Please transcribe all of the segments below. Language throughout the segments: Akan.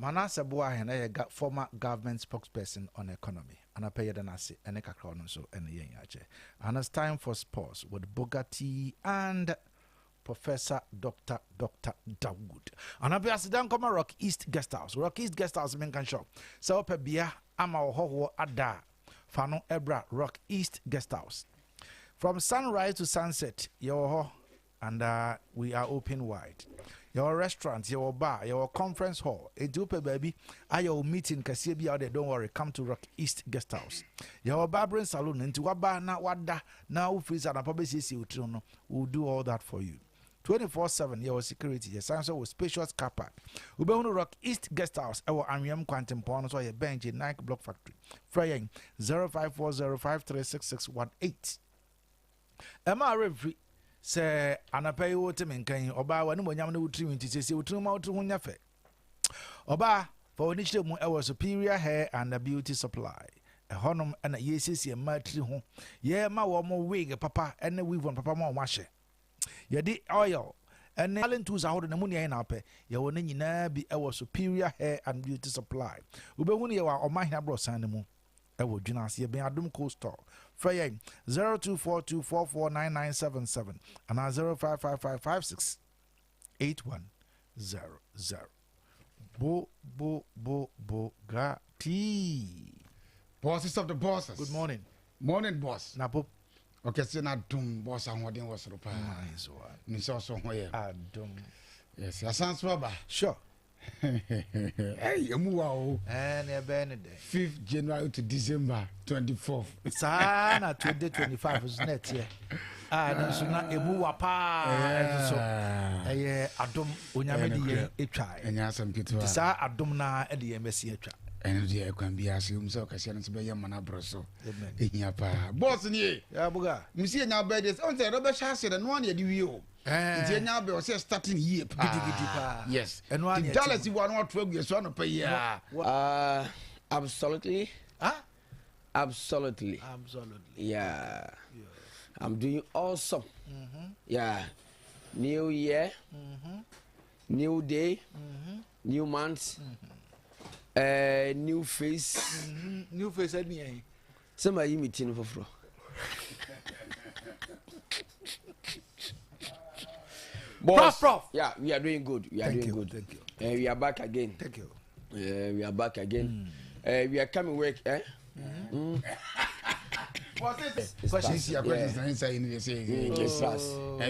Manase Boahen, a former government spokesperson on economy, and I pay the Nasi and a Kakron so and the Yache. And it's time for sports with Bugatti and Professor Dr. Dawood. And I be as down come Rock East Guest House. Rock East Guest House men can shop. So pe bia ama ho ada. Fano Ebra Rock East Guest House. From sunrise to sunset, your and we are open wide. Your restaurant, your bar, your conference hall, a dupe baby, your meeting Kasiebi out there, don't worry, come to Rock East Guest House. Your barbering salon into Waba na wada now freezer and probably will do all that for you. 24/7 your security, your science with spacious car park. We be on Rock East Guest House, our Amiam Quantum Pond, so your bench in Nike Block Factory. Frying 0540536618. Emma Reverie say anapay wotem nkan oba wani monyam na wutrim nti sese wutrim out ho nya fe. Oba for onichire mu ewo superior hair and beauty supply. A honum and a yesisi matri ho. Ye ma wo mo wig papa and weave on papa mo washe. Ye di oil and talent tools ahodo na munia na pe. Ye wo nyina bi ewo superior hair and beauty supply. Ube hu ne ye wa omahia bro san mu. Ewo dwunase ye ben adum cold store. Frey 0242449977 and 0555568100. Bugatti. Bosses of the bosses. Good morning. Morning, boss. Napo. Okay, so na dum boss and what was repa. Nice one. Ni also here. Adum. Yes, Asante's ba. Sure. Hey, you and a benede. 5th January to December 24th. Sana 2025 is net here. Ah, so na emu wapa. So adum onyamedi e twa. Enya sam kitu. Sa adum na e de emesi e twa. And the can be as you so Cassian to be a man abroso. Boss ni ya buga. Monsieur now bed on the Robert Chassis and 1 year do you. And now be was starting year. Yes. And one Dallas you want not 12 years on per year. Absolutely. Huh? Absolutely. Yeah. I'm doing awesome. Yeah. New year. New day. New month. New face. New face any. Somebody meeting for floor. Prof. Yeah, we are doing good. Thank you. We are back again. Thank you. We are back again. We are coming work. What's it? Questions here, questions inside you say. Yes,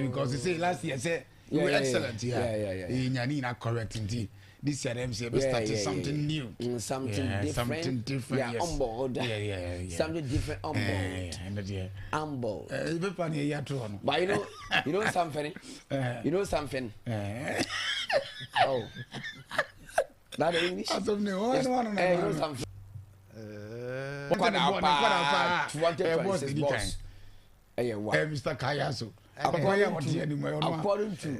because you say last year say you were excellent. Yeah. In correct indeed. This year them say starting something new. Something different. Yeah, yes. On board. Yeah. Something different on board. On board. But you know something? You know something? Oh. That English? I don't know. You know something? Boss. Mr. Kayaso. According to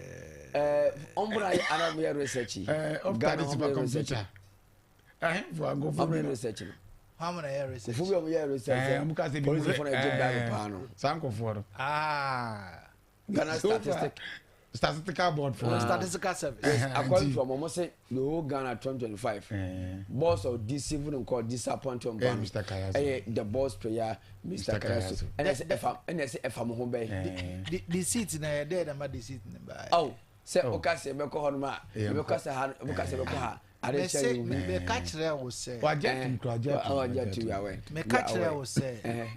Ombra Arabia research. Ghana computer. Research. How many areas? If we are research, Ghana statistical board for statistical service. According to almost the whole Ghana 2025, boss of this even called disappointing Mr. Kayaso. The boss player, Mr. Kayaso. And I say if I'm home bay. The seats in a dead and the seat in the back. Oh, say Okase Beko Honma, Bokasa Bokaha. I say, me catch there will say, what jet to your way. Me catch there will say,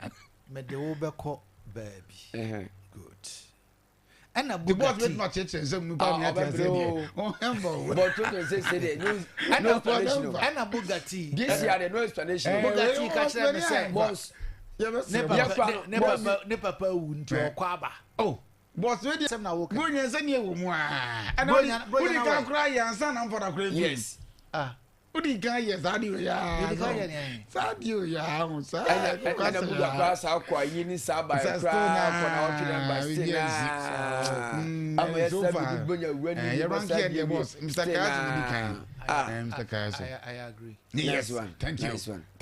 me the Obeko baby. Good. And a boss with my church and some but to say no explanation. And a Bugatti. This year, the no explanation. Bugatti catch there me say, boss. Never wound to Quaba. Oh. Boss, ready? Good years and you. And only can cry and son for a great yes. Udi guy yes, I do ya. Sadio ya, sir. And a class how quiet you need by a crowd for our children by Mr. Kayaso. I agree. Yes, one. Thank you.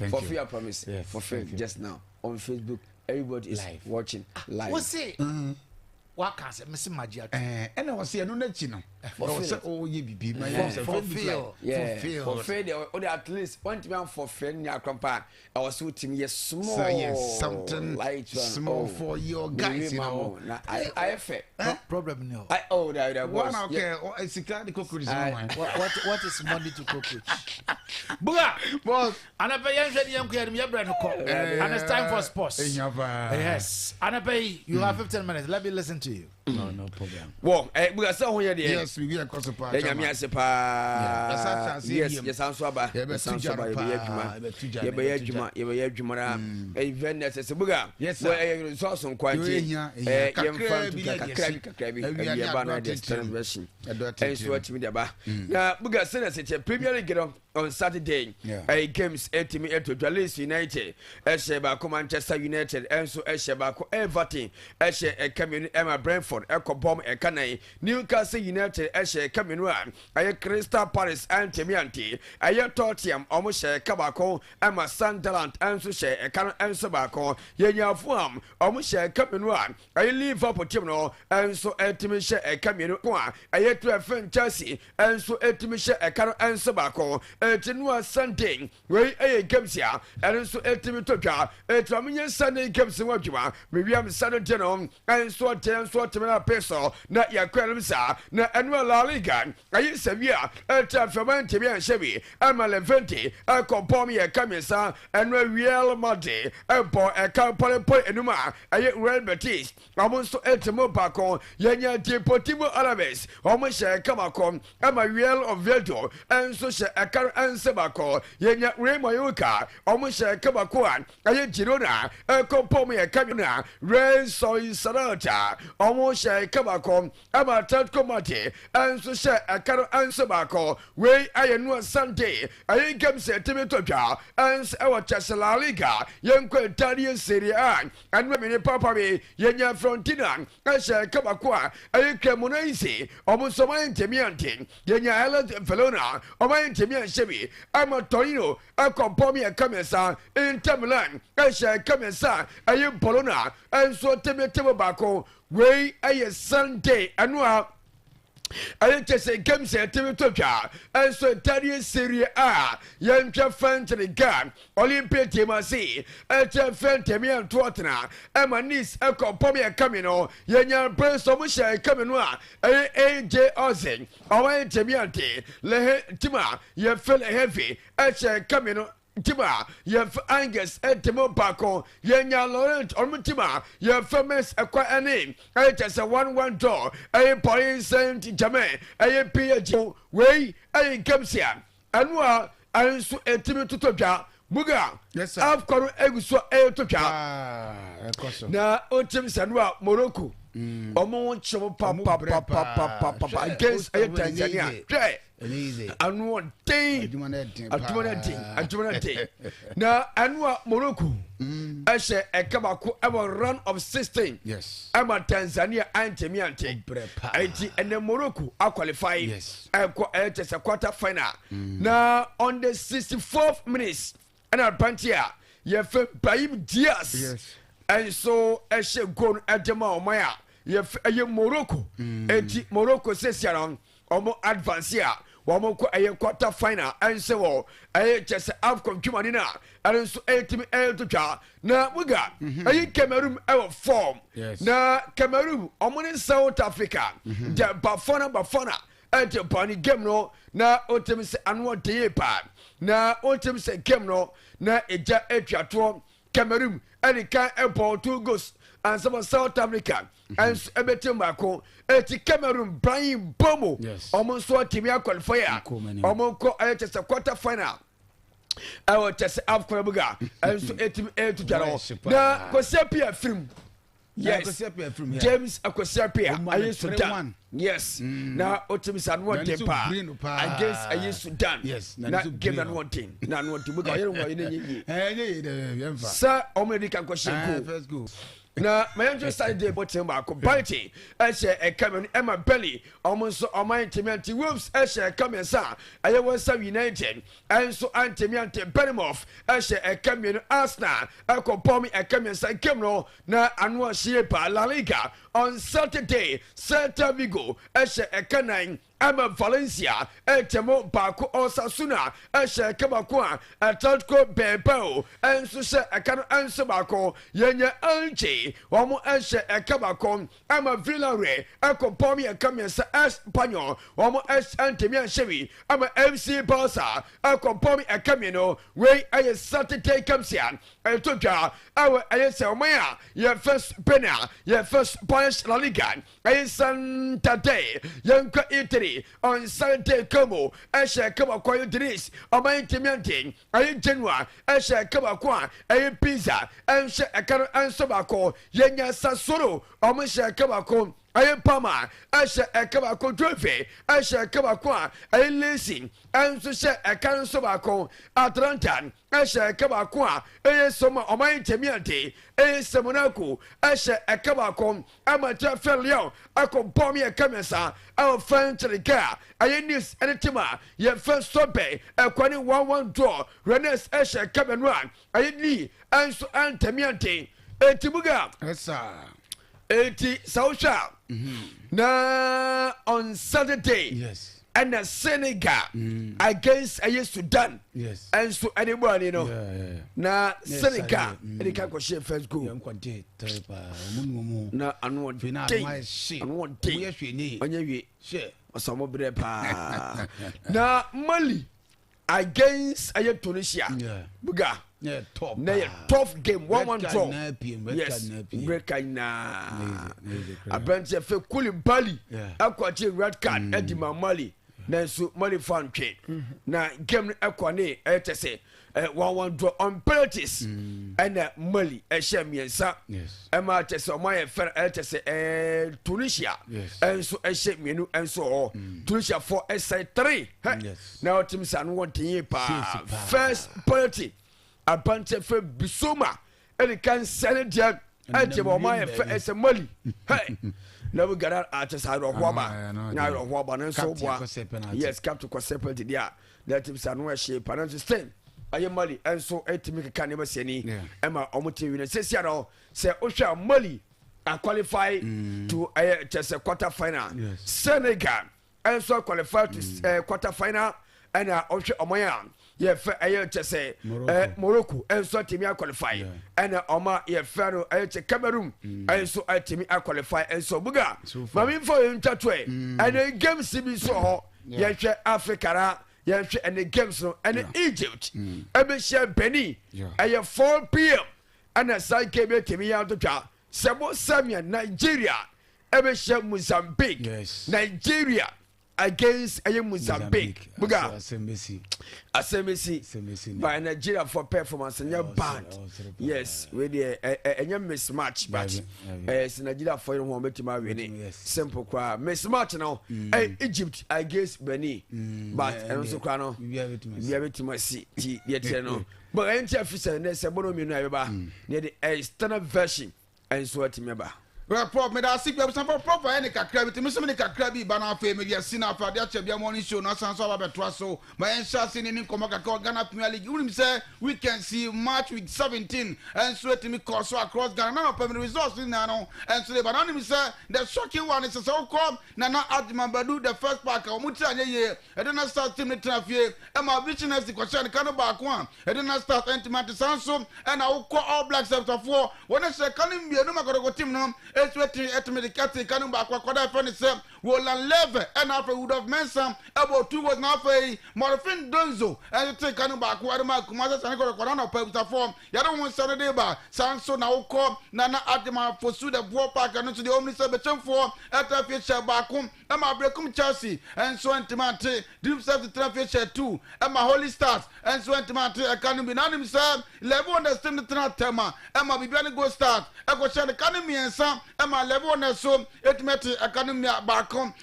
For free, I promise. For free, just now on Facebook, everybody is watching live. What's it? What can I say? Missing my jet. And I was here no net, you know. Oh, you be my fulfill. Or at least one time for friend ya grandpa. I was with him yes small. Something light small for your guys, you know. I feel problem no. That one okay. It's a kind of cockroach. What is money to cockroach? Boss, and I pay and it's time for sports. Yes, and I pay you have 15 minutes. Let me listen to you. No problem. Well, we are so here. Yes, we are close apart. Yes, I'm so bad. Yes, on Saturday, games 8 to Dallas United, Esheba, Manchester United, and so Esheba, Everton, Eshe, Cameron, Emma Brentford, Echo Bomb, Ekanai, Newcastle United, Eshe, Cameron, Aye Crystal Palace, and Temianti, Aye Tottenham, almost Kabako, Emma Sunderland, and so She, Ekan and Sabako, Yenya Fuam, almost Cameron, Aye Liverpool Timno, and so Etimisha, Cameron, Aye to a friend Chelsea, and so Etimisha, Ekan and Sabako. Tenua Sunday, where a games here, and so Etimitoka, a Tramian Sunday games in Wajima, Miriam Sunday Genome, and so Temena Peso, not your Quelmsa, not annual La Liga, I use Sevilla, a Trafaman Timian Chevy, and Maleventi, a Compomi, a Camisa, and Real Madrid, a boy, a Campana and Numa, a Real Betis, almost to Etimo Paco, Yanya Deportivo Alaves, almost a Camacom, and my Real of Veldo, and so a car answer bako yenya Remoyoka almost a Kabakuan a Girona a Compomi a Camina Red Soy Sarata almost a Kabacom Ama Tatkomati and so share a car answer bako way I know Sunday I come say Timitoja and our Chasala Liga young Italian Serie A and women Papa yenya Frontina I share Kabakua a Cremonese almost a mind Temiantin yenya Island Verona or my Temian Chevy, I'm a Torino, a Compomi a Camesa, in Tamilan, I shall Camesa, I am Bologna, and so Timotimo way a Sunday, and now. I just say games at Timotopia, and so Italian Serie A, young fan to the gun, Olympia Timasi, and fan Temian Tuatana, and my niece, a Compomia Camino, young Prince of Musha Caminoa, A.J. Ozing, or Temiante, Le Tima, you feel heavy, at Camino. Tima, you have Angus and Timo Paco, Yanya Laurent or Mutima, you have famous acquire a name. I just a 1-1 door, I Paris Saint Germain, I P.G. Way, I comes here. And what I so a Timo Tutoja, Muga, yes, sir. I've got a Eguso A Tuja. Now, Otim Sanwa, Morocco. Omo chomo papa against Tanzania. And one day, now and what Morocco, I say a Kabako ever run of 16. Yes, I'm a Tanzania and Temiante, and then Morocco are qualified. Yes, it's a quarter final. Now on the 64th minutes, and I'll punch here, you have Baim Diaz. Yes, and so I shall go at the Maya. You Morocco, and Morocco says you're almost advanced here. Wamoko a quarter final, and so I just have come to Manina, and so 8 to jar. Now we got a Cameroon our form. Now Cameroon, in South Africa, the Bafana, and the Bonnie Gemno, now Otems and what day part. Now Otems a Gemno, now a Jatron, Cameroon, and it can't airport 2 goes. And some South Africa and Ebetimako, et Cameroon, Brian Bomo, almost what Timia qualifier, almost just a quarter final. I will just have Korabuga and so 8 to Jaro. Now, Kosapia film. Yes, James Akosapia, I used to done. Yes, now Otimis and one temper. I guess I used to done. Yes, not give that one thing. Not want to book. Sir, Omerican question. First go. Now, my interest I did what him about party. I say a Cameron Emma Belly, almost on my Timianti Wolves, I say a Cameron Sa, I was some United, and so Antimiante Benimoff, I say a Cameron Arsenal, I call Pommy a Cameron Sa Cameron, now and was she La Liga, on Saturday Celta Vigo ɛhyɛ ɛka ama Valencia etemo baako Osasuna ɛhyɛ kabako Atletico Bilbao ɛnso hyɛ ɛka no ɛnso baako yɛnyɛ Elche wɔn ɛhyɛ ɛkabako ama Villarreal ɛkɔpɔm ɛka mmiɛnsa Espanyol wɔn ɛntɛmi ɛhyɛwi ama FC Barca ɛkɔpɔm ɛka mmiɛnsa wei ɛyɛ Saturday kamsia ɛtotwa ɛwɔ ɛyɛ sɛ ɔman a yɛ first Spain yɛ first Spanish La Liga ɛyɛ Santander yɛnkɔ Italy on Sunday Como ɛhyɛ kabako Idris ɔman ntɛmiante ɛyɛ Genoa ɛhyɛ kabako ɛyɛ Pisa ɛnhyɛ ɛka no ɛnso baako yɛnya Sassuolo ɔmo hyɛ kabako ɛyɛ Parma ɛhyɛ ɛkabako Juve ɛhyɛ kabako ɛyɛ Leipzig ɛnso hyɛ ɛka nso baako Atlanta ɛhyɛ ɛkabako ɛyɛ Soma ɔman ntɛmiante ɛyɛ Monaco ɛhyɛ ɛkabako ɛma Lyon akɔ bɔm yɛ kamɛsa ɛwɔ French Ligue ɛyɛ Nice ɛne tema yɛ fɛ Sobe ɛkɔne 1-1 draw Rennes ɛhyɛ Cameroon ɛyɛ Lille ɛnso ntɛmiante etimuga eti Sausha na on Saturday yes and Senegal against Sudan yes and so anybody know na Senegal they can go share first goal na anu day onye wi osamo bre pa na Mali against Tunisia buga yeah, top. Tough game, 1-1 draw. Yes, break na. Abranche fe Koulibaly. Akwachi red card Eddie Mali. Na so Mali fan train. Na game akwane etese 1-1 draw on penalties. And Mali miensa. Yes. Emma tese o my fer etese Tunisia. Yes. And so mienu and so Tunisia 4 SI 3. Yes. Now team san want pa. First penalty. Abante fe Bisoma and can send it yet at your mind as a Mali. Hey, never got out at the side of Waba. Now of Waban and so yes, Captain Cosepa, yeah, that is an shape and understand. I am Mali and so to make a cannibal seni. Emma Omotive in a session say Osha Mali are qualified to just a quarter final. Senegal and so qualified to quarter final and Osha Omayan. Yeah, just say Morocco and so Timmy qualify and Oma yeah Pharaoh Cameroon and so Timmy qualify and so Buga. Mammy for him Tatway and the games be so yeah Africa yeah and the games and Egypt and share Benny and 4 p.m. and a side came to me out of jar Sabo Samia Nigeria ever share Mozambique Nigeria against Mozambique. Buga Asemesi by Nigeria for performance and your band. Yes, we the mismatch but Nigeria for your home to my winning. Simple qua mismatch now. Egypt against Benin. But and also Crano, we have it to my seat yet no. But I officer and there's a bono near the standard version and so to remember. Well, prop me that sick for proper any crabby to Miss Monica Crabby, Banana Family, Sina for the Achabia morning show, not San Salvador Trasso, my Enshas in Comaca Ghana Premier League. You say we can see March week 17 and sweat me course across Ghana, permanent resources in Nano, and so the banana say the shocking one is a so called Nana Adman Badu, the first park of Mutanya year, and then I start Timmy Traffier, and my vision as the question Canaba one, and then I start Antimanti Sanso, and I will call all blacks after 4 when I say, Can you go team no? It's waiting at me the cat cannon back what I found itself will level and after would have meant some about 2 was not a Morfin Donzo and take cannon back what my commanders and got a corona paper form. You don't want Saturday bar Sanso now call Nana Adama for Suda War Park and to the only BECHEM for at a future back home and my Brecum Chelsea and so Antimante dreams of the traffic 2 and my Holy Stars and so Antimante I can't be none himself level understand the Tratema and my Bibiani go start I go share the cannon and some and my level on so it met academy back baako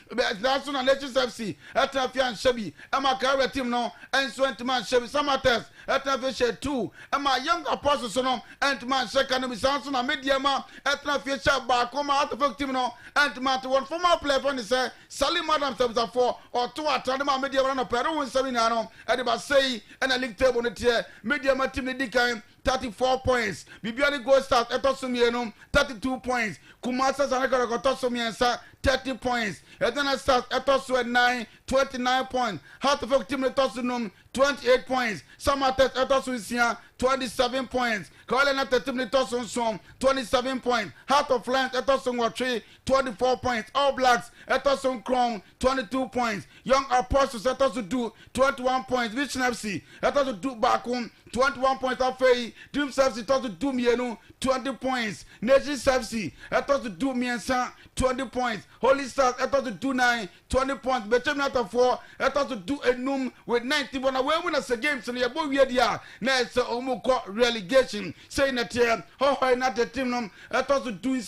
that's na Legends FC etna fi an shebi ema Kara team no enso entman shebi Samates etna fi share 2 ema Young Apostles no entman sheka no bisanso na media ma etna fi share baako ma atofok team no entman to one former player for say Salim Adams chapter 4 or 2 atade ma media na pero won semi na no e de ba say na league table no tie media ma team ni dikan 34 points. Bibiani Gold Stars etosumienu 32 points. Kumasa Sanekara kotosumiensa 30 points. Edena Stars etosu 9 29 points. Heart of Folk team etosunum 28 points. Samates etosu 27 points. Kaolena team etosun 27 points. Heart of Lions etosun 24 points. All Blacks etosun Chrome 22 points. Young Apostles etosu 21 points. BECHEM FC etosu bakum 21 points afei Dreams FC to do mienu 20 points. Nations FC to do miensa 20 points. Holy Stars to do 9 20 points. BECHEM out 4 to do enum with 90 but when we win games in the boy we dia na it's omuko relegation saying that here how not the team no to do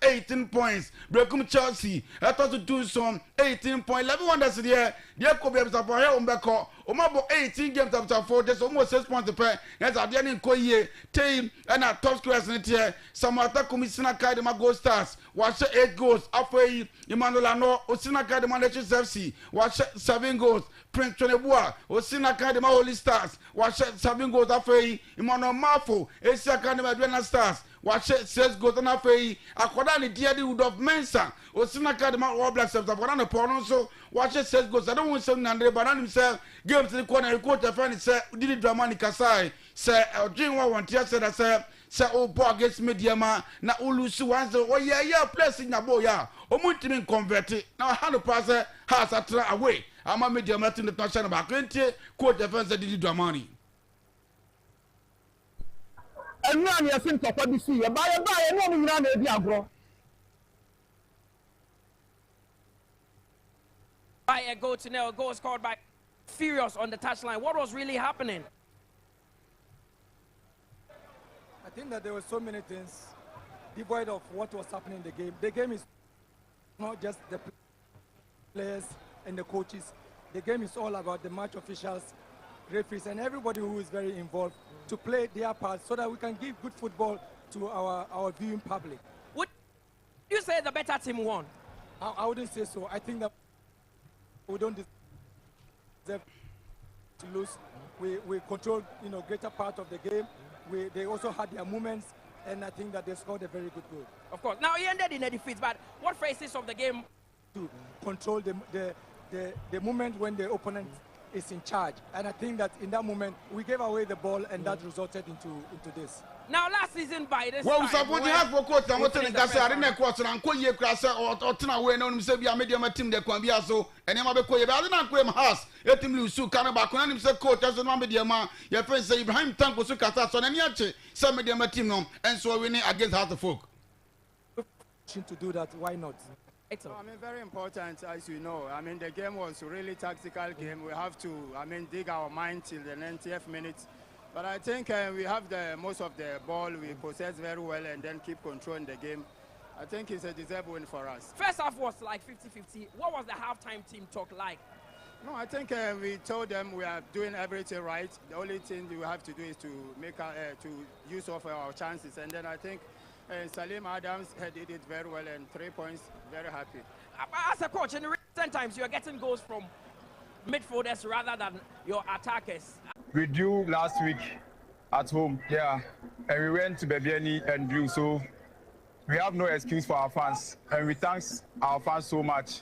18 points. Brekum Chelsea to do some 18 points. Everyone that's there they could be able to for here umbeko omabo 18 games after 4 that's almost 6 points per. Yes, I didn't call ye team and our top scorers in here. Samata Commissioner Kadema Gold Stars. Watch 8 goals. After Emmanuel No, Osina Kadema Legends FC. Watch 7 goals. Prince Chonebua, Osina Kadema Holy Stars. Watch 7 goals. After Emmanuel Mafo, Asia Kadema Adriana Stars. Watch 6 goals. And after Akodani Diadi Wood of Mensa. Osina Kadema All Blacks FC. Akodani Poronso. Watch 6 goals. I don't want to say Nandre, but I himself games to the corner. Quarter friend said, did it dramatic Kasai. Say dream one tia said say oh boy against media ma na ulusu once oh yeah place in abo ya omuntimi convert na 100% has atra away ama media ma tin the national back enti coach defense did Dramani enu an ye fin topa bi si ye ba ye no nyina na ebi agro by a goal to nil, goal scored by Furious on the touchline. What was really happening? I think that there were so many things devoid of what was happening in the game. The game is not just the players and the coaches. The game is all about the match officials, referees, and everybody who is very involved to play their part so that we can give good football to our viewing public. Would you say the better team won? I wouldn't say so. I think that we don't deserve to lose. We controlled, greater part of the game. They also had their moments, and I think that they scored a very good goal. Of course. Now he ended in a defeat, but what phases of the game? To control the moment when the opponent is in charge, and I think that in that moment we gave away the ball, and that resulted into this. Now last season by this well, time, support the half for coach and what in Gasa, I didn't quarter and call ye crasser or Tina way no himself be a medium team that can be so and Emma Bekoya, I didn't claim house, let him lose so Canaba, when himself coach as a medium, your friend say Ibrahim Tanko Sukata, so and Yache, some medium team, and so winning against Heart of Folk. To do that, why not? Very important, as you know. The game was a really tactical game. We have to, dig our mind till the 90th minute. But I think we have most of the ball. We possess very well and then keep controlling the game. I think it's a deserved win for us. First half was like 50-50. What was the halftime team talk like? No, I think we told them we are doing everything right. The only thing we have to do is to make to use of our chances. And then I think Salim Adams did it very well and 3 points. Very happy. As a coach, in recent times, you're getting goals from midfielders rather than your attackers. We drew last week at home, yeah, and we went to Bebiani and drew, so we have no excuse for our fans, and we thank our fans so much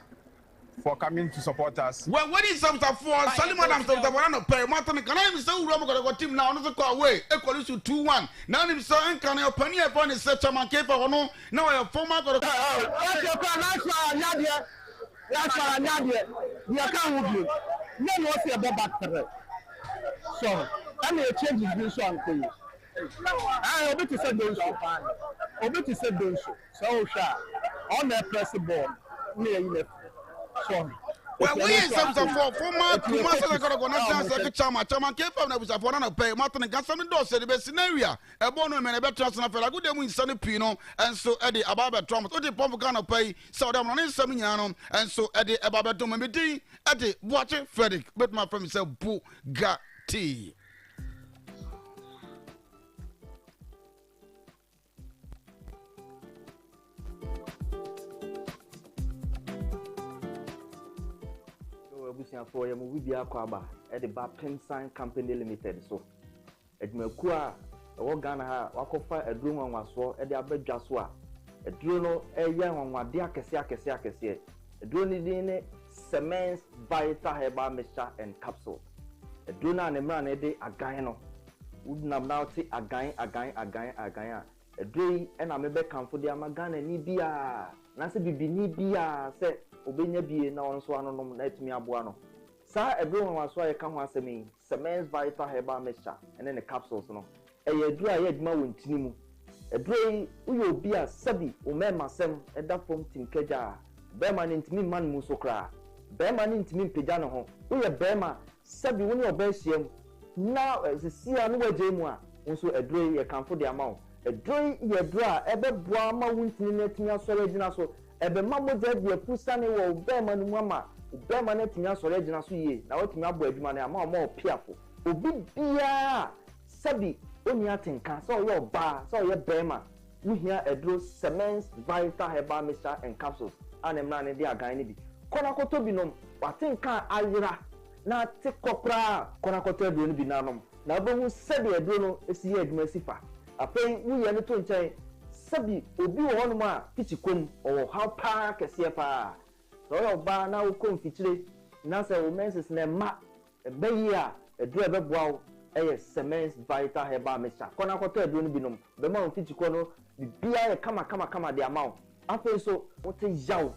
for coming to support us. Well, what is something for Salim Adams of the one of Paramathan? Can I say Robert team now? Not go away, equal to 2-1. Now, him saying, can I open your phone and set a man for no? Now I have 4 months. So, I'm going to change this one for you. I will be to say those. So, on the press board, near you. So, Well, we in some former Kumasa Kotoko National Secretary Chairman came from the Busafona pay Martin and Gasson Dos said the best scenario. A bono man a better transfer, a good demo in Sunny Pino, and so Eddie Ababa Trump, what the Pompano pay, so down on Saminiano, and so Eddie Ababa Tomamidi, Eddie, watch it, Frederick, but my friend himself, Bugatti. For we be aquaba at the BECHEM Sign Company Limited. So, at Mercua, a Ghana, Wakofa, a drone on Waswa, at the Abed Jaswa, a drone, a young on Wadiaka, a drone in cements, Vita Heba Mixture and capsule. A drone and a man a day, a Guyano. Would now see a guy, a drone, and I may become for the Amagana Nibia. Nancy Bibi Nibia said. Obenya bie na on so anonom na etimi aboa no sa ebro wa so ye ka ho asemi cements vital herbal mixture and then the capsules no eye aduru aye aduma wontini mu eduro uyo obi a sabi o mema sem eda fom tinkeja be ma ne ntimi man mu so kra be ma ne ntimi mpega no ho uye be ma sabi woni oba hiem na sisia no waje mu a nso eduro ye kanfo de ama o eduro ye eduro a ebe boa ma wontini na etimi asore gina so ebe mamoja de pusane wo obema no mama obema na tinya sore gina so ye na watimi abo adwuma na ama o piafo obi bia sabi oni atenka so yo ba so ye bema wuhia edro cements vital herbal mixture and capsules anemna ne de agan ne bi kona koto bi nom watenka ayira na tekopra kona koto edro ne bi nanom na obo sabi edro no esi ye adwuma sifa apen wuye ne to nchen sabi obi wo hono ma pichikom o how pa kese pa so yo ba na wo kom fichire na se wo menses na ma be yi a eduro be boa eye cements vital herbal mixture kona kwato eduro no binom be ma fichiko no bibia ye kama de amount afen so wote yaw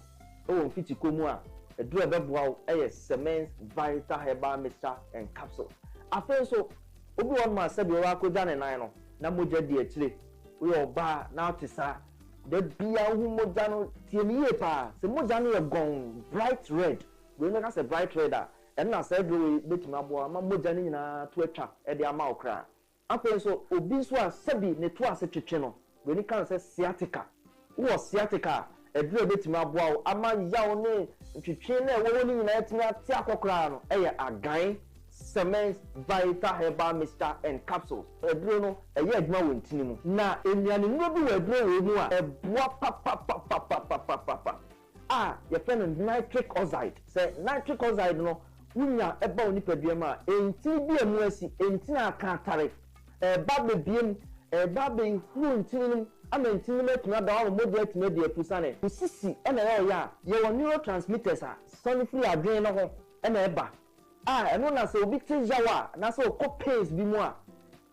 o fichiko mu a eduro be boa eye cements vital herbal mixture and capsule afen so obi won ma sabi wa ko jane nan no na moja di achire we oba na tisa de bia hu moja no tiemiye pa se moja no ye gon bright red we no ka se bright red a en na se do betima bo ma moja ni nyina to atwa e de ama okra apen so obi so a sabi ne to ase twetwe no we ni kan se sciatica wo sciatica e do betima bo ama yaw ne twetwe na wo ni nyina etimi ati akokra no e ye agan cements vital herbal mixture and capsules eduro no eye aduma wontini mu na enuane no bi eduro we mu a eboa pa ye fen nitric oxide say nitric oxide no wunya eba oni padua ma enti bi emu asi enti na aka tare ba bebiem ba be hu ntini ama ntini metuna da wo modi atime de apusane usisi ena ya ye wo neurotransmitters a sonifri adwen no ho ena eba eno na se obi te jawa na se ko pace bi mu a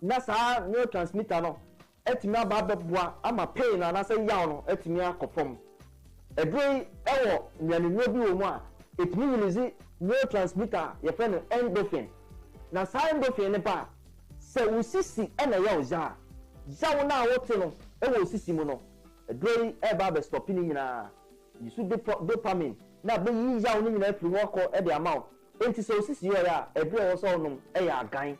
na sa neurotransmitter no etimi aba beboa ama pain na se yaw no etimi akofom edrei ewo nyane no bi wo mu a etimi release neurotransmitter ye fe no endorphin na sa endorphin ne pa se usisi ena yaw ja jaw na wote no ewo usisi mu no edrei eba be stop ni nyina yisu dopamine na be yi yaw ni nyina afiri wo ko e de amount enti so sisi yo ya edre wo so nom e ya agan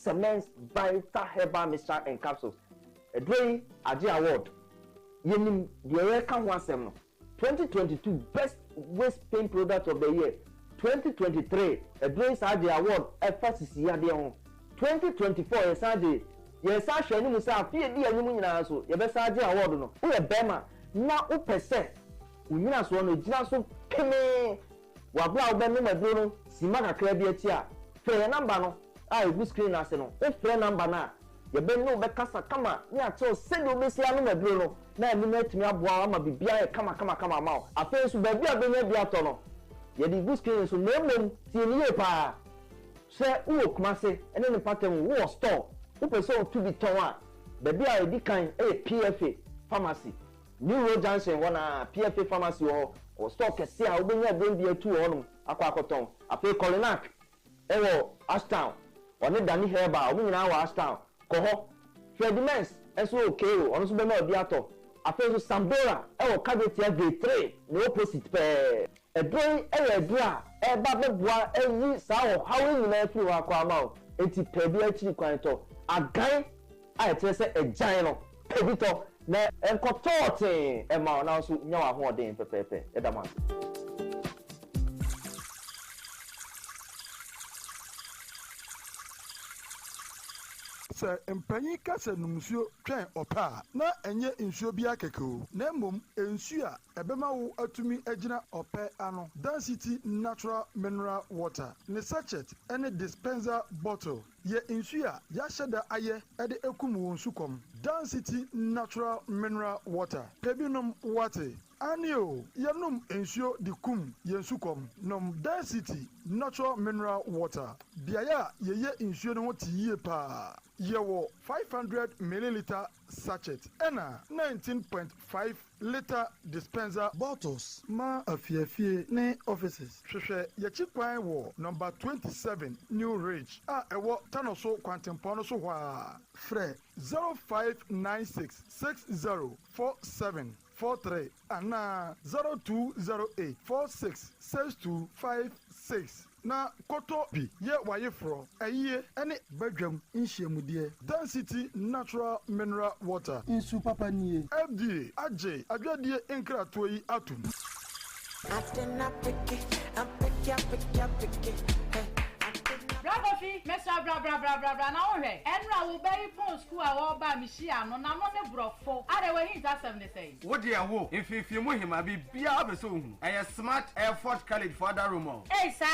cements vital herbal mixture and capsules edre age award yenim de ye ka ho asem no 2022 best waist pain product of the year 2023 edre age award e fasisi ya de ho 2024 ye sa hwe ni musa afie di anyum nyina so ye be sa age award no wo ye bema na wo pese unyina so no gina so keme wabla obenu maduro sima kakra bi ati a frɛ number no a egu screen ase no o frɛ number na ye be no be kasa kama ni ato sɛde obesi anu maduro no na emu na atumi aboa ama bibia ye kama ma o afei so ba bia benya bia to no ye di egu screen so na emom tie ni ye pa sɛ wo kumase ene ne pattern wo store wo pese o tu bi ton a ba bia edi kan PFA pharmacy New Road Junction wana PFA pharmacy o store kese a obenya dem bia tu ho akwakoton afi Colinac ewo Ashtown oni Dani Herba obi nyina wa Ashtown ko ho Fredimens eso okay ono so be ma obi ato afi so Sambora ewo Cadetia Grade 3 no opposite pe Edron Edra, Eba Bois, every sound, how you know if you are come out, eti pebi actually quanto. A guy, I tell say a giant pebito, na enkotote, Emma now so nyawa ho den pepepe, Edaman. Sɛ mpanyin kasa numusuo twɛn ɔpa na ɛnyɛ nsuo bi akɛkɛo na mmom nsuo a ɛbɛma wo atumi agyina ɔpɛ ano density natural mineral water ne sachet ɛne dispenser bottle yɛ nsuo a yɛahyɛ da ayɛ ɛde ekum wɔn sukɔm density natural mineral water pebinom wate anio yɛnom nsuo de kum yɛn sukɔm nom density natural mineral water biaya a yɛyɛ nsuo no ho te yie paa yɛwɔ 500 milliliter sachet ɛna 19.5 liter dispenser bottles ma afiafie ne offices hwehwɛ yɛkyi kwan wɔ number 27 new ridge a ɛwɔ tanoso kwantempɔn no so hɔ a frɛ 0596 604743 ana 0208 466256 na koto bi ye wayefro ɛyie ɛne badwam nhyiamudeɛ density natural mineral water nsu papa nie fda agye adwadie nkratoɔ yi atum Bravo fi, Mr. Bra. Now we. Enra will be phone school a ba mishia no na no ne brofo. Are we him that 7 say. What dey wo? If you mu him abi bia be so hu. Eye Smart Effort College for that room. Hey sir,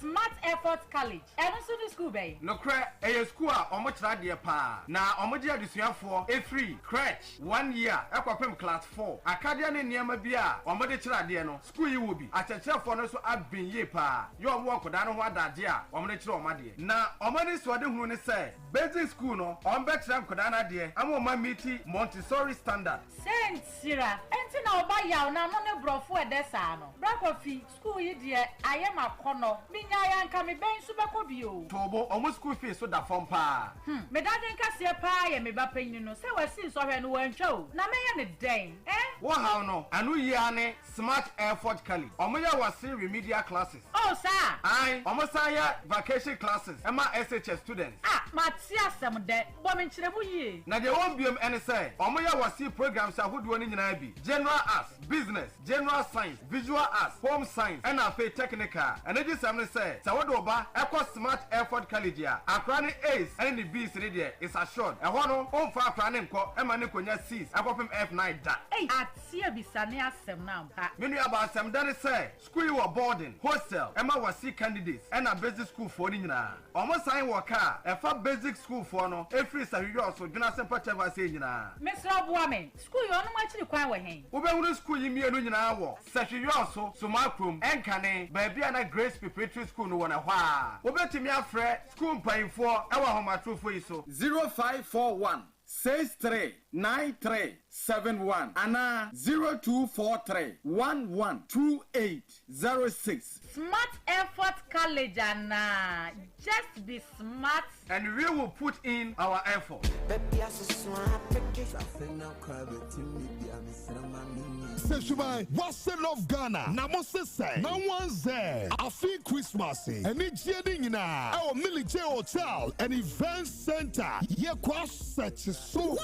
Smart Effort College. Eno so the school be. No kra eye school a omo tra de pa. Na omo de adusuafo e free crèche 1 year ekwapem class 4. Akadia ne niam bia omo de tra de no. School yi wo bi. Achechefo no so abin ye pa. Yo omo koda no ho adade a omo de kire omo de. Na omani swade hunu ne say basic school no on betra nkoda na de ama oma miti Montessori standard Saint Sira enti na oba yaw na no ne brofo edesa no brakofi school yi de ayem akono minya ya nka me ben su beko bio tobo omo school fees so da fom pa me daden kase pa ye me ba panyin no say wasi so hwe no wantwa o na me ye ne den wo haw no anu yi ane Smart Effort College omo ya wasi remedial classes oh sir ai omo saya vacation classes Emma SHS students. Matia sem de bo me nkyeremu yie. Na de won biem ene say, omo ya wasi programs ahodo ni nyina bi. General arts, business, general science, visual arts, home science, and afa technical. And this sem ne say, sa wodo ba ekọ Smart Effort College a. Akra ne A's and the B's re there is assured. E ho no on fa akra ne nko ema ne konya C's akopem F9 da. Atia bisane asem na mpa. Menu aba asem da ne say, school you boarding, hostel, ema wasi candidates, and a basic school for ni nyina. Almost sign work a basic school for no every Saturday also Jonas and Pachava say nyina. Mr. Obuame, school you no actually kwan we hen. Ube school yi mienu nyina wo. Saturday also so makrum enkane baby na Grace Preparatory School no wona hwa. Obetimi afre school mpainfo e wa homatrofo yi so 0541 639371 ana 0243 112806 Smart Effort College and just be smart and we will put in our effort. Seshumai, what's the love Ghana? Namose say, no one's there. I feel Christmas. And it's getting our military hotel and event center. Yeah, cross such so.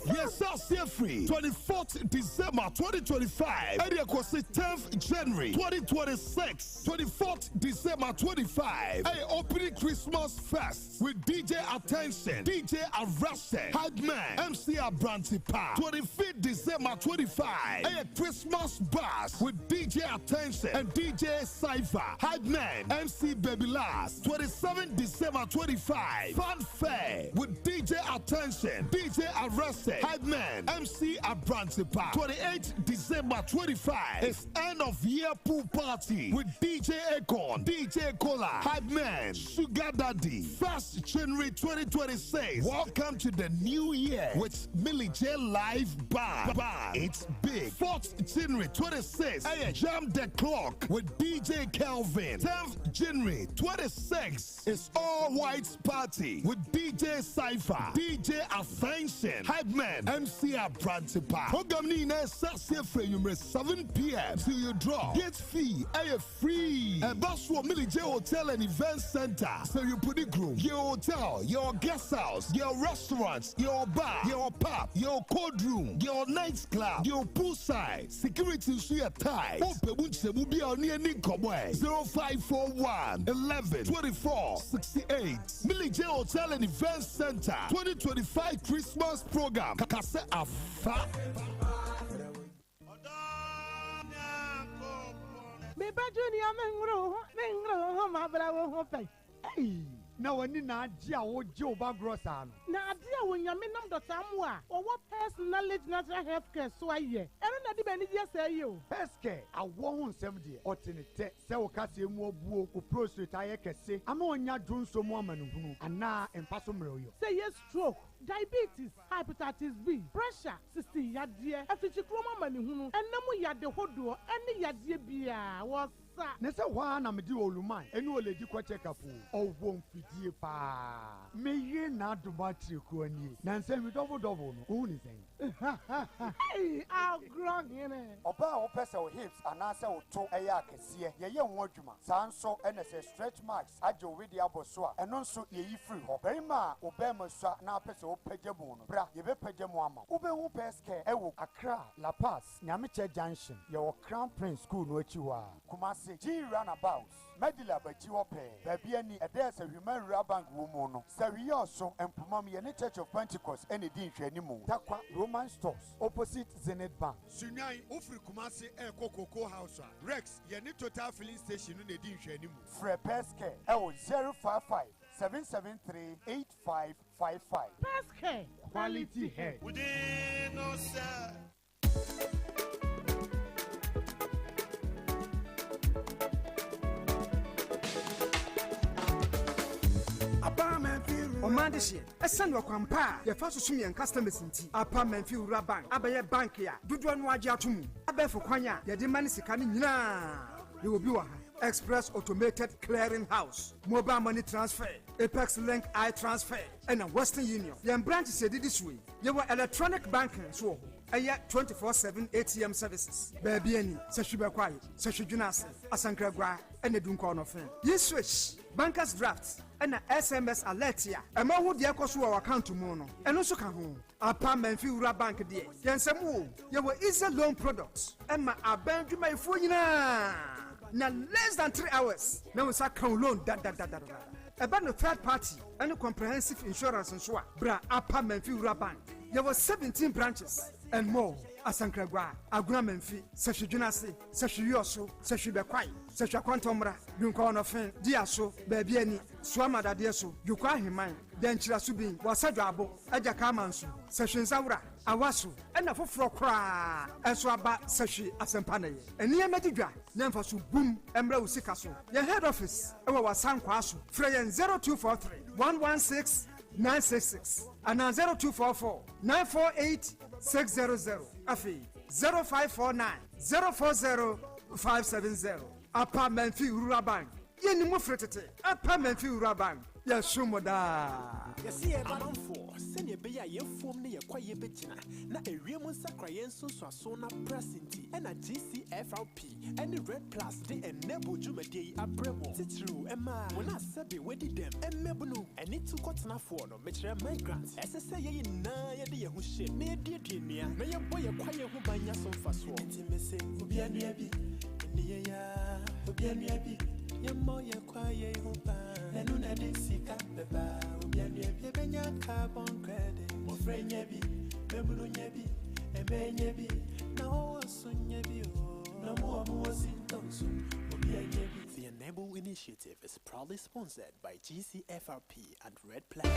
Yes, I'll see free. 24th December 2025. And yeah, 10th January 2026. 24th December 25. Hey, opening Christmas fest with DJ Attention, DJ Arrested, Hagman, MC Abrantipa. 25th December 25. Hey, Christmas bash with DJ Attention and DJ Cypher, Hagman, MC Baby Last. 27th December 25. Fun fair with DJ Attention, DJ Arrested, Hagman, MC Abrantipa. 28th December 25. It's end of year pool party with DJ Akon, DJ Cola, Hagman, Sugar Daddy. 1st January 2026. Welcome to the new year with Millie J Live Band. It's big. 4th January 26. Hey, Jam the Clock with DJ Kelvin. 10th January 26. It's all whites party with DJ Cypher, DJ DJ Ascension, Hype Man, MC Abrantipa. Program ni na Saturday from 7 p.m. till you draw. Gate fee, free. A bus for Millie J Hotel and Event Center. So you put it room, your hotel, your guest house, your restaurants, your bar, your pub, your cold room, your night club, your poolside. Security so your ties. Open bunche mubi on near Ninkomwe. 0541 11 24 68. Millie J Hotel and Event Center. 2025 Christmas program. Kakase Afa. Me Junior Mengro, my brother. Hey. Na wani na adia wo je oba grosa no na adia wo nyame nam dota mo a owo personality natural health care so aye ero na di bani dia say yo peske awo hu nsem de otenete se wo kase mu obuo ko prostate aye kese ama onya dwonso mu amanuhunu ana empaso mreyo say yes stroke diabetes hepatitis B pressure 60 yade afichi kroma amanuhunu enamu yade hodo ene yade bia wo Nessa one am di oluman enu ole di kwa check up o won fidie pa me ye na do battery ko ani na nsem double no who ni sen hey I'll grow in oba o pese o hips anase o to eya akese ye ho adwuma sanso ene se stretch marks ajo we di aboso a eno nso ye yi free ho berima oba masua na pese o pagyamu no bra ye be pagyamu ama obe hu peske ewo Accra La Paz Nyamiche Junction ye wo Crown Prince School no achi wa Kumasi G runabout Medila bachi wope baby ani ede se human rural bank wo mu no se wi oso empomam ye ne Church of Pentecost ene di nhwani mu takwa Roman stores opposite Zenith Bank Sunyan ofri Kumasi KOTOKO house Rex ye ne Total filling station no ne di nhwani mu Fre Peske ewo 055 773 8555 Peske quality hair no sir Omandishie esen wakwampa ye fa susumi en customers nti apartment fi ura bank abaye bank ya dodo no age atomu abefo kwanya ye de mani sika ni nyina ye obi wa Express Automated Clearing House mobile money transfer Apex Link I-Transfer and a Western Union ye branch se didi suwe ye wa electronic banking so 24/7 ATM services baby ani se hwebe kwaye se hwedwunase asankragwa ene dunko no fen ye switch bankers draft and SMS alert ya ema ho de ekoso wa account mu no eno so ka ho apartment fi ura bank de yensemu ye wa easy loan products ema abandwuma ifo nyina na less than 3 hours na we sa kan loan da about the third party and comprehensive insurance and so bra apartment fi ura bank there were 17 branches and more asankragwa aguna menfi sehwedwunase sehwyoso sehwebekwai sehwakwantomra dunko no fen diaso baabi ani suamadade so yukwa heman denchira subin wasadwabo aja kamanso sehwensawura awaso ena foforo kra enso aba sehwe asempanaye eni amedidwa nyamfa so bum emra usika so your head office ewa wasankwa aso freyen 0243 116 966 and 0244 948 600 afi 0549 040 570 apartment fi rural bank yeni mo fretete apartment fi rural bank ya shumoda yesi e banonfo sene be ya yefom ne yakwaye begina na ewiem nsakraye nso so na presenti na GCFRP and Red Plus de enable jumadi abremo titru ema wona sabe wedi dem emebunu eni tu kotena fo no mechire migrants esese ye na ye de ye hu hye me de duania me ye boye kwaye hu banya so mfaso intimese obi anua bi eniye ya obi anua bi ye moye kwaye hu ba nenu na de sika beba obi anua bi benya carbon credit mo frenya bi mebunu nya bi ebenye bi na o sonye bi o na mo sintonso obi anua bi. The Enable initiative is proudly sponsored by GCFRP and Red Plus.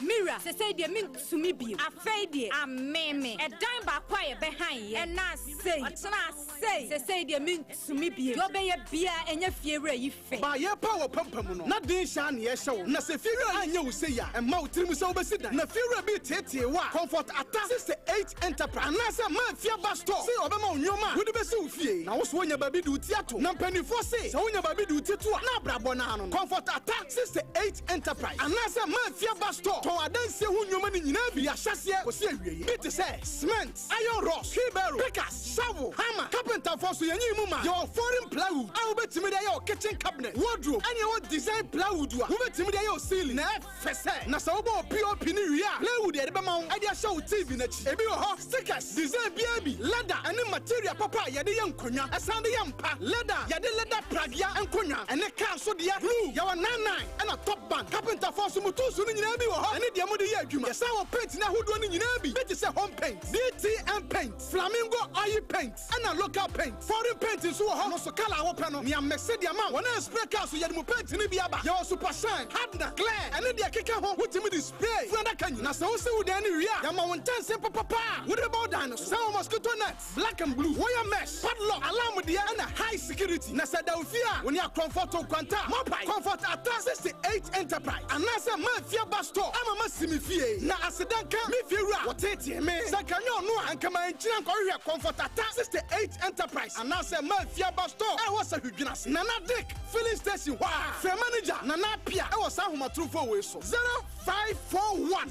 Mira, se say de min sumi bi. Afei de ameme. E dan ba kwa ye behan ye. E na say. Otena say. Se say de min sumi bi. Yo be ye bia enye fiewre yi fe. Ba ye pa wo pampam no. Na din sha na ye hye wo. Na se fiewre anya wo say ya. E ma wo tirim se wo be sidan. Na fiewre bi tete wa. Comfort Ata 68 Enterprise. Na se ma fia ba store. Se obema onyoma. Wo de be se wo fie. Na wo so nya ba bi du ti ato to na mpanifo say sɛ wonya baabi de utitu a na abrabɔ na ano Comfort Attack 68 Enterprise anasa mafia bus store to adanse ho nnwoma ni nyina bi ahyɛseɛ kosi awie bi te sɛ cement iron rods wheelbarrow pickers shovel hammer carpenter for so yanyi mu ma your foreign plywood a wobetimi de your kitchen cabinet wardrobe and your design plywood a wobetimi de your ceiling na fɛsɛ na sɛ wobɔ POP ni wie a plywood de bɛma wo ade ahyɛ wo TV na chi ebi wɔ hɔ stickers design biabi leather and material papa yɛde yɛ nkonya ɛsan de yɛ mpa leather yɛde leather pragya nkonya ɛne car so de glue yɛwɔ 99 ɛna top band carpenter for so mutu so ni nyina bi wɔ hɔ ɛne de mo de yɛ adwuma yɛsan wɔ paint na ahodoɔ ni nyina bi bi te sɛ home paint DTM paint flamingo oil paint ɛna local paint foreign paint so wɔ hɔ no so color a wɔpɛ no nea mɛse de ama wɔn spray car so yɛde mo paint ni bi aba yɛwɔ super shine hardener clear ɛne de keka ho wotimi de spray funa ka nyina sɛ wo se wo dan ni wie a yɛma wo ntanse papa wo de bɔ dan no so sɛ mosquito net black and blue wire mesh padlock alarm de ɛna high security na sɛ da wo fie a wo ne Comfort kwanta mobile Comfort Attack 68 Enterprise anasa mafia bus store ama masimi fie na asedanka me fie wura wotetie me sɛ kanyo no anka ma nkyina nkɔhwɛ Comfort Attack 68 Enterprise anasa mafia bus store ɛwɔ sɛ hwedwina Nana Dick filling station hɔ a fɛ manager Nana Pia ɛwɔ sa homatrofo we so 0541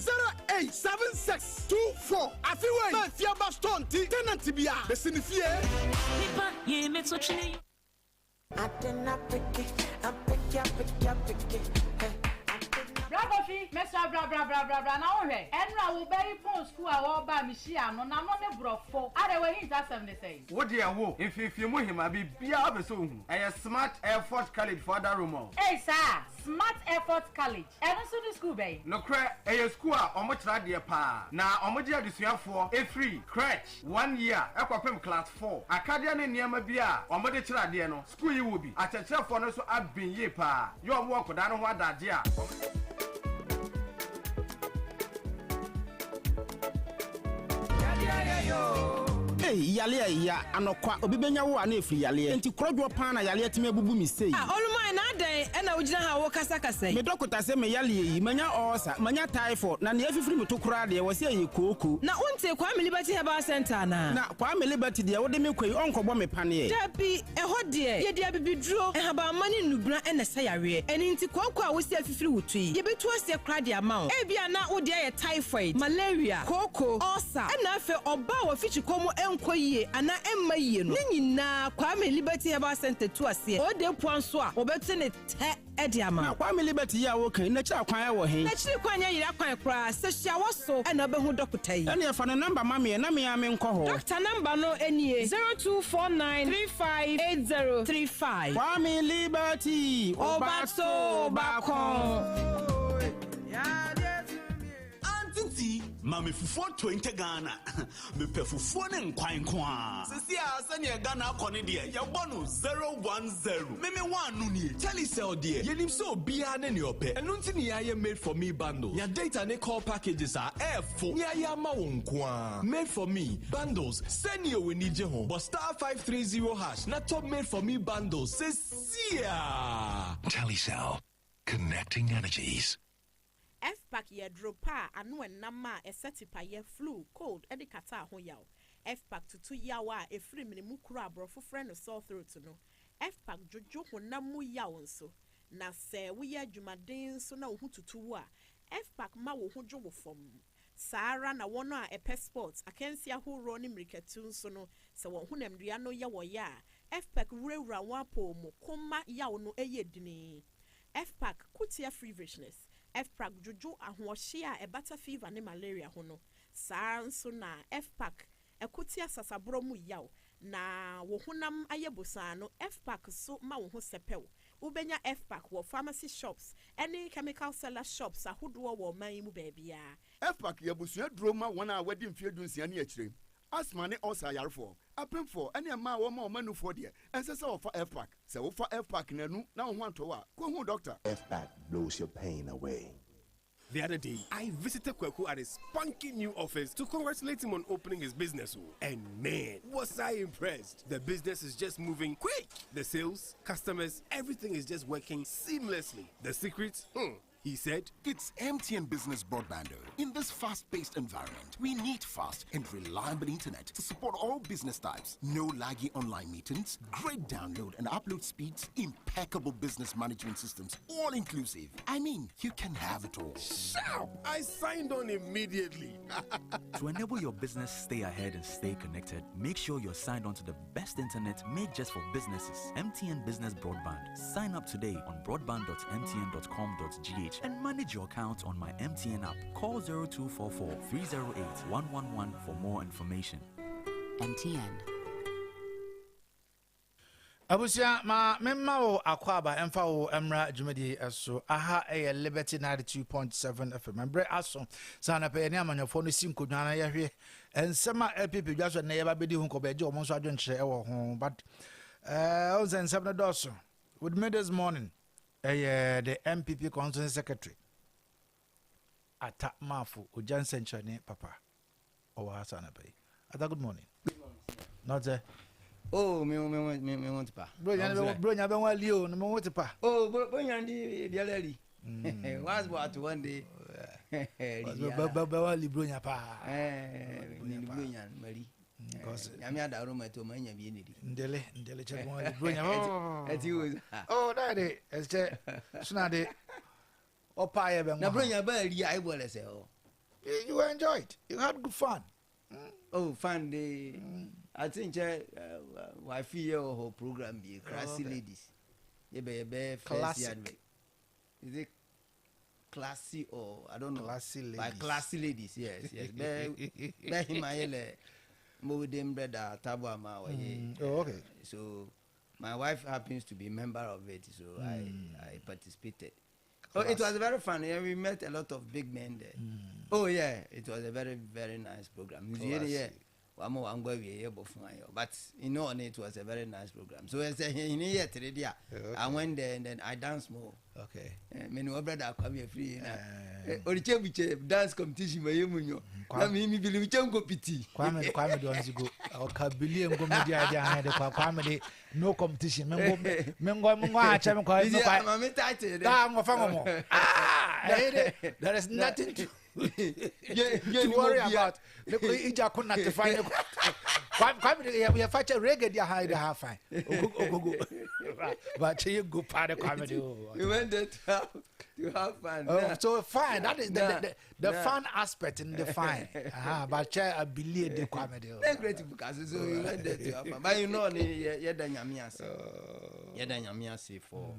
087624 afiwe mafia bus store nti tenant bia besini fie nipa ye metsochini Atena picky, I pick ya. Bravo fi, Mr. Bra. Na ohwe. Enra wo be phone school a wo ba mi hia no na no ne brofo. Are we hint asem ne say. Wo de wo, mfifi mu hima bi bia obeso hu. Eye Smart Effort College for that room. Hey sir, Smart Effort College. Eno so the school be. No kra, eye school a omo kira de pa. Na omo je adusuafo e free crèche 1 year ekwapem class 4. Akadia ne niam bi a omo de kira de no. School yi wo bi. Achechefo no so abin ye pa. Yo omo akoda no ho adage a. Hey, yale ya anokwa obi benya wo ana efiri yale enti krodwo pan na yale atime abubu mi sei olumai na den na ugina ha wo kasa me dokota se me yale yi manya osa manya typhoid na ne afifiri me tokura de wo se ye koko na unte kwa me liberty herbal center na kwa me liberty de wo de me kwai onkobo me pane dabi eho de ye de abibiduro haba mani nubra na sayare eni nti kwa wo se afifiri wotui ye betu ase kra de ama e bia na wo de ye typhoid malaria koko osa na afa oba wo fichi komo enkoyie ana emma yie no nyina kwa me liberty herbal center tu ase o de puanso a obetu ne te edi ama na kwa me liberty ya wo kan na kira kwan wo hen na kiri kwan ya yira kwan kra se hia wo so na obehu dokota yi ene fa no number ma me na me ya me nkɔ ho doctor number no enie 0249358035 kwa me liberty obato bakon Mami fufuo 20 Ghana. Me pe fufuo ne nkwan kwa. Sisi a sene Ghana akone de ya bonu 010. Meme wanu ni. Telecel de. Yenim so bia ne ne ope. Enu nti ne ya made for me bundle. Ya data ne call packages are airful. Ya ya ma won kwa. Made for me bundles. Send you we need ho. But *530# na top made for me bundles. Sesia. Telecel. Connecting energies. F-pack ye dropa anu enama esetipa ye flu cold edikata ho yaw F-pack tutu yawa efiri minimu kura abrofo frɛ no sore throat no F-pack jojo honam mu yaw nso na sɛ wo ye adwumaden so na wo tutu wo a F-pack ma wo ho dwo wo fom Sara na wono a epe sports akansi ahoro ne mirikatu nso no sɛ wo ho namdua no ye wo ya F-pack wurawura wapo mu koma yaw no eye dini F-pack kutia feverishness F-pack jojo ahohye a ebata fever ne malaria ho no saa nso na F-pack ekotia sasabro mu yaw na wo honam ayebosa no F-pack so ma wo ho sepew ubenya F-pack wo pharmacy shops any chemical seller shops ahodo wo man mu baabia F-pack yebusua duro ma wona a wadi mfie dunsia ne akire asma ne osa yarefo apemfo ene ma wo ma manufo de ensese wo fa F-pack se wo fa F-pack nanu na wo ho anto a ko hu doctor F-pack blows your pain away. The other day, I visited Kweku at his spunky new office to congratulate him on opening his business. And man, was I impressed. The business is just moving quick. The sales, customers, everything is just working seamlessly. The secret? He said, It's MTN Business Broadband. In this fast-paced environment, we need fast and reliable internet to support all business types. No laggy online meetings, great download and upload speeds, impeccable business management systems, all inclusive. I mean, you can have it all. Sharp! I signed on immediately. To enable your business stay ahead and stay connected, make sure you're signed on to the best internet made just for businesses. MTN Business Broadband. Sign up today on broadband.mtn.com.gh and manage your account on my MTN app. Call 0244 308 111 for more information. MTN. Abusia ma memma wo akwaba emfa wo emra djumedi eso aha eye Liberty 92.7 FM membre aso sana pe ne amanyofo no sinkodwa na yehwe ensema epipi dwaso na yeba bedi hu ko beje omo so adwenche e wo ho but on ensem no doso with me this morning the MPP constituency secretary ata mafu ojansenchane papa owa sana pe ata good morning not there. Oh, me want pa. Bro, nya be wan li o, me want pa. Oh, bro, nya ndi bialeli. Was what one day. Be wan li bro nya pa. Ni bro nya mari. Because nya me ada ro mato ma nya bi enedi. Ndele che wan li bro nya. Oh, daddy, este suna de opa ye be. Na bro nya ba ri ai bo le se o. You enjoyed. You had good fun. Oh, fun day. I think wife here whole program be classy ladies. You be classic. Is it classy or I don't know? Classy ladies. By classy ladies, yes. Be him ayele mo dem brother tabu ama wa ye. Oh, okay. So my wife happens to be a member of it, so I participated. Oh, it was very fun. Yeah, we met a lot of big men there. Oh yeah, it was a very, very nice program. But you know, it was a very nice program. So I said, I went there and then I danced more. Okay. Many brother come here free. Dance competition. Me believe go pity. Kwame don't go. Kabili ngo media idea na de kwame no competition. Mengo acha me kwa. Da ngo fa ngo. There is nothing to worry about. Look, ija kuna to find. Kwame we have a reggae dia hide half fine. But you go party kwame. We went there to have fun. Oh, so fine. That is the fun aspect in the fine. But I believe the comedy. Great because so we went there to have fun. But you know, yeda nyamia say for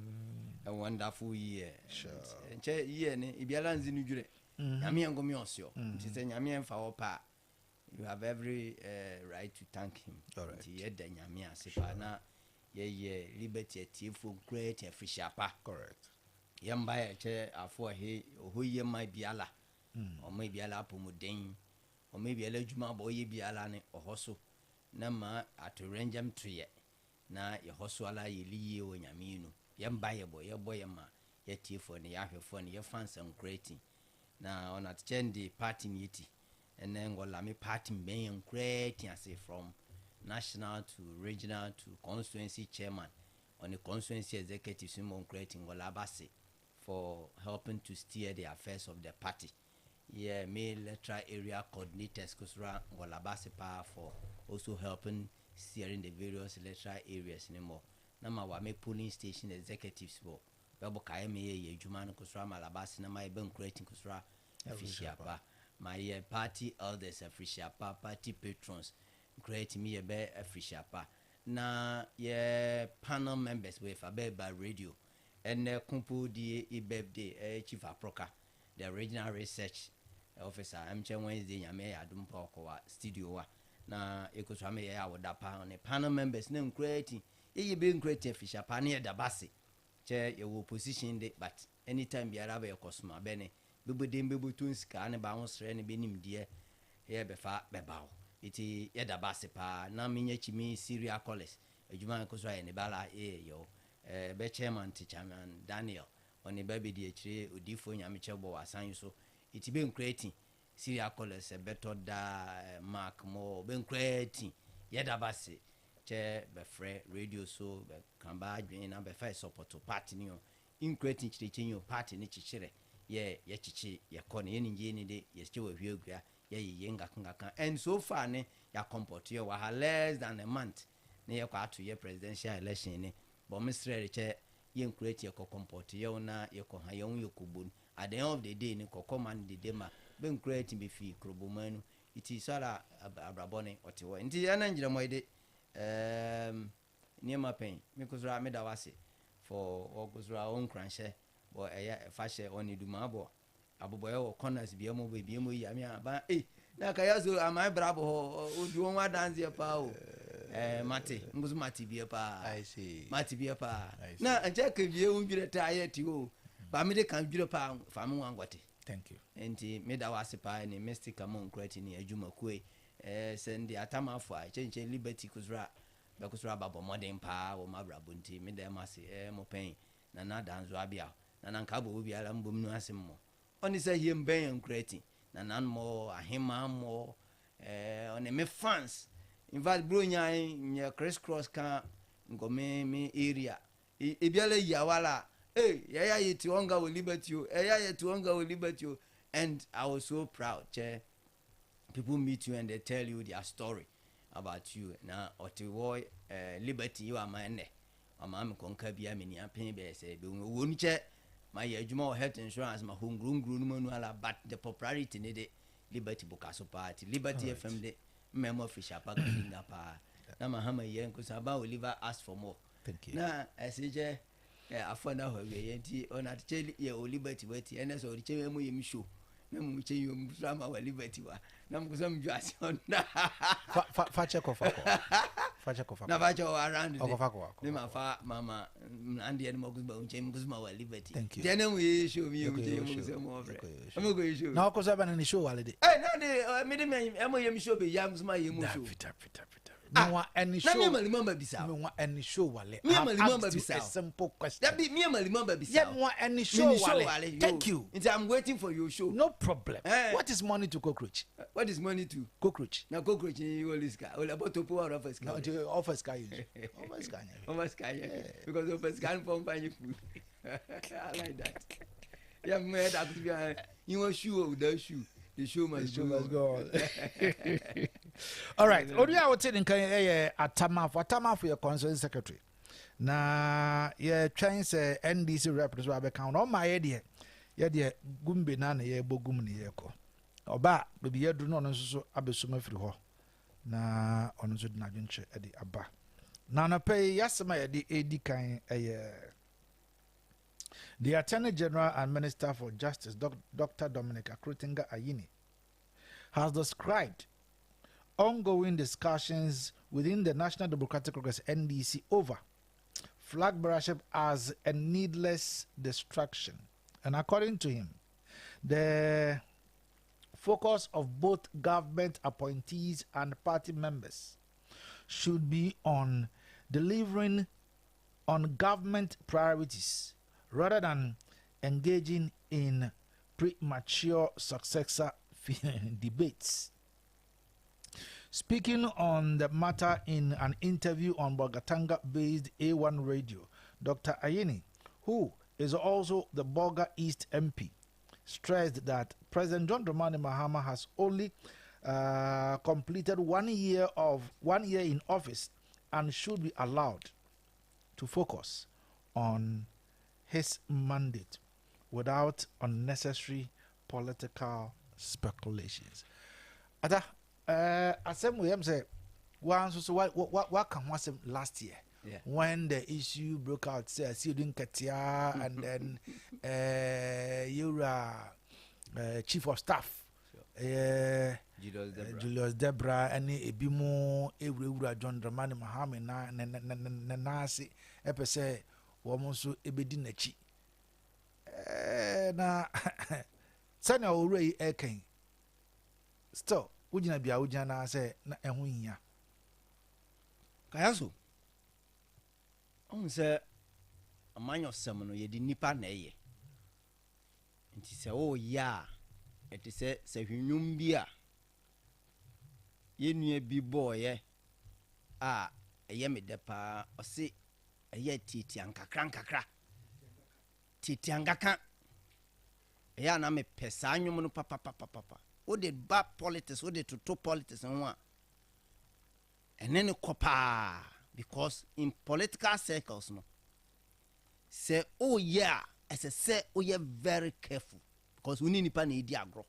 a wonderful year. Sure. Year ne ibiala nzi nu dwure. Nyamia ngomi osio. She say nyamia mfa wo pa. You have every right to thank him. All right. Yeda nyamia say pa na ye liberty tifo great efishapa. Correct. Yamba che afo he ohoye mai biala o mai biala apomuden o mai biala djuma bo ye biala ne ohoso na ma atorenjam tuye na ye hoso ala ye liye o nyame nu yamba ye bo ye ma ye tifo ne ya hwefo ne ye fans and creating na on at chendi party yiti and then go la me party ben creating say from national to regional to constituency chairman on the constituency executive simon creating go la base for helping to steer the affairs of the party. Yeah, me electoral area coordinators kusura ngolabase pa for also helping steering the various electoral areas anymore. Nama wa me polling station executives bo. Bebo kaye me ye juma no kusura malabase na my ben creating kusura official pa. My party elders official pa, party patrons create me be official pa. Na ye panel members with a by radio. And Kumpu di birthday Chief Aproka, the regional research officer. I'm Wednesday Yame Adumpo studio. Na Ekosame ya wadapa on a panel members name creating. Ye being creative fish a pioneer da basi. Chair you will position it, but anytime be arabe your cosma bene. Bibu dim bibu tuns can bounce any benim dear. Here befa bebao. Iti yeda basi pa na minye chimi Syria college. A Juma Kosra and Bala yo. BECHEM chairman Daniel on the baby DHA Udifo Nyamichebo assign so it's been creating Syria colors a better da mark more been creating Yedabasi chair befre radio so be kamba adwin na be first support to party new in creating chichinyo party ni chichire ye chichi ye kone ye ninje ni de ye chichi we hwegua ye yenga kanga and so far ne ya comport ye wa less than a month ne ye kwa to ye presidential election ne but Mr. che ye create ye ko comport ye na ye ko ha ye un ye kubun at the end of the day ne ko command the dema ben create be fi krobomanu iti sala abrabone otiwo nti ya na njira mo ide niema pen me kusura me da wase for ogusura on kranche bo eya fashe oni duma bo aboboye o corners bi emo be bi emo yi ami aba na Kayaso amai brabo odi won wa dance pa o mate nguzu mate bi pa I see mate bi pa na anje ka bi e unjire ta ayeti o ba me de kan jure pa fa me wangote. Thank you. Enti me da wase pa ni mystic amon krati ni adwuma kue send atama fo a chenche liberty kusura be kusura babo modern pa wo mabrabo nti me da ma se mo pen na danzo abia na nka bo bi ala mbom nu asem mo oni say hie mben krati na nan mo ahema mo on me fans in fact bro nya criss cross kan ngome me area e biala yawala yeah, yeti onga with liberty, yeti onga with liberty, and I was so proud. Che, people meet you and they tell you their story about you. Now, otiwoy liberty you are my ne. Amam konka biya mini apen be say be wonche my ejuma health insurance my home groom manuala but the popularity ne de liberty bukaso party liberty right. FM de memo official pa kinga pa. Na mahama yen kusaba Oliver ask for more. Thank you. Na asije afona ho we yenti ona tcheli ye liberty wati ene so riche mu yemi show na mu che yom drama wa liberty wa na mu kusam ju asion na fa check off na fa check around the ma fa mama andi ene mo kusba unche mu kusma wa liberty tene mu ye show mi mu che mu kusam over amu go show na ko saba na ni show wale de na de me de me emo yemi show be yam kusma yemu show no any show. Me remember bisa. Me want any show wale. Me remember bisa. A simple question. That be me remember bisa. Yeah, want any show wale. Thank you. I'm waiting for your show. No problem. What is money to cockroach? What is money to cockroach? Now cockroach you always got. All about to pour off a sky. No, off a sky. Off a sky. Because off a sky from buying food. I like that. Yeah, me that be you want shoe without shoe. The show must go on. All right. Odi a wote nkan atama for your concerned secretary. Na ye trying say NDC rep so abeka on my idea. Ye de gumbe na ye bogum ne ye ko. Oba bebi ye duru no no so abesuma firi ho. Na ono so na dwonche e de aba. Na na pay yasema ye de edi kan the Attorney General and Minister for Justice, Dr. Dominic Akrutinga Ayini, has described ongoing discussions within the National Democratic Congress NDC over flag bearership as a needless distraction. And according to him, the focus of both government appointees and party members should be on delivering on government priorities rather than engaging in premature successor debates. Speaking on the matter in an interview on Bolgatanga-based A1 Radio, Dr. Ayini, who is also the Bolga East MP, stressed that President John Dramani Mahama has only completed 1 year in office and should be allowed to focus on his mandate without unnecessary political speculations. Ada asem we am say one so what can was last year when the issue broke out say Sidin Katia and then you're chief of staff Julius Debra and Ebimo Ewura John Dramani Mahama na nasi epe say woman so ebedi nachi na sanya owurei eken still wujina bia wujina na say na ehun hia Kayaso on say amanyo sem no ye di nipa na eye nti se o ya eti se hwunwum bia ye nua bi boye a eye me de pa o se eye titian kakra titiangaka ya na me pesa anwom no papa wo de ba politics wo de toto politics no a ene ne kopa because in political circles no say oh yeah as I say oh yeah very careful because we need nipa na edi agro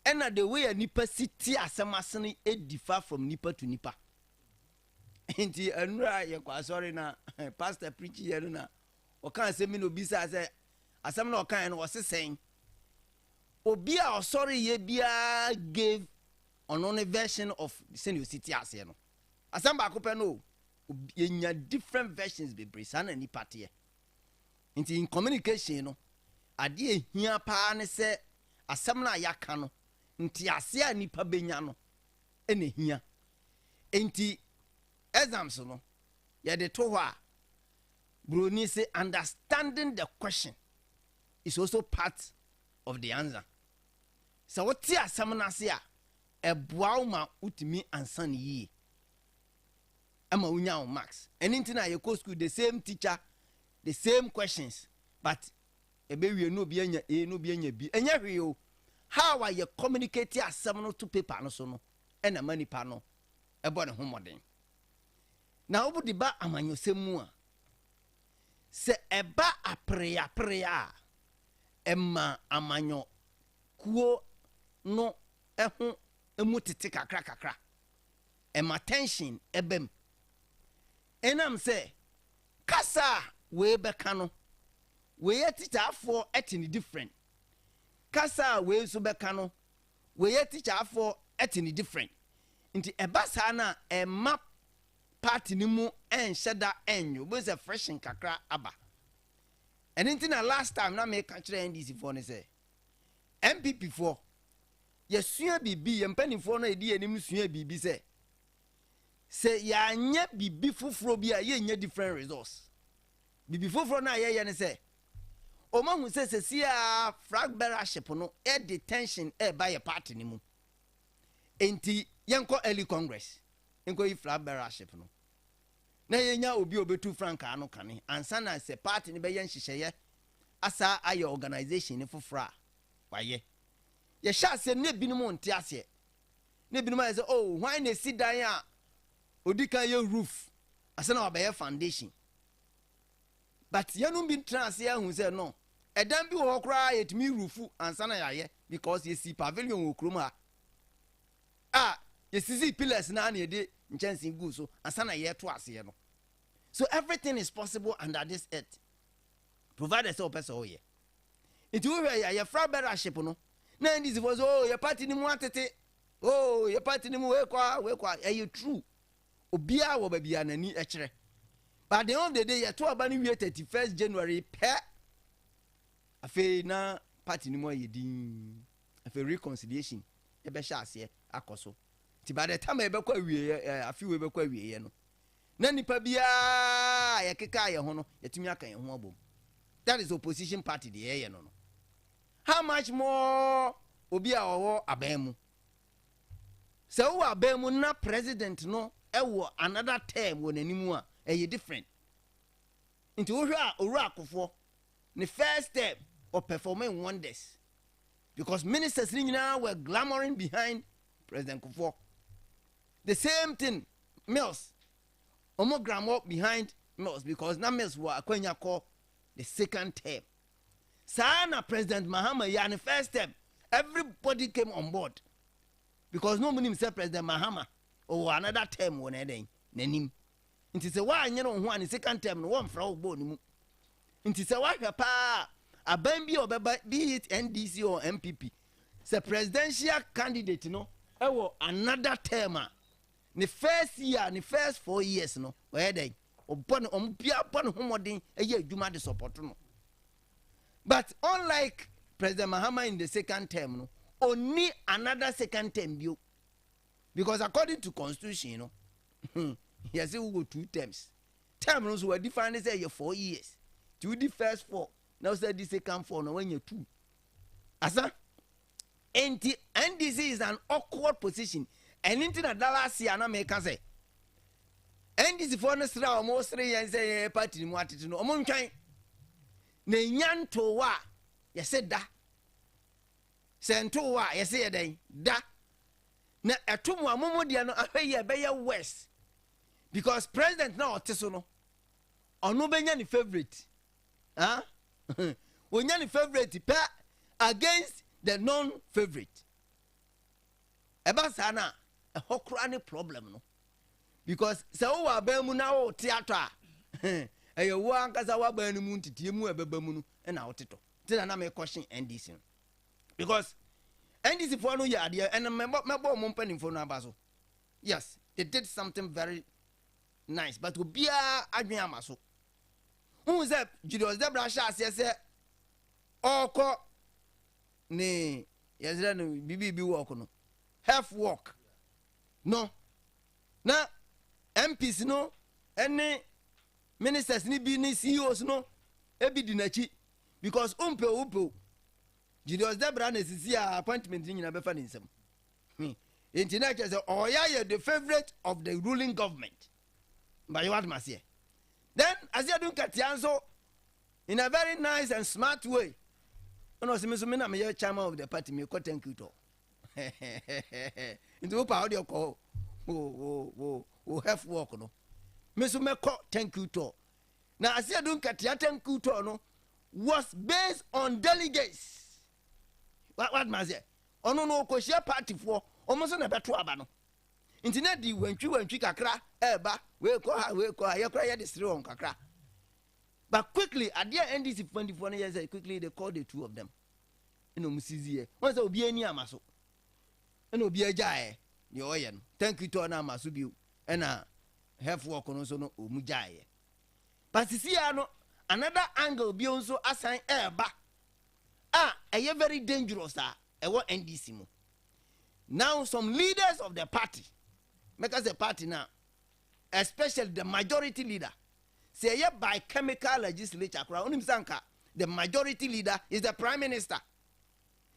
and the way a nipa city asemasene e differ from nipa to nipa enti anura ye kwa sorry na pastor preach here na o kan say me no bisa say asem na o kan no o sesen obi a o sorry ye bia gave on version of senior city ase no asem ba ko pe no nya different versions be brisa na nipa te enti in communication no ade ehia pa ne se asem na yaka no nti ase a nipa benya no ene hia enti exams no ya de to ho a broni say understanding the question is also part of the answer so what ti asem na se a eboa ma utimi ansa ne yi ama unya marks anything na you go school the same teacher the same questions but ebe wie no bi anya no bi anya bi enya hwe o how are you communicate asem no to paper no so no ena manipa no ebo ne homoden na obudi ba amanyosemu a se eba apreya emma amanyo kuo no eho emutete kakra emma tension ebem enam se kasa we beka no we teacher for etini different kasa we so beka no we teacher for etini different nti ebasa na emma party ni mu enhyeda enyo bo se freshen kakra aba enti na last time na me ka kire NDC for ne se MPP for yesua bibi yempani for na edi anim sua bibi se ya nya bibi foforo bi a ye nya different results bibi foforo na ye ne se o ma hu se sia flag bearership no e detention e ba ye party ni mu enti yenko early congress enko yi flag bearership no na ye nya obi obetu franka no kane ansa na se party ni be ye nhyehyeye asa aye organization ni foforo wa ye sha se ne binom nte ase ne binom ay say oh why na sit down a odika ye roof asa na obaye foundation but yanu bi trans ya hu say no edan bi wo kra yetimi roofu ansa na yaye because ye si pavilion wo krom a ye sisi pillars na na de nchansin gu so ansa na ye to ase no so everything is possible under this earth provided so person oh ye it we ya fra bearership no na this was oh your party ni mu atete oh your party ni mu we kwa you true obia wo ba bia nani e kire but the end of the day ya to aba ni 31st January pe afi na party ni mu ayedin afi reconciliation e be sha ase akoso ti by the time e be kwa wie afi we be kwa wie no na nipa bia ya keka ye ho no yetumi aka ye ho abom that is opposition party the ye no how much more obi a owo abemu se wo abemu na president no ewo another term wo nanimu a e different into wo hwa oru akofo the first step of performing wonders because ministers nyina were glamoring behind President Kufuor the same thing Mills omo glamour behind Mills because na Mills were akwanya call the second term Sana President Mahama ya the first step everybody came on board because no money say President Mahama or another term won eden nanim nti se wa anye no ho an second term no one fra obo ni mu nti se wa hwa pa aban bi obeba be it NDC or MPP se presidential candidate no ewo another term the first year the first 4 years no we eden obon ombia bon homodin eye adwuma de support no. But unlike President Mahama in the second term, no, only another second term view. Because according to constitution, he has go 2 terms. Terms were defined as 4 years. To the first 4. Now say the second 4 no when you 2. Asa? And this is an awkward position. And into the last year na make say. And this for no almost 3 years say party ni mu atete no. Omo ntwan na nyanto wa ye said da Sento wa yesi eden da na etomo amomo dia no ahwe be ye west because president na oteso no ono benya ni favorite wonya ni favorite pa against the non favorite eba sana ehokura ni problem no because se wo wa ba mu na wo theater a eyo wo ankaza wa ba ni mu ntitie mu ebeba mu no na wo teto tina na me question NDC because NDC for no ya there and mebo mo mpanin for no abaso. Yes, they did something very nice, but obia adwen amaso. Who is that? Julius Debra Sha say oko ni yezra no bibi work no. Half work. No. Na MPs no any ministers ni bi ni CEOs no e bi di nachi because umpe Julius Debra na sisi appointment ni na befa ni nsem. Internet say oya the favorite of the ruling government. But you what must say? Then as you do Katianso in a very nice and smart way. No so me na me chairman of the party me ko thank you to. Into pa audio call. Oh have work no. Me so me ko thank you to. Now as you do Katia thank you to no was based on delegates. What must say? Ono no ko share party for almost na beto aba no. Internet di wantwi kakra eba we ko ya kra ya distre on kakra. But quickly at the NDC 24 years quickly they called the two of them. Eno musizie. Won say obi ani amaso. Eno obi ajae ye oye no. Thank you to na amaso bi na have work no so no omujae. But sisi ya no another angle bi onso assign eba. A very dangerous NDC mo. Now some leaders of the party, make us a party now, especially the majority leader, say by chemical legislature, the majority leader is the prime minister.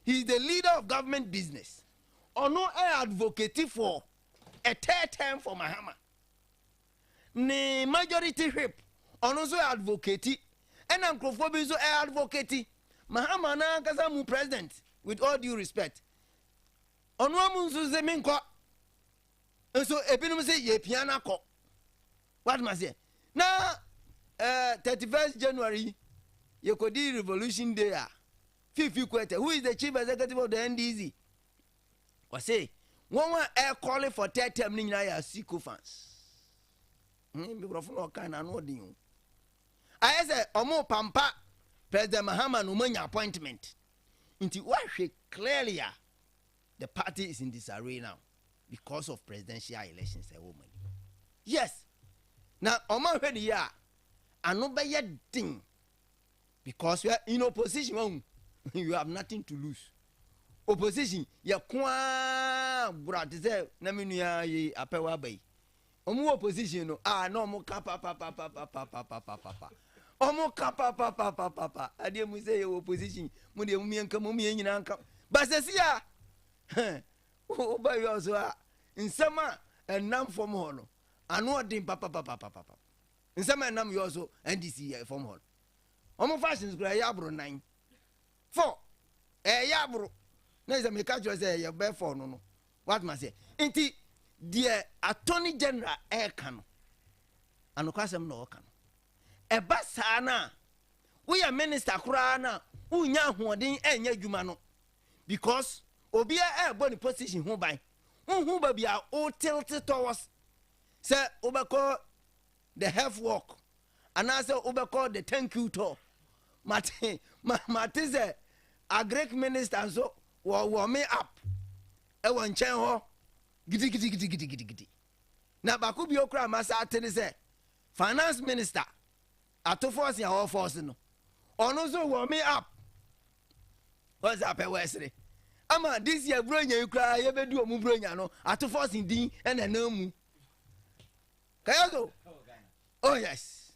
He is the leader of government business. Or no advocate for a third term for Mahama. The majority whip, or no advocate, and Uncle so advocate. Mahama na kasa mu president with all due respect. Onwa mu nso se minko. So ebinum say ye piana ko. What must say? Na 31st January ye kodi revolution day a. Fifi Kwete, who is the chief executive of the NDC? Was say one air calling for third term ni na ya Siko fans. Be brofo no kan na no din. I say omo pampa President Mahama no many appointment. Into what clearly the party is in disarray now because of presidential elections. A woman. Yes. Now, Oman ready ya. I no be yet thing because we are in opposition. You have nothing to lose. Opposition, ya kwa brad say na menu ya apewa bay. Omu opposition no no mo kapa papa. Omo papa ade mu say opposition mu de mu enka mu nyina anka basesia o ba yo so a nsema enam from ho no anu odin papa nsema enam yo so NDC from ho omo fashions kura ya bro 9 4 ya bro na is me catch say ya be for no what must say enti the attorney general kan anu kwasem no kan eba sana we are minister kura na unya hoden enya dwuma no because obia boni position ho ban hu ba bia o tilt towards say obeko the half work and I say obeko the thank you to mate say a great minister so wo me up e won chen ho gidi na ba ku bi okura masa atene say finance minister ato force ya all force no ono so warm me up what's up wesre ama this year bronya ikra ye bedu omu bronya no ato force din na mu Kayaso. Oh yes.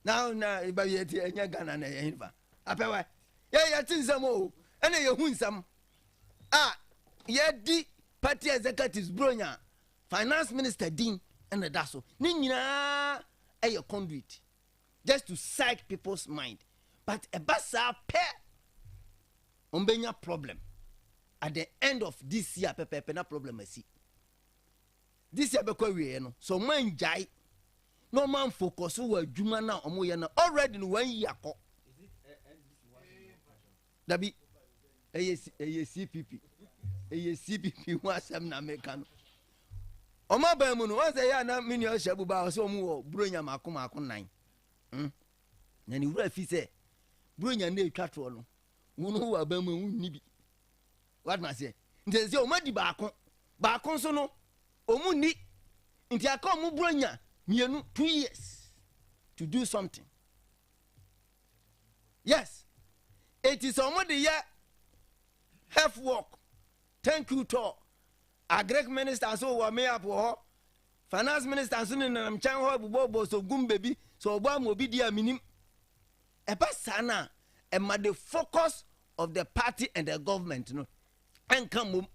Now ba ye ti enya Ghana na ye hinfa apewa ye tinsam o ena ye hunsam ye di party executives bronya finance minister din ena daso ni nyina a conduit just to psych people's mind but a basa pair ombenya problem at the end of this year pepe na problem asi this year be kwa wie no so man jai no man focus wo adwuma na omo ye na already no 1 year akọ dabi CPP wa sam na meka no omo ba mu no o say ya na mini o shabu ba o so omo wo bronya mako nan na ni wura fi say bronya na etwa to no wono wa ba mu ni bi what ma say nti say omo di ba kon so no omo ni nti aka omo bronya mienu 2 years to do something. Yes, it is omo the year half work. Thank you to Agric minister so wa me apo finance minister so nam chan ho bubo so gum baby so obo am obi dia minim e ba sana e ma the focus of the party and the government no and come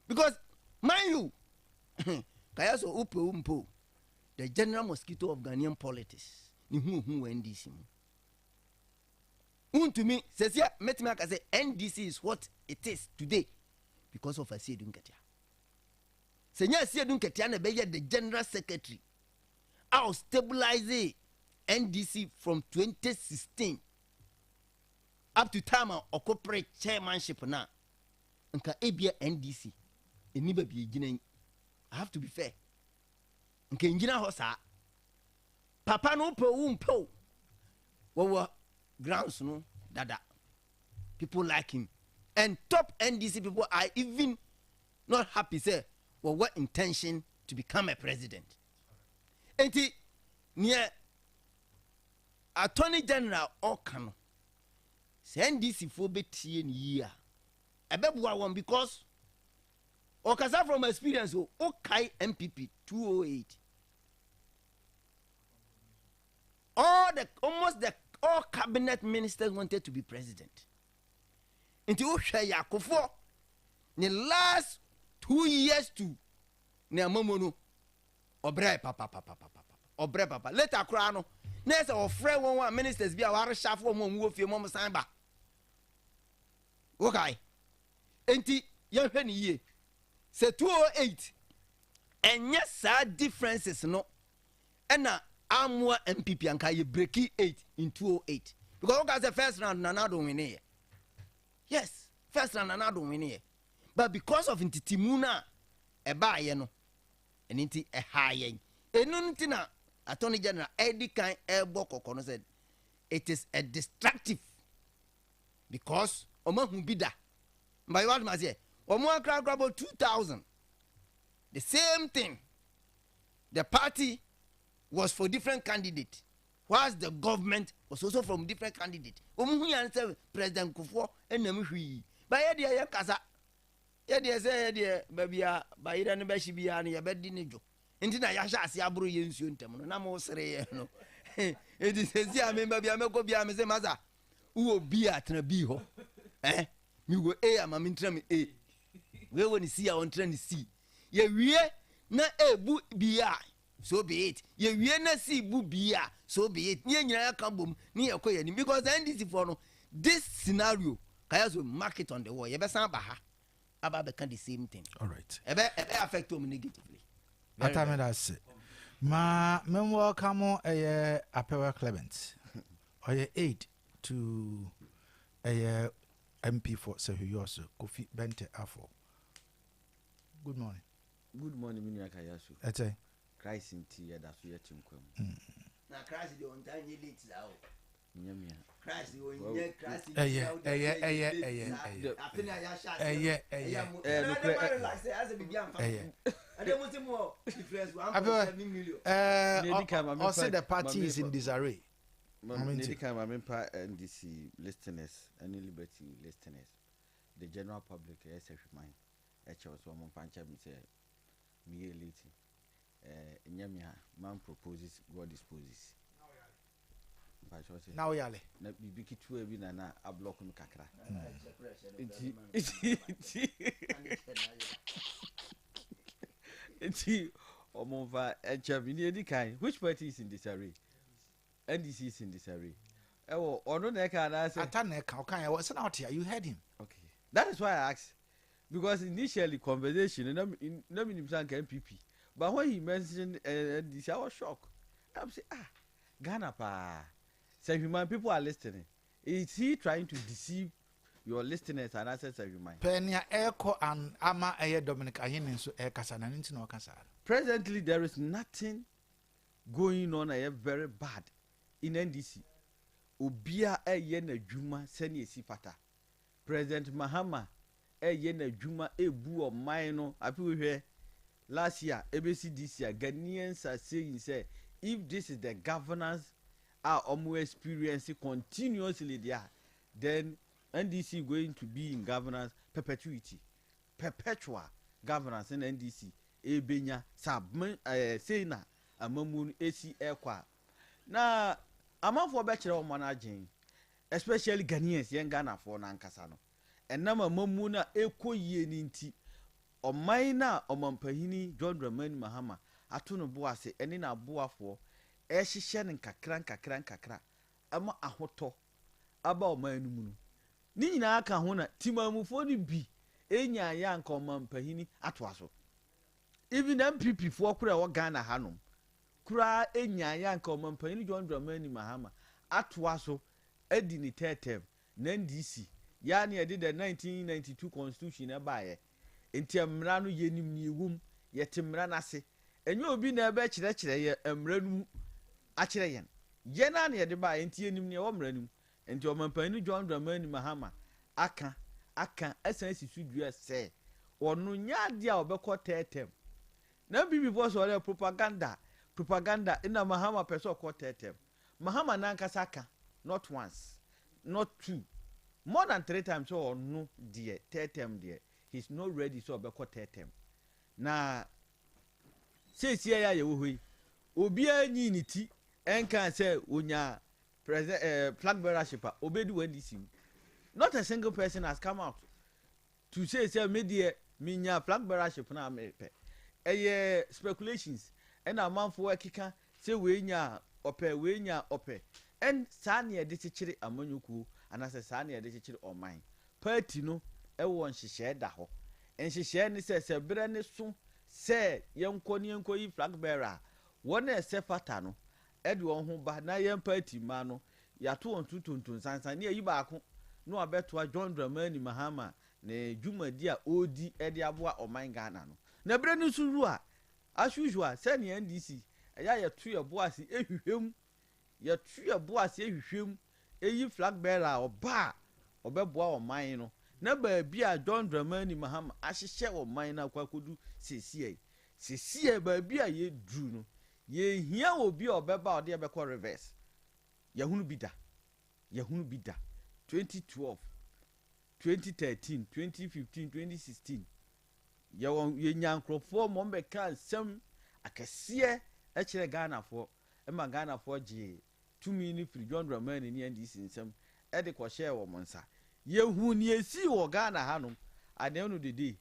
because mind you Kayaso-05 the general mosquito of Ghanaian politics ni hu NDC to me says yeah met me say NDC is what it is today because of Asiedu Nketia. Senya Asiedu Nketia na be the general secretary. I'll stabilize NDC from 2016 up to time of corporate chairmanship now. Nka Abia NDC eniba bi gina. I have to be fair. Nka ngina ho sa papa no po wo grounds no dada people like him and top NDC people are even not happy say what intention to become a president. Enti near Attorney General Okano say NDC for betie ni year ebebua one because okasa from experience o kai MPP 208 all cabinet ministers wanted to be president. Into Yakofo, the last 2 years to Neamomono, Obre Papa. Later, Crano, next or friend one ministers be our shaft for one your mama samba. Okay. Enti, young penny ye. Say 208. And yes, sir, differences no. And now, I'm more MPP and you break 8 in 208 because that's the first round and another win here. Yes, first round and another win here. But because of Timuna, a buy no, and inti a high enuntina Attorney General Adeakye Abia said it is a destructive because Omo Hubida by what must say Omo crowd about 2,000. The same thing. The party was for different candidate, whilst the government was also from different candidate. President Kufuor and Namui. But yeah, Kasa. Yeah, say, baby, by it and Beshibia and your bed dinijo. Intina Yasha Siabru Yunsuntem, Namo Sere. It is a member Biamako Biamese Maza, who will be at Nabiho. Eh? You go a mamintram a. Where when you see our train see. Ye we na a boot bi. So be it. Ye na si bubia. So be it. Nye nyaya kambum ni yakoye ni because NDC for no this scenario Kayaso mark it on the wall. Ye be san ba ha. Aba be can the same thing. All right. Ebe affect them negatively. Atame that's it. Ma men welcome Apewa Clement. Oye aid to MP for Sehuyoso Kofi Bente Afo. Good morning. Good morning, Minya Kayaso. Ete. Christ in tea, that's what you're Now, Christ, you don't tell me late now. Nyamia. Christ, you want Christ. I said the party is in disarray. NDC listeners, any liberty listeners, the general public, as a mind. Actually, so I'm punch up and say, me late. Nyamia, man proposes, God disposes. Now, Yale. Na bibiki tu ebi na a block no kakra. Enti omonva Adeakye Abia Which party is in disarray? NDC is in disarray. Oh, or no, I can answer. Okay, what's out here? You heard him. Okay. That is why I asked. Because initially, conversation, and no minister MPP. But when he mentioned this, I was shocked. I'm saying, Ghana, pa. Say, human people are listening. Is he trying to deceive your listeners and access of human? Penia Echo and Ama Aye Dominic Ahin so Ekasana Nintino Kasar. Presently, there is nothing going on very bad in NDC. Ubia Yena Juma Seni Sifata. President Mahama Yena Juma Ebu or Mino. I feel here last year, ABC this year, Ghanaians are saying, say, if this is the governance are almost experiencing continuously there, then NDC going to be in governance perpetuity, perpetual governance in NDC. Ebenya Sena Amamun AC Airqua. Now, among for bachelor managing, especially Ghanaians, young Ghana for Nankasano, and Nama Mamuna Eko Yeninti, or Maina or Mampahini, John Dramani Mahama, Atuno Boase, and in a boa for. Eshi shen kakra ama ahoto aba o manumunu ni nyina aka ho na timamufo ni bi enya ya nka o mampahini atoaso even MPP fo kura wo Ghana hanom kura enya ya nka o mampahini John Dramani Mahama atoaso edi ni tetem na NDC ya na edi the 1992 constitution e baaye enti amra no yenim ni ewum yetimra nase enyo obi na ebe kire ye amra nu achire yen yena na yede ba enti enim ne wo mranum enti o mampani John Dramani Mahama aka asan sisudua se onu nya dia obekọ tetem na bibi boss ole propaganda ina Mahama person ko tetem Mahama na nkasa aka not once not two more than 3 times so onu die tetem die he's not ready so obekọ tetem na sesie ya ye wo hoi obi anyi ni ti enkan say unya president flag bearership obedi NDC. Not a single person has come out to say media minya flag bearership na mepe speculations and a man for kika say we nya ope and sane de chichiri amanyuku and as sane de chichiri on mine party no e won hihye da ho en hihye ni say bre ne so say yenko yi flag bearer won e se fata no edi won ho ba na yen party ma no ya to on tuntun sansan ne yi ba ko no abeto John Dramani Mahama ne dwumadi a odi edi aboa oman Ghana no na bre ni suru a as usual say ne NDC eya ye to ye boase ehwehwem ye to ye boase ehwehwem eyi flag bearer oba obeboa oman no na ba bia John Dramani Mahama ahyehye oman na kwakodu sesie ba bia ye dru no ye hia obi obeba ode ebekọ reverse yahunu bida 2012 2013 2015 2016 ye nyankrofo mo mbeka nsem akese e kire Ghana fo e ma Ghana fo je 2 minutes free John Dramani ni NDC nsem e de ko share wo monsa ye hu ni esi wo Ghana hanom ade no dede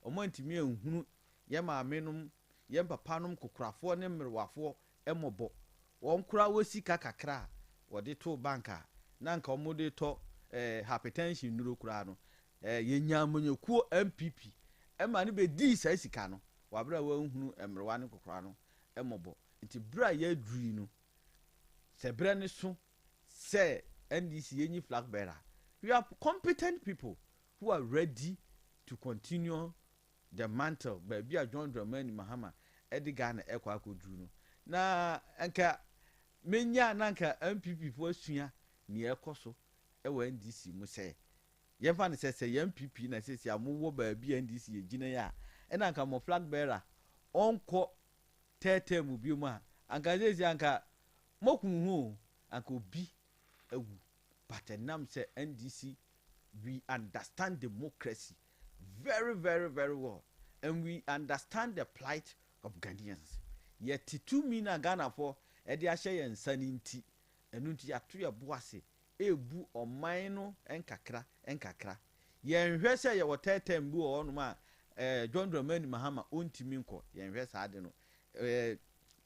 o mo ntimi ehunu ye ma menum ye papa nom kokurafo ne mmerwafo emobo won kura wosika kakra wode to banka na nka omode to hypertension nuro kura no ye nyamonyakuo MPP e ma ne be di sa sika no wabra wa hunu mmerwa ne kokura no emobo nti bra ya duri no se bra ne so se NDC yenyi flag bearer we are competent people who are ready to continue the mantle by Bia John Dramani Mahama Ghana ekwa akoduru no na anka menya nanka MPP fo asua ne ekoso e wa NDC mu se ye fa ne se MPP na se amowo ba bia NDC ye gina ya e na anka mo flag bearer onko tete mu bi mu a anka se anka mokun hu anka obi ewu patenam se NDC we understand democracy very very very well and we understand the plight of Ghanaians yet 2 million Ghana for edi ahye yen saninti enunti ato ye boase ebu oman no enkakra yen hwe se ye wotetem bi wo no ma John Dramani Mahama ontimi nko yen hwe sa ade no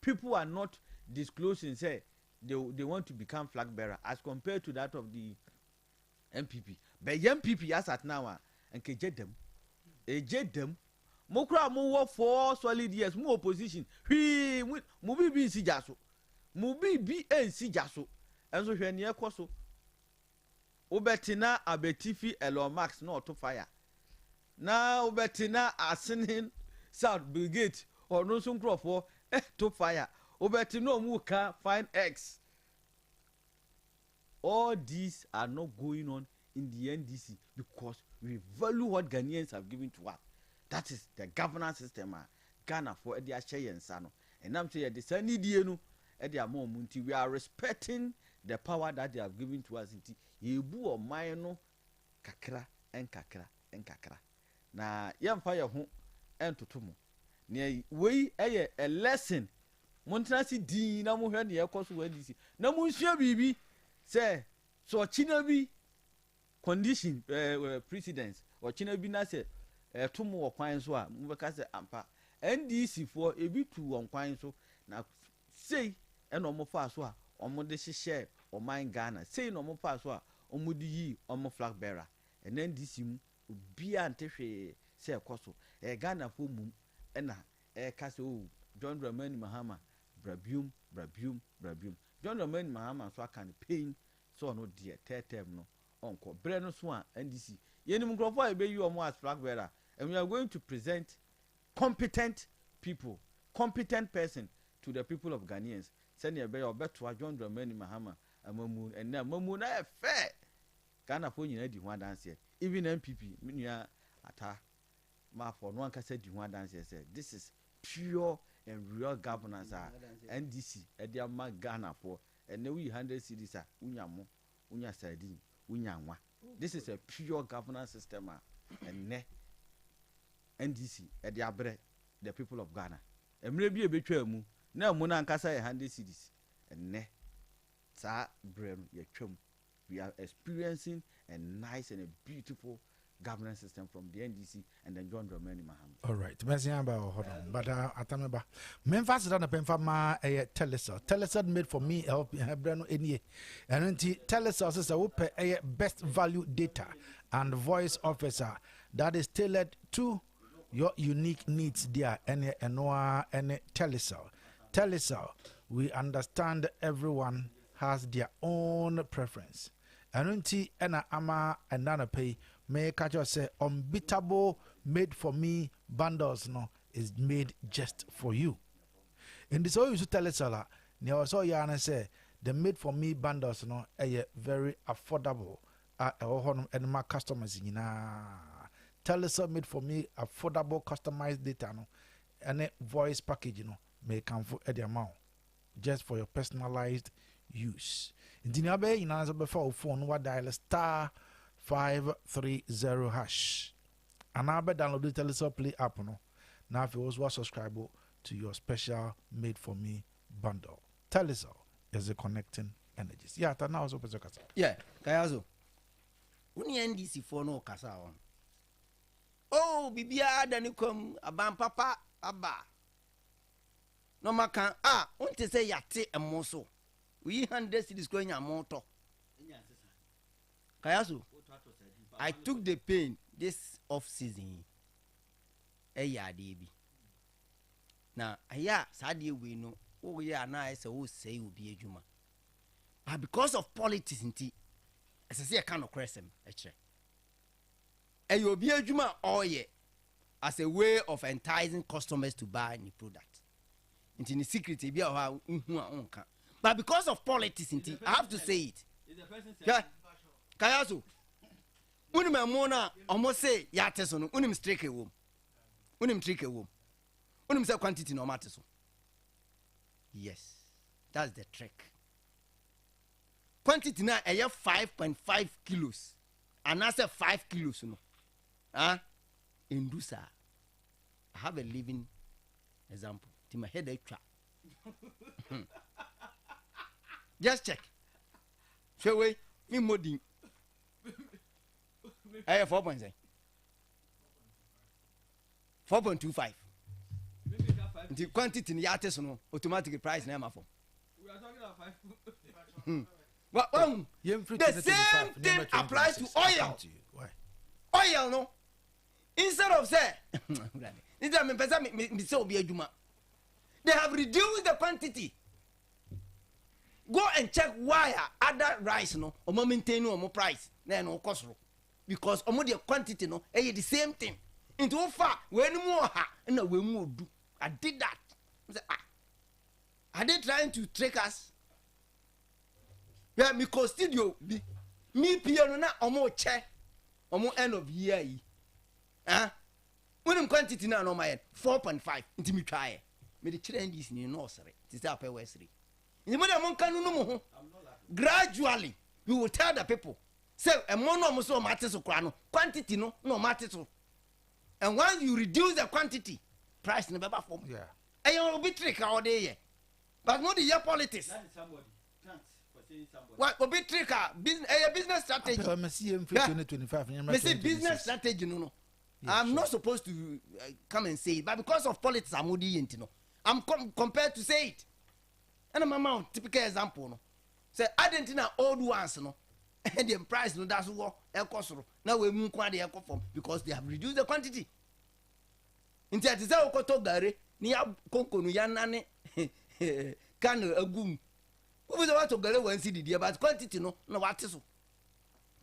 people are not disclosing say they want to become flag bearer as compared to that of the MPP. But MPP as at now, and get them, Mokra mo 4 solid years, more opposition. Mubi be si jaso, mubi be si jaso, and so when ye koso. Obetina abetifi Elon Max not to fire. Now Obetina asinin South Brigade or no sun crop for to fire. Obetino muka find X. All these are not going on in the NDC because we value what Ghanaians have given to us. That is the governance system. Ghana for the Ashe and Sano. And I'm saying the Sunny Dienu at their moment. We are respecting the power that they have given to us. Yebu or Mayano kakra and kakra and kakra. Na yam fire home and tutumu. Near we a lesson. Montrasi di na mo hwe ne yakoso wa disi na mo nhia bibi say so china bi condition precedence or china bi na say to mo kwan so a mo beka say ampa NDC for ebi tu on kwan so na say e no mo fa so a omo de hihye o man Ghana say no mo fa so a omo di yi omo flag bearer and NDC mu obi antehwe say ekoso Ghana fo mu e na ka say o John Dramani Mahama Brabium. John Roman Mahama so can pain so no dear term no uncle Breno Swan NDC. Yenim Grofo be you as flag bearer, and we are going to present competent people, competent person to the people of Ghanaians. Send your bear or better John Roman Mahama and and now Mamun fair. Ghana for you know one dance here. Even MPP, Minya ata ma for no one can say one dance here. This is pure and real governance NDC Ediama Ghana for and then we 100 cities unyamo unya sardine unyanwa. This is a pure governance system and ne NDC Ediabre the people of Ghana. And maybe a betray mu na muna nkasa 100 cities and ne sa brem ye chum. We are experiencing a nice and a beautiful governance system from the NDC and then John Dramani Mahama. All right. Merci about hold on. But atameba. Memphis done a penfa ma Telesa. Telesa made for me help Breno any. And Telesa says a best value data and voice officer that is tailored to your unique needs there and Telesa. Telesa, we understand everyone has their own preference. And ama and pay may catch us say unbeatable made for me bundles no is made just for you. In this way you should tell us all ne also yana say the made for me bundles no very affordable and my customers tell us made for me affordable customized data no and voice package no may come for the amount just for your personalized use. In the neighborhood, in answer before phone, what dial *530# and I'll be download the Telesa Play app. No, now if you also subscribe to your special made for me bundle. Telesa is a connecting energies. Yeah, that now also kasa. Yeah, Kayaso. Uni NDC for no kasa on. Oh, bibia dani kom abam papa aba. No makan unte say yate emoso. We 100 cities going a motor. Kayaso, I took the pain this off season. Now, sadly we know. Oh yeah, now I say, say will be a juma. But because of politics, as I say, I cannot cross them. And you'll be a juma all year as a way of enticing customers to buy the product. Into the secret, be a but because of politics, I have to say it. Kayaso, unime mona almost say yateso unim strike a womb. Unim trick a womb. Unim say quantity no matter so. Yes, that's the trick. Quantity now I have 5.5 kilos. And I say 5 kilos, no. Indusa. I have a living example. To my head trap. Just check. Shall we? Me modding. I have 4.5. 4.25. The quantity in the artist no automatic price name for. The same thing applies to oil. Oil, no? Instead of say, they have reduced the quantity. Go and check why other rice no or maintain no more price. No cost because the quantity no the same thing. Into far when more no we more do. I did that. Are they trying to trick us? Yeah, because studio me piano na omo che omo end of year yi. When quantity na no my 4.5 into me try. Me the children this ni no sere. It is up westry. Gradually, we will tell the people. Say, a mono so matters of quantity no matters. And once you reduce the quantity, price never form. Yeah. And you will be trick all day. But not the year politics. What will be trick? Business strategy. Business strategy, no. I'm not supposed to come and say it, but because of politics, I'm compared to say it. And my mouth, typical example, no. Say, I didn't know old ones, no. And the price, no, that's what el cost. Now we move the eco form because they have reduced the quantity. Instead, it's a KOTOKO, near Conco, Yanane, can a goom. Who was about to go and see the dear, but quantity, no what is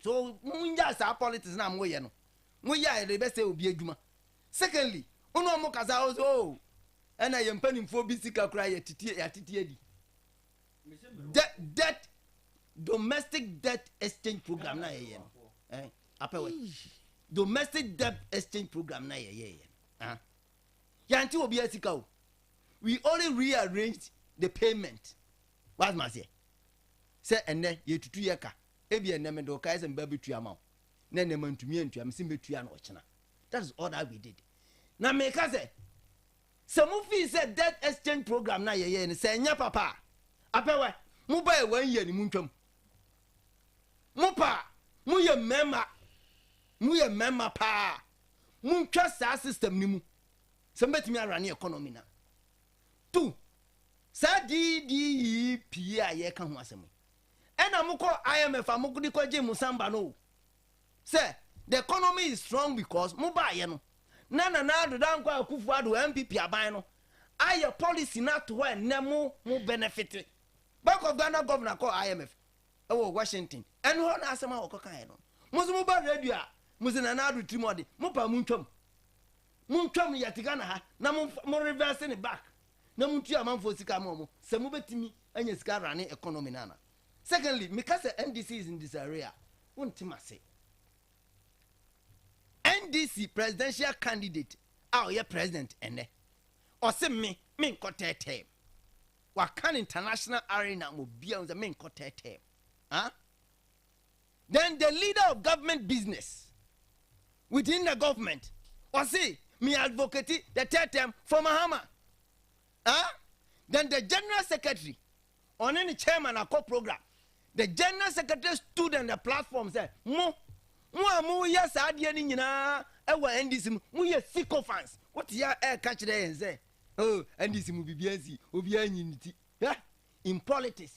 so. Just our politics now, Moyano. Moya, the best will be a Juma. Secondly, Uno Mokaza, oh, and I am penning for Bisica cry at TTAD. Debt domestic debt exchange program na yen apewe domestic debt exchange program na yen yanti obi asika o we only rearranged the payment what must say enne ye tutu ye ka ebi enne me do kai se mba betua ma na enne mantumi antua me sim betua na ochena. That is all that we did. Na me ka say some of you said debt exchange program na yen say nya papa apewe mu ba 1 year ni mu ntwam mu pa mu ye memma pa mu ntwa sa system ni mu se mbetimi arane economy na 2 sa DDP a ye ka ho asem ena mu ko IMF amuko di ko je mu samba no say the economy is strong because mu ba ye no na do dan kwa akufu ado MPP aban no aye policy na to when nemu mu benefit. Bank of Ghana governor call IMF. Oh, Washington. And who na asema okokan no. Musumu ba radio a musina na adu trimodi. Mu pa muntwam. Muntwam yatigana ha na mu reverse ne back. Na muntu amanfo sika mo. Se mu betimi anya sika rane economy nana. Secondly, because NDC is in this area. Wontima say. NDC presidential candidate. Ye president ene. O se me nkotete. Wakan international arena mo bia on the main quartet. Then the leader of government business within the government or say me advocate the third term for Mahama. Then the general secretary on any chairman a program. The general secretary stood on the platform said mo yes adie ni nyina e wa NDC mo ye sycophants. What ya catch there and say oh, and this will be busy. In politics,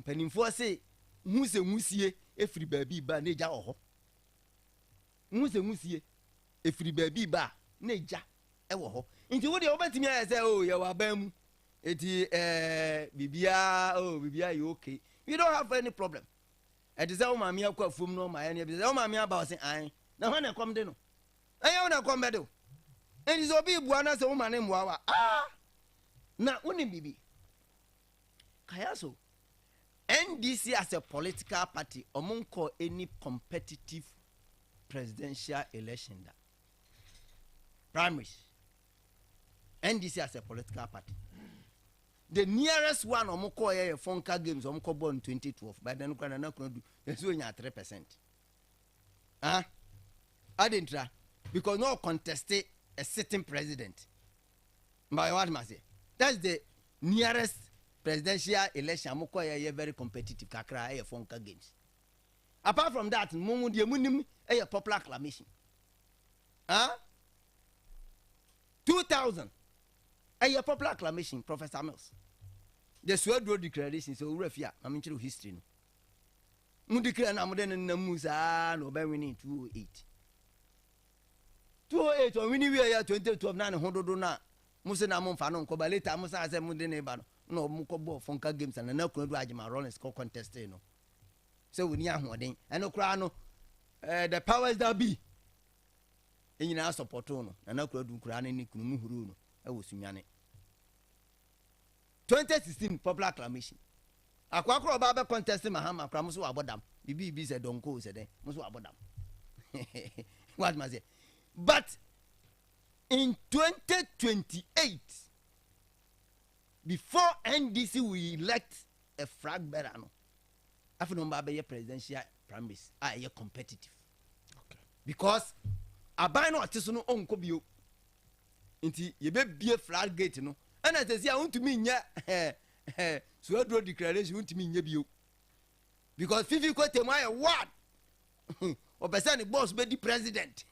Pennyfo say, Musie, a free baby bar, Neja or Musie, a free baby bar, Neja, Ewo. Into what you open to me, I say, oh, you are bam, Bibia, you okay? You don't have any problem. At the Zao Mamia from no my any of the Mamia about saying, I now when I come down. I want to come back. And it's obi buana se woman name wawa. Na uni bibi. Kayaso. NDC as a political party among any competitive presidential election that. Primaries. NDC as a political party. The nearest one among a Fonka games among born 2012. By then we not do. There's only 3%. I didn't try because no contested a sitting president. By what must say? That's the nearest presidential election. Amokoye very competitive. Kakra a Fonka games. Apart from that, munim a popular acclamation. 2000 a popular acclamation. Professor Mills. the Swedro declaration so refia I mean history no mu declare na mo den na mu sa no be winning 208 on winning we ya 2012 na ne hododo na mu se na mo mfa no nko ba later mo sa se mu de ne ba no mo ko bo fonka games na kunu do agema Rollins ko contest no so we ni ahoden eno kra no the powers that be enyina support no na kura du kura ne kunu mu huru no e wo sunwane 2016 popular acclamation akwakro ba be contest Mahama kra muso abodam bibi se donko se den muso abodam what must say but in 2028 before NDC we elect a flag bearer no afi no ba be presidential primaries are competitive okay because aban no ate so no onko bio nti ye be bie flag gate no ana sesi a untumi nya Swedro declaration untumi nya bio because fifi ko temu aye what o person the boss be the president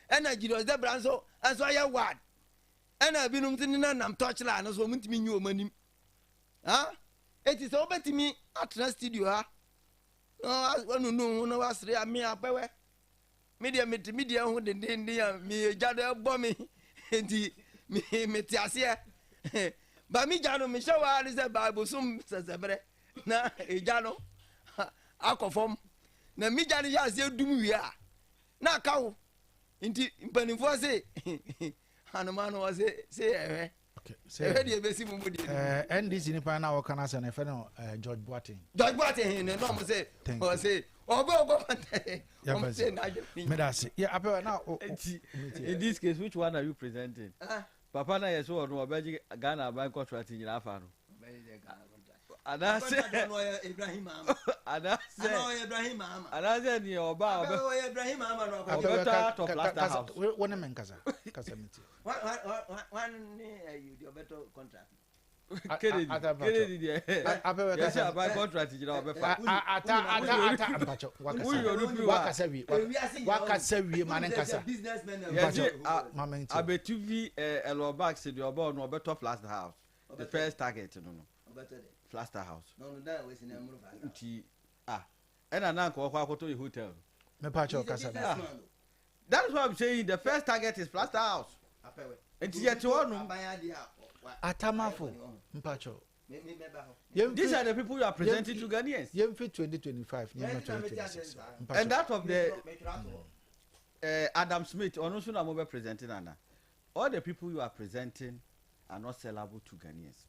ana Julius de Branso aso aye what ana binum tin na nam touchla no so untumi nya o manim ha eti so betimi atra studio ha no wasre ami apewe media hu de ya mi jado bo mi enti mi ti ase ba mi jano mi shawa ni se bible sum sesebre na ejano akofom na mi jano ya se dum wi a na kawo enti mpanifo se hanumano wa se okay say de besi mu de NDC ni pa na wo kana se na fe no George Boateng no mo say o say obo say na me da say yeah apewa na in this case which one are you presenting papa na yeso no obeji Ghana bank contract nyina afa no ana say Ibrahim Ahmad ana say ni oba Ibrahim Ahmad no oba to plaster house wona men kasa miti one you the better contract Kennedy yes about contract nyina obefa ata wakasa wi manen kasa businessman abetuvi elobax the oba no obeto plaster house the first target no plaster house no that was in Amrufa and na ko akoto a hotel me pacho kasa that's what I'm saying the first target is plaster house and yet one atamafo mpacho these are the people you are presenting to Ghanaians yem fit 2025 yem 2026 and that of the Adam Smith or no so na mo be presenting ana all the people you are presenting are not sellable to Ghanaians.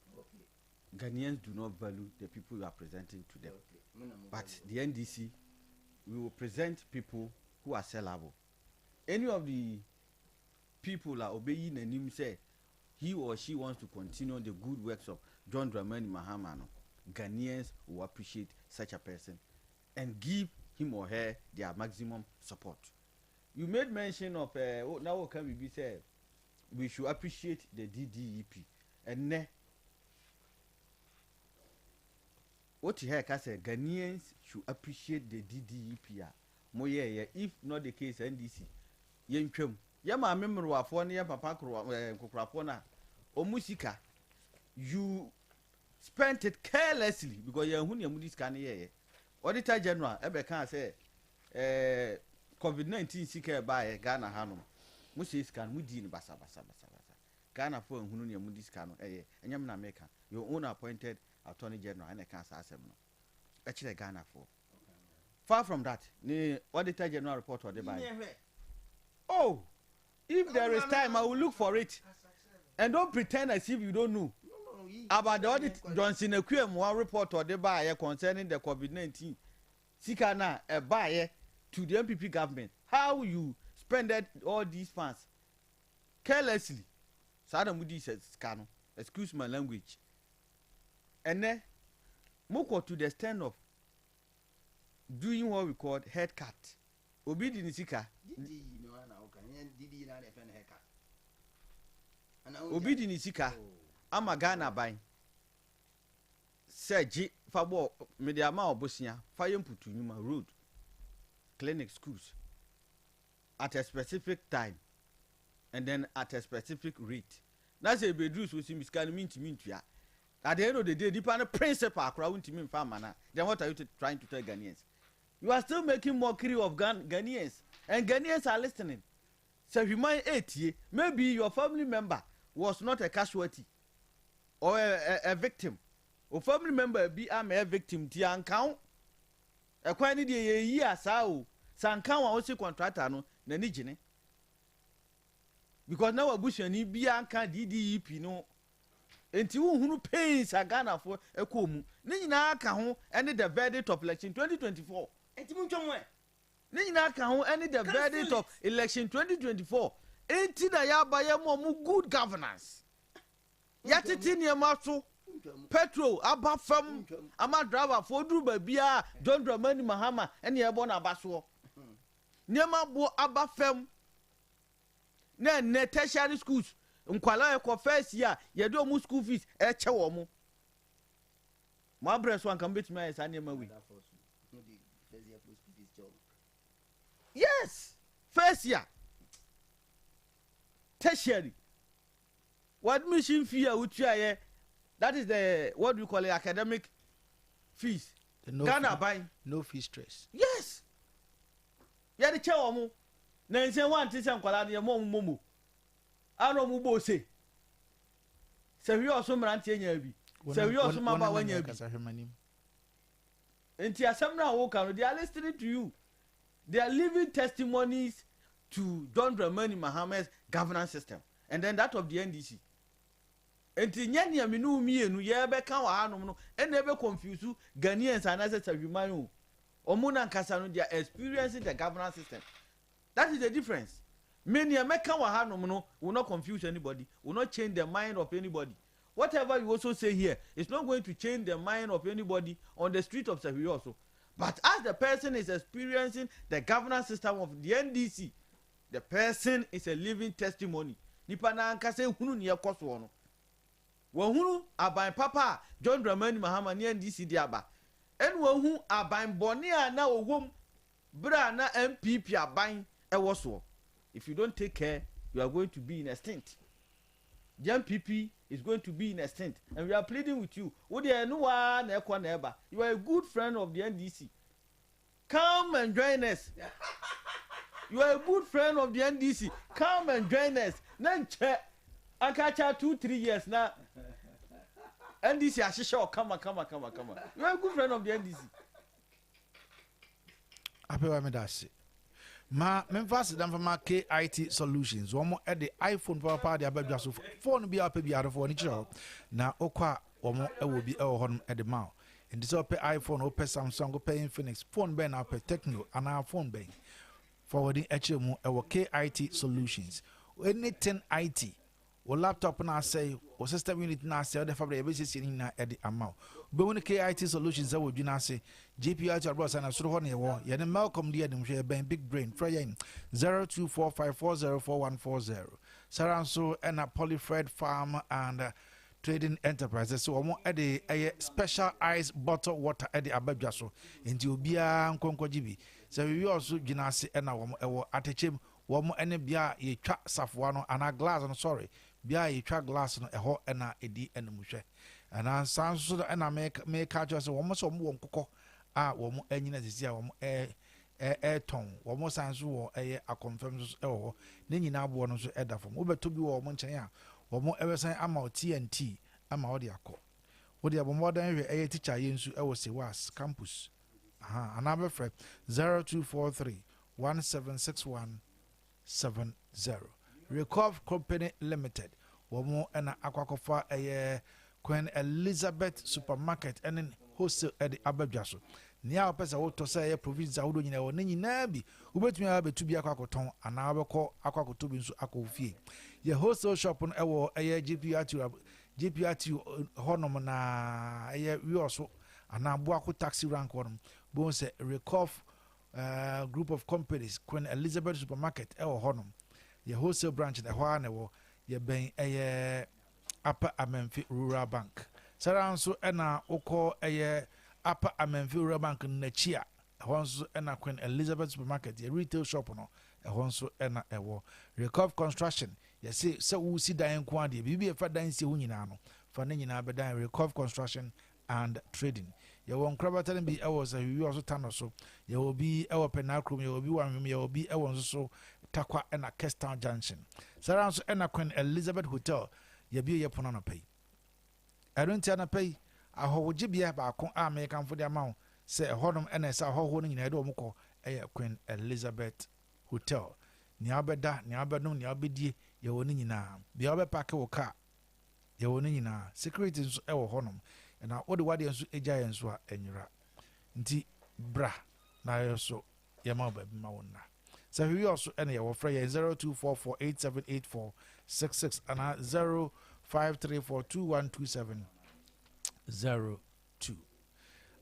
Ghanaians do not value the people you are presenting to them. But the NDC, we will present people who are sellable. Any of the people are obeying and him say he or she wants to continue the good works of John Dramani Mahama. Ghanaians will appreciate such a person and give him or her their maximum support. You made mention of now can we be said we should appreciate the DDEP and what you hear say Ghanaians should appreciate the DDEP mo ye if not the case NDC yentwam ya ma memro afo ne ya papa kokrafo na omusika you spent it carelessly because you hu ne mu diska ne ye auditor general ebe kan say COVID-19 sika ba ye Ghana hanom mu se scan mu di ni basa Ghana for hunu ne mu diska no enyam na America your own appointed attorney general and cancer assembly actually Ghana for far from that the auditor general report or the by oh if there is time I will look for it and don't pretend as if you don't know about the audit Johnson Equem one report or the by concerning the COVID-19 sikana a buyer to the MPP government how you spended all these funds carelessly Sadam Mudi says scano excuse my language. And then, moko to the extent of doing what we call head cut. Obidi nisika. Obidi nisika. Ama Ghana buying. Seji fabo mediama obosia. Fire putu nyuma road. Clinic schools. At a specific time. And then at a specific rate. That's a bedroom so miskani minti ya. At the end of the day, the principal crowd to me farmer. Then what are you trying to tell Ghanaians? You are still making mockery of Ghanaians, and Ghanaians are listening. So if you mind 8 years, maybe your family member was not a casualty or a victim. Or family member be a victim. Tian count a quantity a year sao. San count also contractor no nanijine. Because now a bush and Bianca DDP no. Enti who pays a Ghana for a coom. Nina can ended the verdict of election 2024. Enti munchomwe. Nina can ended the verdict of election 2024. Enti da ya baye mo good governance. Yatiti ni maso. Petrol abafam ama driver for dru babia John Dramani Mahama ene e bo na abaso. Niema bo abafam. Na tertiary schools. Nkwala ekọ first year ye do mu school fees e che wo mu mo abrɛ so anka betumi ayɛ saa nneɛma wi yes first year tertiary what admission fee a utua that is the what do you call it academic fees Ghana buy no fee stress yes ye de che wo mu na nse wan te se nkwala de mo ano mu bo se wi oso mrante nya bi se wi oso maba wanya bi enti asem na wo kan they are listening to you. They are living testimonies to John Dramani Mahama's governance system and then that of the NDC. Enti nyani aminu mienu ye be kan wa hanom no e na be confuse Ghanaians and as a human omuna nkasa no they are experiencing the governance system. That is the difference. Many American no will not confuse anybody, will not change the mind of anybody. Whatever you also say here, it's not going to change the mind of anybody on the street of Savio also. But as the person is experiencing the governance system of the NDC, the person is a living testimony. Nipa na nkase hunu ni ekoso ono. Wo hunu aban papa John Dramani Mahama ni NDC di aba. En wo hu aban boni a na owom bra na MPP aban ewo so. If you don't take care, you are going to be in extinct. The MPP is going to be in extinct. And we are pleading with you. You are a good friend of the NDC. Come and join us. You are a good friend of the NDC. Come and join us. I catch 2-3 years now. NDC, Ashisha, come on. You are a good friend of the NDC. Ma memfas dan fama KIT Solutions womo e de iPhone papa de abadwa so phone bi apa bi arofo ni kiro na okwa womo e wo bi e wo honom e de ma ndi so pe iPhone o pe Samsung o pe Infinix phone ben na pe Tecno ana phone ben forwarding eche mu e wo KIT Solutions anything IT o laptop na say o system unit na say o de fabric e be sisi ni na e de ama be woni KIT Solutions e wo dwuna say GPR to abroad and sort of honey war. Yen Malcolm dear them share big brain. Frayan 0245404140. Saranso and a Polyfred Farm and Trading Enterprises. So I'm at a special ice bottle water at the Abajaso into Bia and Conco GB. So we also Ginasi and our Atechim. One more any bia ye track Safwano and a glass on sorry. Bia ye track glass on a hot and a edi and mushe. And I sound so and I make catch us almost some one cocoa. Womo enyina sisi womo ton womo sanso wo a confirm so ne nyina abo no so eda fom obeto bi wo mo nchen a womo ebesan ama TNT ama odi akọ wodi abo modern we teacher yensu e wo Sewas campus another friend 0243 176170 Recover Company Limited womo na akwakofa Queen Elizabeth Supermarket and wholesale at the Ababjaso. Nia pesa woto say province awodo nyina wo nyina bi ubetumi abetu bi akwakoton ana abekọ akwakoto bi nso akofie ye wholesale shop no ewo eye GPRT honom na eye wioso ana abo akọ taxi rank honom bon say Recover group of companies Queen Elizabeth Supermarket ewo honom ye wholesale branch the ho na wo ye ben eye Upper Amenfi Rural Bank. Saranso ena oko eye Upper Amenfi Rural Bank Nachia. Honso ena Queen Elizabeth Supermarket, a retail shop no. Honso ena ewo. Recover Construction. You see, so we see dying quantity. Bibi a fat dine see winning. for ne nyinaa bɛdan Recover Construction and Trading. Yɛwɔ nkrabata no bi ɛwɔ sɛ hwiwi ɔso tano so. Yɛwɔ bi ɛwɔ Penacrom, yɛwɔ bi wɔ Anwem, yɛwɔ bi ɛwɔ nso so Takwa ɛna Kestown Junction. Sara nso ɛna Queen Elizabeth Hotel yɛbie yɛ pono no pɛyi. Ɛno nti anapɛ yi ahɔwogyebea baako a mekamfo de ama wo sɛ ɛhɔnom ɛna ɛsɛ ahɔhoɔ no nyinaa ɛde ɔmo kɔ ɛyɛ Queen Elizabeth Hotel. Nea wobɛda, nea wobɛnom, nea wobɛdie yɛwɔ ne nyinaa. Bea wobɛpake wo car yɛwɔ ne nyinaa. Security nso ɛwɔ hɔnom. Na wode wadeɛ nso agya yɛn nso a ɛnyera. Nti bra na yɛ so yɛma wo baabi ma wo nna. Sɛ hwiwi ɔso ɛna yɛwɔ frɛ yɛn 0244878466 anaa 0534212702.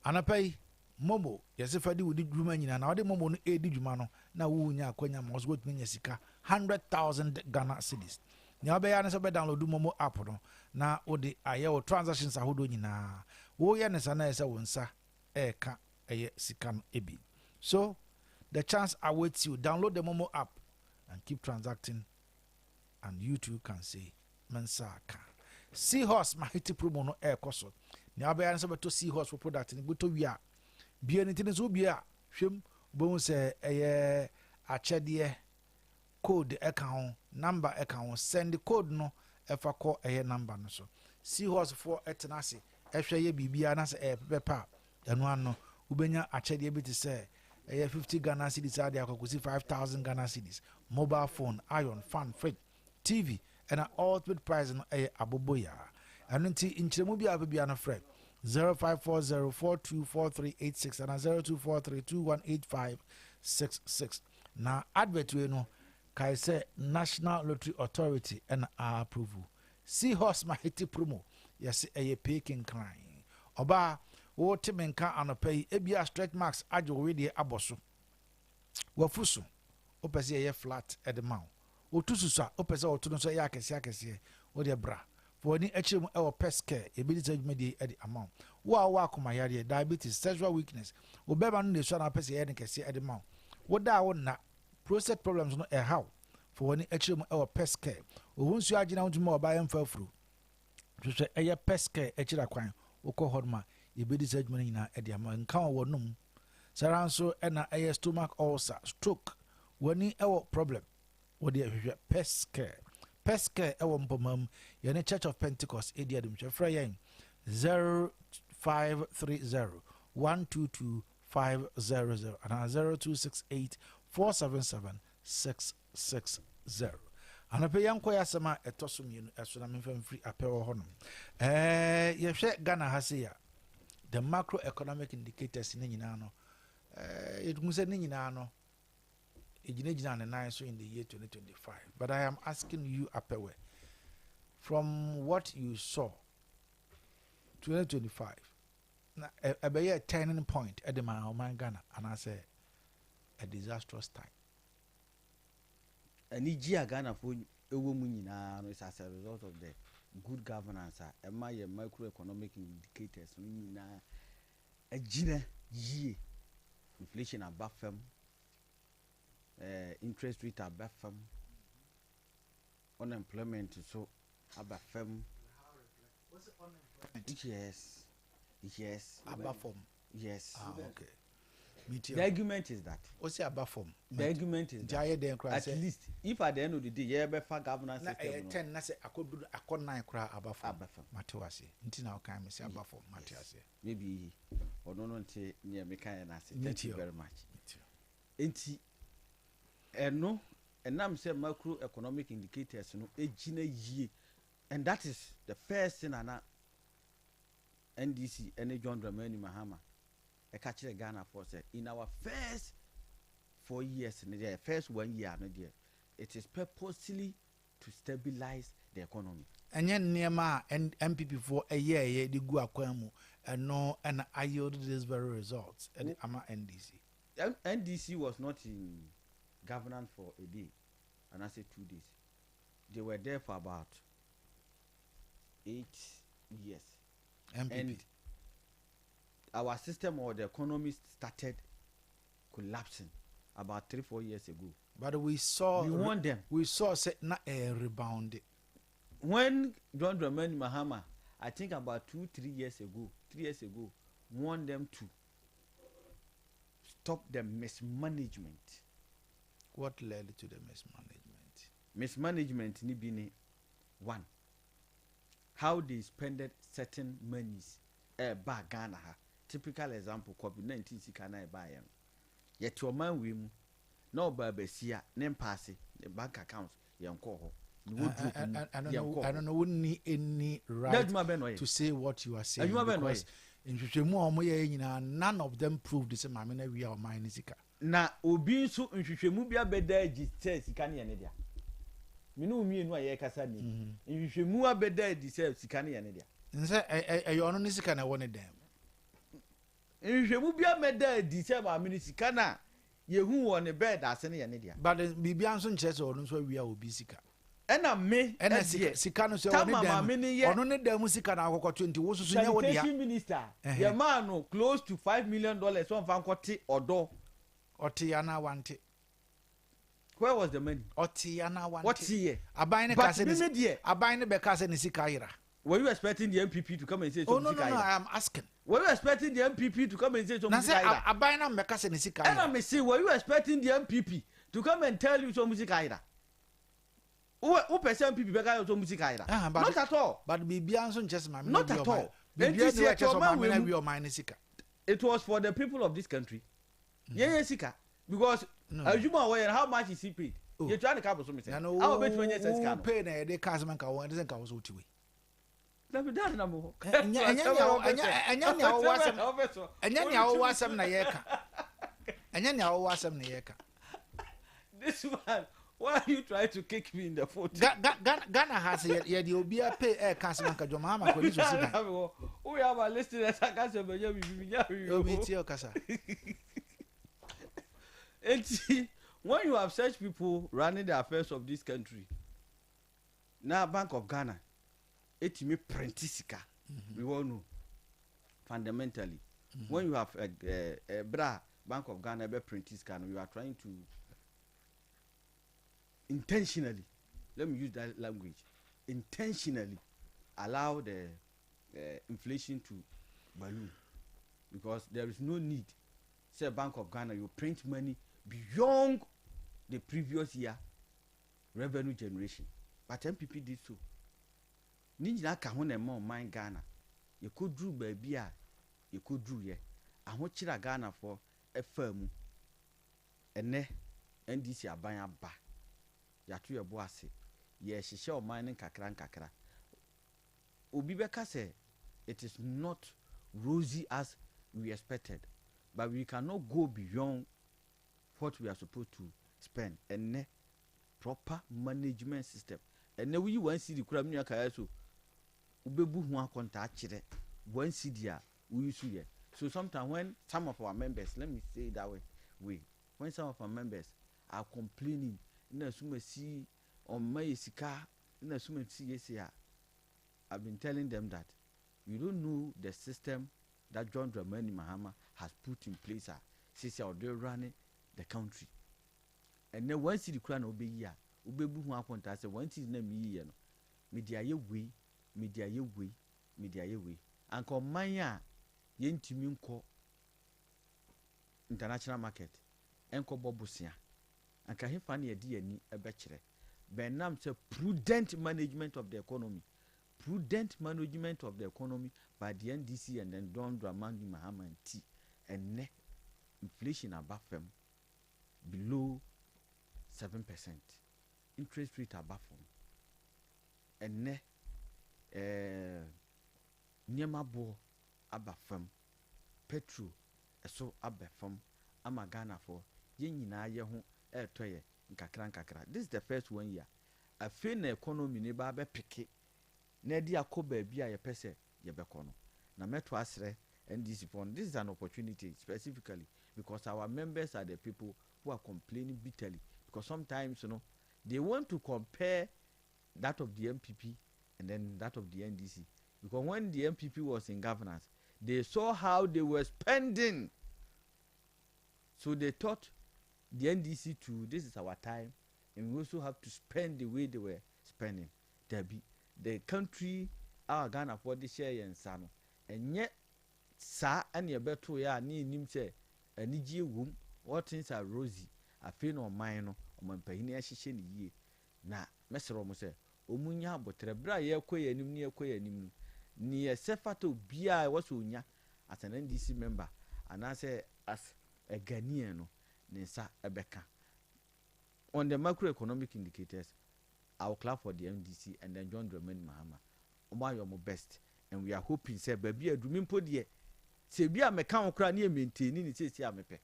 Anapa yi Momo yɛsɛ fa de wodi dwuma nyinaa na wode Momo no edi dwuma no na wo nya akwanya ma so wotumi nya sika 100,000 Ghana cedis. Nya obɛya ne sɛ download Momo app no na wode ayɛ wo transactions ahodo nyinaa. Wo yɛ ne sa na ɛsɛ wo nsa ɛka ɛyɛ sika no ebi. So the chance awaits you. Download the Momo app and keep transacting, and you too can say Mensaka. Seahorse Mahiti promo no air coso. Niabe answer to Seahorse for product in Buto Via. Be anything is Ubia. Shim Bone say a chedie code account, number account, send the code no if I call a number no so. Seahorse for etanasi. Efsha Bibia nas a pepa. And one no Ubenya a chedie bit to say. 50 Ghana cedis are there, 5,000 Ghana cedis. Mobile phone, iron, fan, fridge, TV, and an ultimate price on a aboboya. And until in Chemubia will be on a fret 0540424386 and 0243218566. Now, advert we know, Kaise National Lottery Authority and our approval. Seahorse Mahiti promo, yes, a peking crying. Oba. O timenka anopay ebia stretch marks ajo we de aboso wafuso opese ye flat at the mouth o tususa opese o tunu so ya akese o de bra for ni achim e peske e bi de adwumadi at the amount wo akoma yare diabetes sexual weakness o beba no de so na pese ye de kese at the mouth wo da wo na prostate problems no e how for ni achim e peske o hunsu agina ntuma oba yem fafuru so e peske achira kwan wo ko hodma yebedi sajmani na ediama nka wonum saranso ena eye stomach ulcer stroke wani ewo problem wodi ehwe peske ewo mpomam ye Church of Pentecost edi adum chefra yen 0530122500 and 0268477660 anape yanko ya sema etoso mienu esona memfamfiri apewo honum yehwe Ghana hasia the macroeconomic indicators in Ninano, it was a Ninano, so in the year 2025. But I am asking you, Apewe, from what you saw, 2025, a turning point at the man Ghana, and I say a disastrous time. And Nigeria Ghana for a woman as a result of the good governance and my macroeconomic indicators a gina ye inflation above them, interest rate above them, unemployment so above them. What's unemployment? Yes above them. Yes. Okay. The argument is that. What's the above form? The argument is that at least if at the end of the day you have a governance system. 10 na say I could 9 cry above form. Matiwasi. Until now can say above form. Matiwasi. Maybe or no near me can say thank you very much. Enti no and I'm saying macroeconomic indicators no ejina ye and that is the first thing and NDC and John Dramani Mahama. I catch the Ghana for say in our first 4 years, in the first 1 year, it is purposely to stabilize the economy. And yet, Nema and MPP for a year, the Guaquamu, and no, and I yielded these very results. And I'm NDC. NDC was not in governance for a day, and I said 2 days. They were there for about 8 years. MPP. And our system or the economy started collapsing about 3-4 years ago. But we saw won them. We saw say not a rebound. When John Dramani Mahama I think about 3 years ago, warned them to stop the mismanagement. What led to the mismanagement? Mismanagement ni bini one. How they spended certain monies. Ba Ghana ha. Typical example, COVID-19 sikana ba yam. Yet your man we mu. No babesia, nem passe, the bank accounts, young coho. I don't know, wouldn't any right to say what you are saying. Because in none of them proved the same. I mean, we are mine is na obi nso nhwehwemu bia beda agi sika ne yene dia me no mi enu aye kasa ni nhwehwemu abeda agi sika ne yene dia nse ayo no sika na woni dem nhwehwemu bia meda agi se ba me sika na yehu wo ne bed ase ne yene dia but bibia nso nche se ono nso awia obi sika ena me ena sika no se woni dem ono ne dem sika na akoko 20 wo susu nya wo dia sanitation minister ye man no close to $5 million so fan kwoti odo Otiana wanted. Where was the money? Otiana wanted. What year? Abine Cassin. Abine Becassin is Sikaira. Were you expecting the MPP to come and say something? Oh, no, I am asking. Were you expecting the MPP to come and say something? Abine Becassin is Sikaira. And I may say, were you expecting the MPP to come and tell you some music either? Who percent MPP Becca some music either? Not at all. But Bibianson just my not at all. It was for the people of this country. Yeah, sika. Because Ajuma aware how much is he paid? You trying to couple something. How bet 20 years can pay the Casman Kawan doesn't cause what we. Never done no more. And this one, why are you trying to kick me in the foot? Ghana has yet you'll be a pay air Casman Kajomama. We have a listener as a Casa. And see, when you have such people running the affairs of this country, now Bank of Ghana, it me prentisika, we all know fundamentally. When you have a Bank of Ghana, be prentisika, you are trying to intentionally, let me use that language, intentionally allow the inflation to balloon, because there is no need. Say Bank of Ghana, you print money beyond the previous year revenue generation, but MPP did so. Ninja ka ho na mo man Ghana, you could do baby you could do ye. And what chira Ghana for a firm ene NDC abanya ba. Ya tu ye boase. Ye shisha o mining kakra. Obi beka say it is not rosy as we expected, but we cannot go beyond what we are supposed to spend. And proper management system. And now we want to see the crime near Kayaso. Ubebu huwa contact chire. One CDA we use here. So sometimes when some of our members, let me say it that way, when some of our members are complaining, na sume si on my sika, na sume si yesia, I've been telling them that you don't know the system that John Dramani Mahama has put in place. Since they running the country, and then once the crown obey ya, ubebu huwa contact say once his name ye no, media ye way. And come maya yentimi nko international market enko bobusia anka hefa na yedi ani ebekire benam say prudent management of the economy by the NDC and then Don Dramani Mahama T and ne inflation above them below 7%, interest rate above them and ne Nyama bo aba fam petrol eso aba fam ama Ghana for ye nyina ye ho etoye nkakra. This is the first 1 year. Afi na economy ne ba be peke na di akoba bia ye pese ye beko no na meto asre NDC fund. This is an opportunity specifically because our members are the people who are complaining bitterly because sometimes they want to compare that of the MPP and then that of the NDC. Because when the MPP was in governance, they saw how they were spending. So they thought the NDC too, this is our time, and we also have to spend the way they were spending. The country a Ghana for the share and sano and yet sa and your better ya ni nim say and niji womb what things are rosy a fin or mine or my pahini ashishin ye na mesero mo say omunya botre bra ye koye anim ne koye anim ni sefato bia was onya as an NDC member and I say as a Ghanaian no nsa ebeka on the macroeconomic indicators. I'll clap for the MDC and then John Dramani Mahama. Omo your best, and we are hoping say baby a dreaming podie. Say be a mechanical cry near maintaining it says mepe.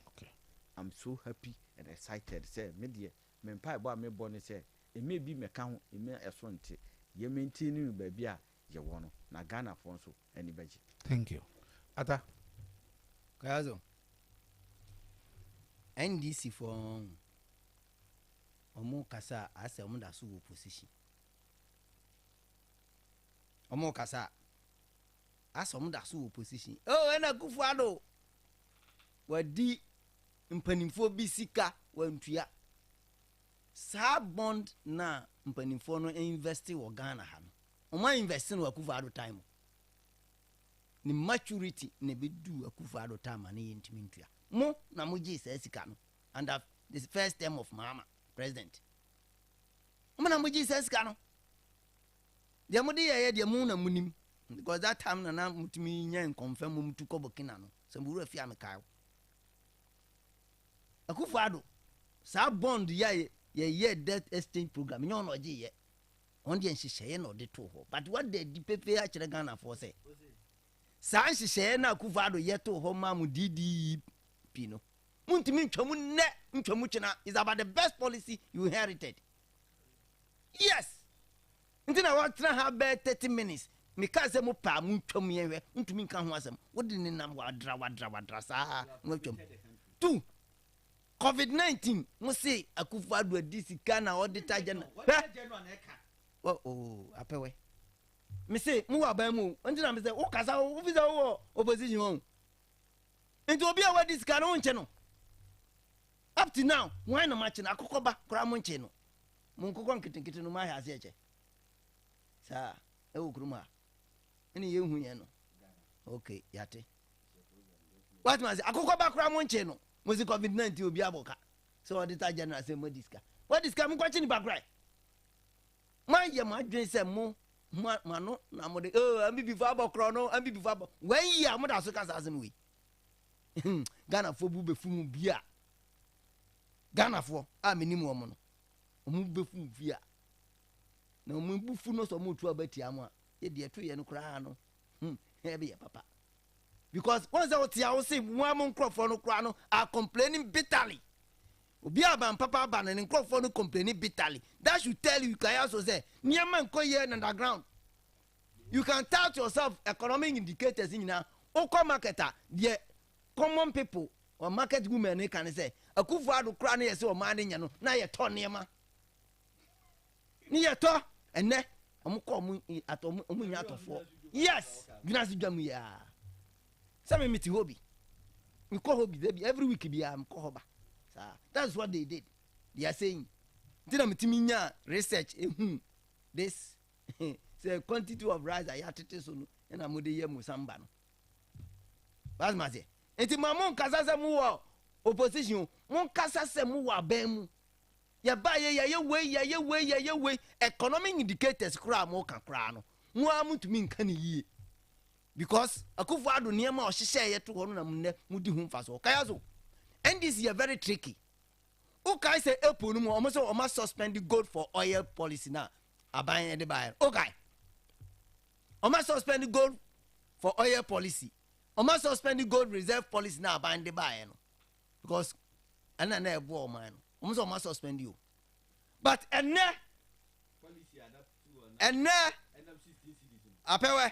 Okay. I'm so happy and excited. Say media men pie boy me born say it may be mechanical, it may asante. Ye maintaining baby a ye wono na Ghana fonso any budget. Thank you. Ata Kayaso NDC for Omo kasa ase omo da so opposition. Omo kasa ase omo da so opposition. Oh, ena Kufuado. Wadi mpanimfo bi sika wantua. Sa bond na mpanimfo no invest wo Ghana ha no. Omo invest no Kufuado time. Ni maturity ne be do Kufuado time na yentimi ntua. Mo na mo ji sa sika no. And this first term of Mama President. Umana mo Jesus kano. Dia mo dey ye dia mu na munim because that time na mutumi nya confirm mu to ko Burkina no. Se mburu afia me kai. Akufo-Addo sa bond ye debt exchange program nya ono je ye. On dey nhihye na ode to ho. But what they pepe a kire Ghana for say. Sa nhihye na Akufo-Addo ye to ho ma mu DDP no. Muntimi ntwamu ne ntwamu china is about the best policy you inherited. Yes. Ntina what have 30 minutes. Mika se mo pa mu ntwamu ye ntumi nka ho asem. Wodi ni nam wadra sa nwatwam. 2 COVID-19 mo say Akufo-Addo adisika na auditor general. Oh, apewe. Me say mo wa ban mu. Ntina me say wo kasa wo visa wo opposition ho. Nti obi a wadisika no nche no. Up to now, why no match na akokoba kora monche no. Mon kokon kitinkiti no ma ha ase eche. Sa, e okuruma. Eni ye hu ye no. Okay, yate. What man say akokoba kora monche no. Mo si COVID-19 obi aboka. So auditor general say mo diska. What diska mo kwachi ni bakrai. Man ye ma dwen say mo no na mo de ambi before abokro no, ambi before abo. When year mo da so kasa asem we. Ghana fo bu be fumu bia. Ghana for a minimum woman. Befu via. No bufu no so mutu abati amwa. E de to ye no kra no. Heavy papa. Because once I was say one crofo no kra no are complaining bitterly. Obi aban papa ban and crofo no complaining bitterly. That should tell you Kayaso say near man ko here underground. You can tout yourself economic indicators in now. Oko marketer, the common people or market women they can say Akufo-Addo kra na yesi o man nya no na ye to niema ni ye to ene omko mu atom omunya atofo yes gunasi dwam ya some meet hobby we call hobby every week be am call hoba that's what they did. They are saying did me nya research this say quantity of rice I had to so no na mo de ye musamba no bas ma say enti mamon kasa mu wo opposition mon kasa se mu wa ban mu ya ba ye we economic indicators kra mo kan kra no mu amutumi nka ne yie because Akufo-Addo niema o hihye ye to ho no na mu ne mu di hu mfa so Kayaso and this is very tricky. Okay say April no mo almost almost suspend the gold for oil policy now aban de buy okay almost suspend the gold for oil policy almost suspend the gold reserve policy now aban de buy no because and na ebo man almost suspend you but and apewe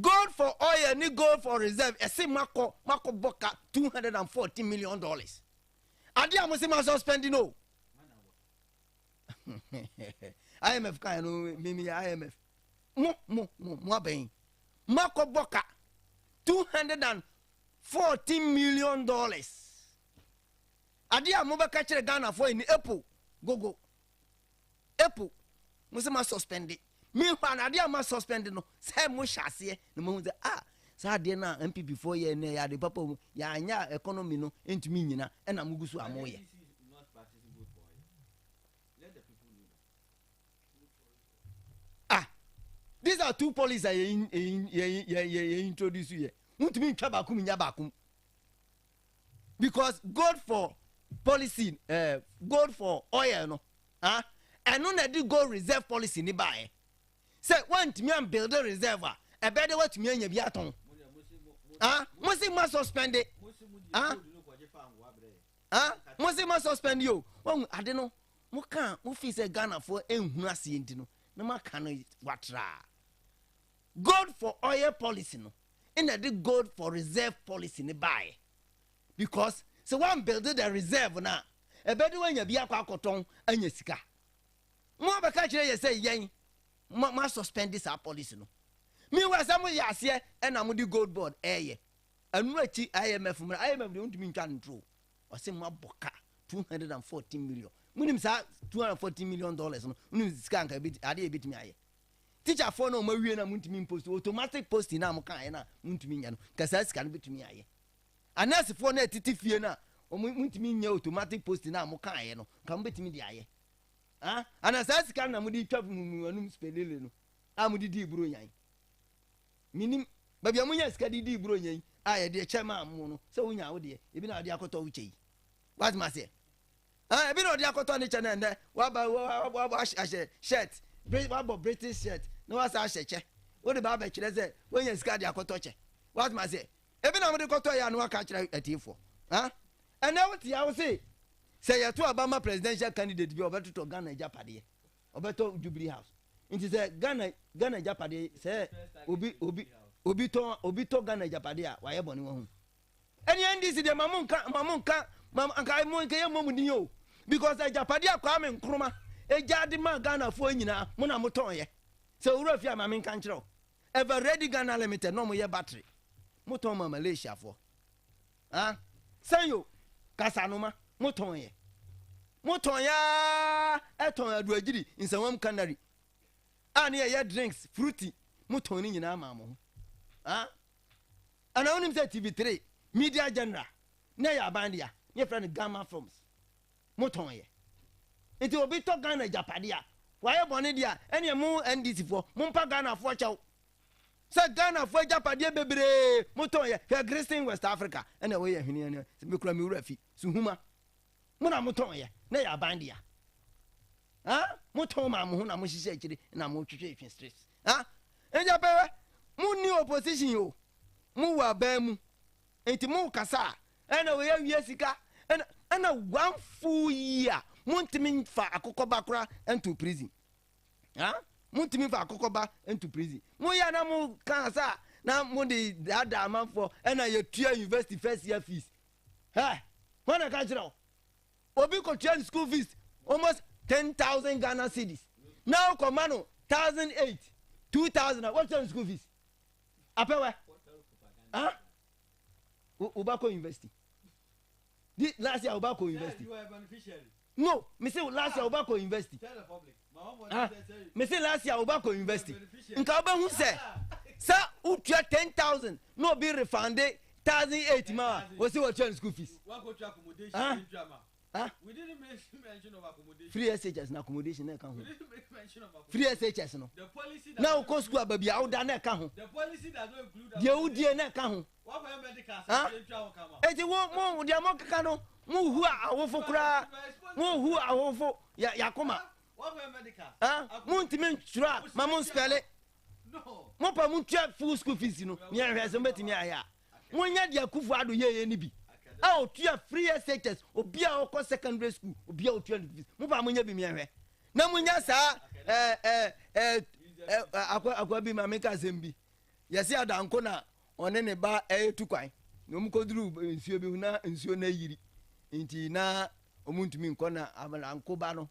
gold for oil ni gold for reserve ese mako boka $240 million ade amosi ma suspend no IMF kan no mimi IMF mo aben mako boka $240 million ade amoba ka kire Ghana for in April go April musi ma suspend me hwan ade ama suspend no say mo hyase no mo say saa de na MPP for ye na ya de papa ya anya economy no entumi nyina e na mugusu amoye. These are two policies I introduce you. Untumi ntwa bakum nya bakum. Because God for policy, God for oil no. And no na di gold reserve policy ni bae. Say want me am build a reserve e be de wat me anya bi aton. Musi ma suspend it. Musi ma suspend you. Won ade no. Mo kan mo fi say Ghana for enhunu ase enti no. Na ma kan watra. God for oil policy no. In the gold for reserve policy ni buy. Because so one build the reserve na. E be de wanya bi akwa akoton anya sika. Mo be ka kire ye say yen. Ma suspend this policy no. Me wa samu ya ase e na mo di gold board eye. Anu achi IMF mo IMF de untumi ntwa ntro. O se mo aboka 214 million. Munim sa $214 million no. Munim sika nka bi ade e bitimi aye. Teacher for no ma wie na muntumi post automatic posting na mo kan na muntumi nya no kasa sika no bitumi aye anase for na titi fie na muntumi nya automatic posting na mo kan no ka mo bitumi di aye anasa sika na mo di twa mu anum spelele no mo di buro nyan minim ba bia mo nya sika di buro nyan aye de chema mo no se wonya wo de ebi na ade akoto wo chei what ma say ebi na ade akoto ne chana nde wa shirt British shirt no was a cheche. What about the chile? When you scared your cotoche? What must say? Even I'm the cotoy and what catch at you for? And now what I will say you're two Obama presidential candidate be over to Ghana Japadi, over to Jubilee House. It is a Ghana Japadi, say, Obito Ghana Japadia, why everybody won't. And the end is the Mamunka, Mamunka, because the Japadia coming, Kruma. E jadi ma Ghana fo nyina mo na moton ye se urafia ma men kan kire ever ready Ghana limited no mo ye battery moton ma Malaysia fo sanyo kasanoma moton ya eton adu agiri nsawam canary ani ye drinks fruity moton ni nyina ma mo ana onim se TV3 media general na ya bandia ye friend Gamma Films moton ye enti obi to Ghana Japadia why boni dia ene mu NDC for mu pa Ghana for chaw se Ghana for Japadia bebre moton ye Christian West Africa ene we ye hwini ene se be kura mi wura fi suhuma mu na moton ye na ya bandia moton ma mu na mu hihye akiri na mu twetwe efin street enja pewe mu ni opposition yo mu wa ba mu enti mu kasa ene we ye wie sika ene 1 full year Muntimi fa akokoba kura into prison. Muntimi fa akokoba into prison. Mu ya na mu kansa na mu di dada man for na ye tua university first year fees. When I catch it obi ko tua school fees almost 10,000 Ghana cedis. Now commando 1,008, 2,000. What's your school fees? Apewe? Ubako University. Last year Ubako University. You are a beneficiary. No, me say last year Obako University. Tell the public. Me say last year Obako University. Nka oba hu say sa utua 10,000 no be refunded 1,008 ma. We say what your school fees. What go to accommodation drama? We didn't mention of accommodation. Free SHS na accommodation na kan ho. We didn't mention of accommodation. Free SHS no. The policy now go school baby how da na kan ho. The policy does not include the udie na kan ho. What for medical assistance come out? Eti mo dia mo kaka no. Mu hu awofo kura. Mu hu awofo yakoma. What for medical? Mu ntimi ntwura ma mo spell it. No. Mo pa mu tua full school fees no. Me ahwe so betimi aya. Mo nya dia kufu ado ye ni bi. O tua free SHS obi a okọ secondary school obi a o tua fees. Mo pa mo nya bi me ahwe. Na mo nya sa akwa bi ma meka sembi. Yesi adanko na one ne ba tu kwan. No mu koduru nsuo bi na nsuo na yiri. Nti na omuntumi nkọ na amalanko ba no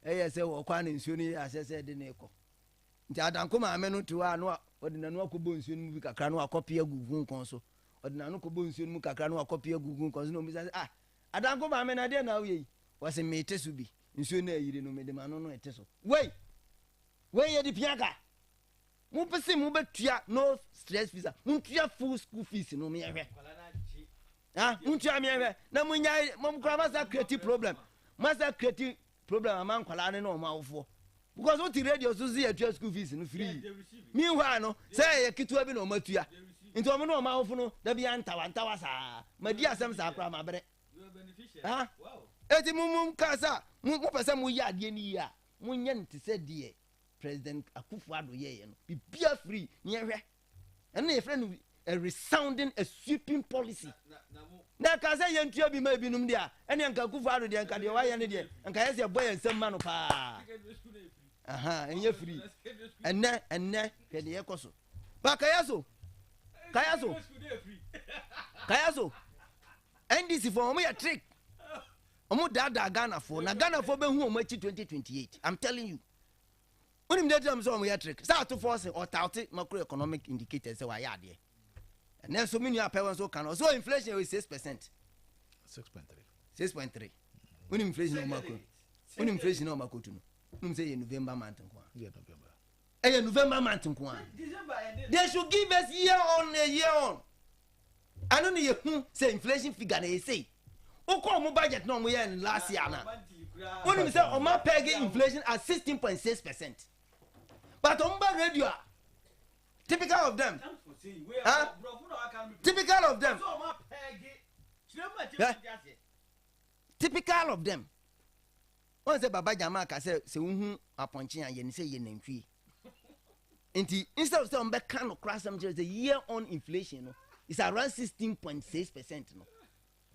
se wo kwa na nsuo ni asese de na ekọ. Nti adanko ma ame no tuwa no odinanu akobo nsuo mu bi kakra no akọpie agugu nkon so. Odinanu kobo nsuo mu kakra no akọpie agugu nkon so no mi say adanko ma ame na de na wo yi. Wase mete so bi nsuo na yiri no me de ma no ete so. Where you the piaga? Mupesi mubetua no stress visa. Muntua full school fees no me ehwe. Ah, muntua me ehwe. Na munya mumkura masa create problem. Masa create problem aman kwala ne no mawofo. Because what the radio so see atua school fees no free. Meanwhile no, say kitua bi no matua. Into omo no mawofo no da bia ntawa sa. Madi asem sa akra mabere. You are beneficial. Ah? Wow. Eti mum kasa, mu pese mu ya de ni ya. Munye nti se de President Akufo-Addo ye no. Bibia free ni ehwe. And na friend a resounding a sweeping policy. Na ka say yentua bi ma binum dia. Ene anka Akufo-Addo de anka de wa ye ne de. Anka yesi boy ensem ma no pa. Aha, enye free. Enne ke de yekoso. Ba Kayaso. NDC for omo ya trick. Omo dada Ghana for. Na Ghana for be hu omo chi 2028. I'm telling you. When him dey am so omo ya trick. Start to force or tout macroeconomic indicators say wa ya de. And then so many appearance so can also inflation is 6%. 6.3. When inflation no macro. When inflation no macro too. Say November month nko. Yeah, November. November month nko. They should give us year on. I don't know say inflation figure they say. Oko mo budget no mo year last year na. When you say o ma peg inflation at 16.6%. But on radio typical of them. Huh? Typical of them. Typical of them. One say Baba Jama ka say unhu aponche an ye ni say ye nantwie. Enti instead of say on be kan no crash am the year on inflation no is around 16.6% no.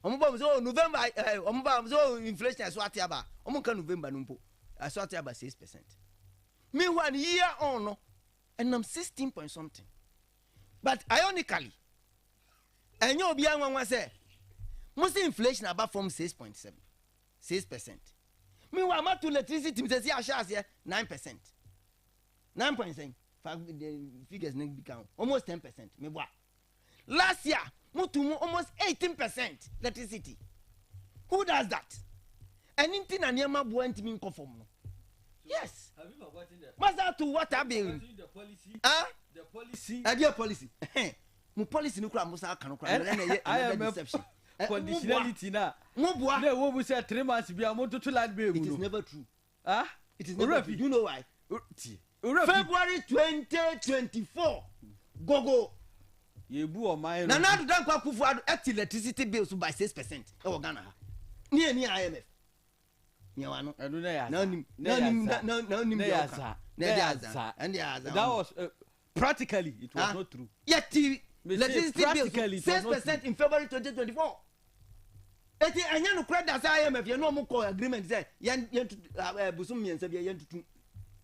Omo so November omo so inflation so atiaba. Omo kan November no mpo. So atiaba 6%. Meanwhile year on no and I'm 16 point something. But ironically enyo obi anwanwa say most inflation about from 6.7. 6%. Meanwhile, my electricity is 9%. 9.7. The figures become almost 10%. Last year, almost 18% electricity. Who does that? Anything and Yama went me conform. Yes. Have you forgotten that? What's to what I've been? The policy. Huh? The policy. Idea policy. My policy no crime was I am deception. Conditionality na. No, what we say 3 months be a motor to land be. It is never true. Ah? It is never true. You know why? February 2024. Go. You boo or mine. Na na do dan kwa Akufo-Addo electricity bills by 6%. E wo Ghana. Ni IMF. Ni wano. That was practically it was not true. Yet electricity bills 6% in February 2024. Eti anya no credit say IMF ye no mo call agreement say yen busum miensa bia yen tutu.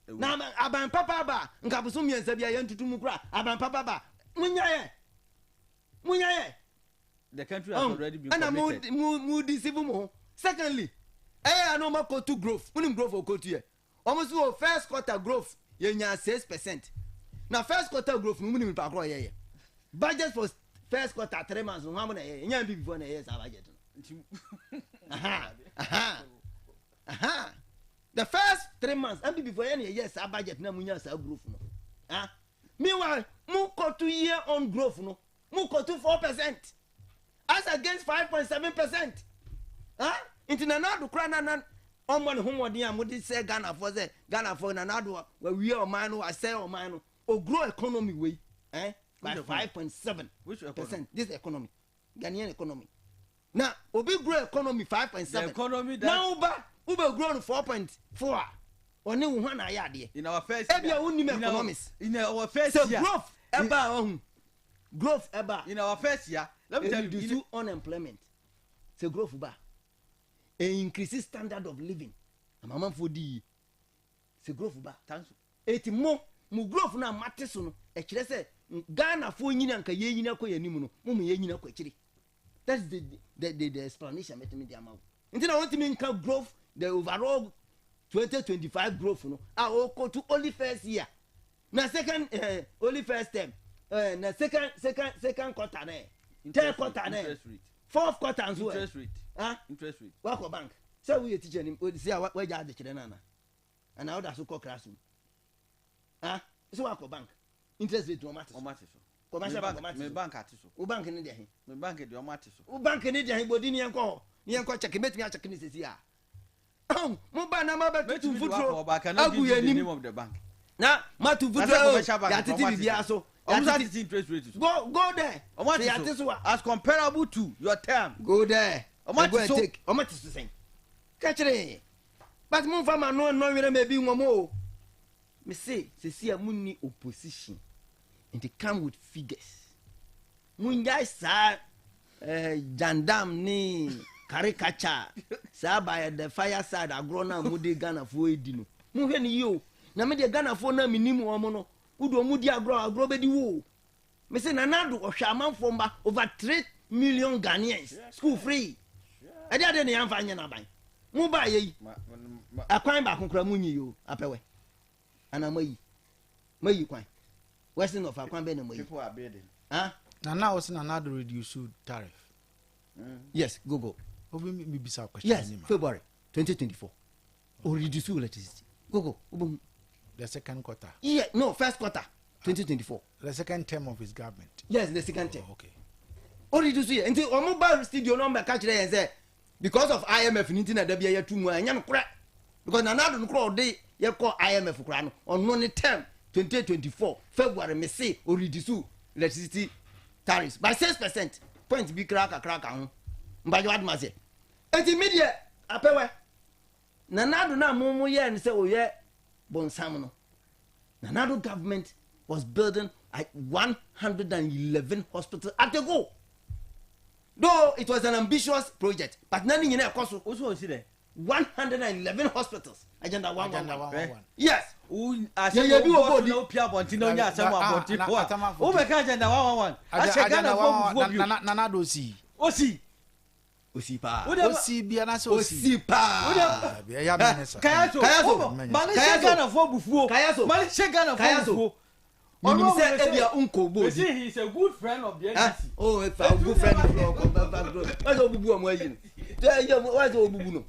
Na aban papa ba nka busum miensa bia yen tutu mu kra aban papa ba munyaye. The country has already been committed. And mu deceive mo. Secondly, I no more to growth. Unim growth o go to here. Almost first quarter growth ye nya 6%. Now first quarter growth mu nim pa kro ye. Budget for first quarter 3 months no na ye. Nya bi before na ye sa budget. The first 3 months and before any yes our budget na munya sa growth no. Meanwhile, mu go to year on growth no. Mu go to 4%. As against 5.7%. Into nanado krana nan omwan homodi amodi say Ghana for nanado we o man no say o man no o grow economy way by 5.7%. Which economy? This economy. Ghanaian economy. Now, obi grow economy 5.7. The economy that now Uber grow 4.4. Only one aya there. In our first economics. In our first so year. Growth eba. In our first year. Let me tell you, reduce unemployment. So growth ba. Increase standard of living. Amama for di. So growth ba. Thanks. Eti mo growth na mateso no. E kire say Ghana fo nyina nka ye nyina ko yanimu no. Mo ye nyina ko kire. That's the explanation met me the amount. Until I want to mean growth, the overall 2025 growth, no. I will go to only first year. Now second, only first term. Now second quarter, third quarter, fourth quarter as well. Interest rate. Interest rate. Work bank. So we teach him. We see where you are the children, and now that's so called classroom. so wa bank interest rate o mate so commercial bank me bank atiso o bank ni de he me bank de o mate so o bank ni de he bodi ni enko check metimi a check ni sesi a mo ba na ma ba tutu futuro agu ya nim of the bank na ma tu futuro ya titi bibia so interest rate go there ya tiso as comparable to your term go there o mate so o mate so sen kachire but mo fa ma no were ma bi nwomo me say sesi a munni opposition and they come with figures munya sa jandam ni caricature sa by the fireside agro na mudi Ghana fo edi no mu hwe ni yo na me de Ghana fo na minimu omo no udo mudi agro be di wo me say nanado ohwa amanfo mba over 3 million Ghanaians school free ade ade ne yamfa anya na ban mu ba ye akwan ba konkora munyi yo apewe ana mayi kwan western of akwan be na mayi people are bidding now was another reduced tariff yes go obi me bisa question yes February 2024 or reduce electricity go the second quarter first quarter 2024 the second term of his government yes the second term okay or reduce here until omo studio number catch there say because of IMF ninti na da bia ya tumu anya no kra because nanado no kra dey ye call IMF kra no on no term 2024 February me say or reduce electricity tariffs by 6%. Point be crack ho mbaje wad ma say enti media apewe nanado na mumu ye ni say oye bonsam no nanado government was building 111 hospitals at the go. Though it was an ambitious project, but none in a cost also see there 111 hospitals. Agenda 111. Yes. You do no pia bontino nya asema bontino. O be ka agenda 111. Agenda 111 nanado si. Osi pa. Osi bia na so osi pa. Bia ya menesa. Kayaso. Malaysia Ghana for bufuo. Malaysia Ghana for bufuo. You say Ebia unko bo. See, he's a good friend of the NDC. Oh, a good friend of what's obubu amwe. What's obubu no?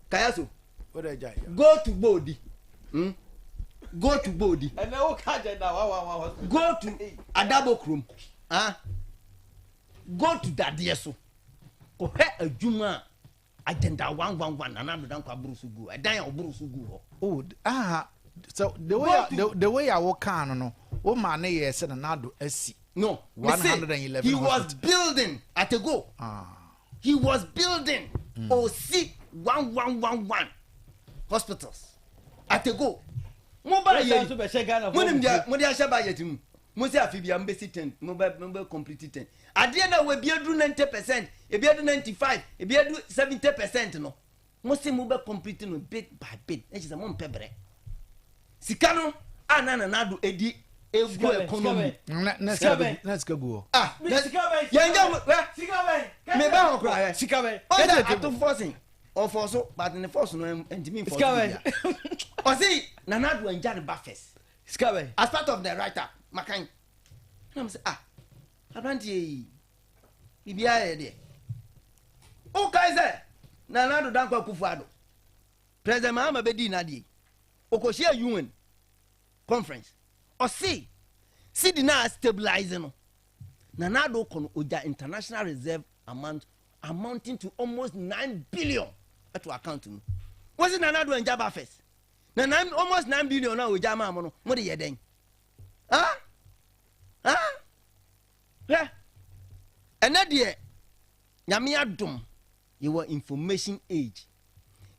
Kayaso. Go to Bodi. Go to Bodi. And now agenda 111. Go to Adabokrum. Go to Dadieso. Ko he adwuma agenda 111 anado dan kwa burusugu. Edan oburusugu ho. So the way I walk on no man yes and another SC. No, 111. He was building at a go. He was building OC 1111 hospitals at a go. Mobile Modia Shaba Yetim. Musi afibia mbesi 10, mobile complete 10. At the end of we be 90%, e be 95, e be 70% no. Musi mobile complete no bit by bit. E is a mon pebre. Sikano anana nadu edi ego economy. Let's go. Sikabe. Me ba ho kra. Sikabe. Atu forcing. Or forso, but in the force no entimi force. Sikabe. Osi nanadu enja the buffers. Sikabe. As part of the writer, Makan. I'm say Abranti Ibia e de. O kaiser nanadu dan kwa Kufuado. President Mahama bedi na die. Okoshia UN conference or see na stabilizing no nanado kono oja international reserve amounting to almost 9 billion to account no was it nanado enjaba first na almost 9 billion na oja ma no mo de yeden ena de nyame adom you were information age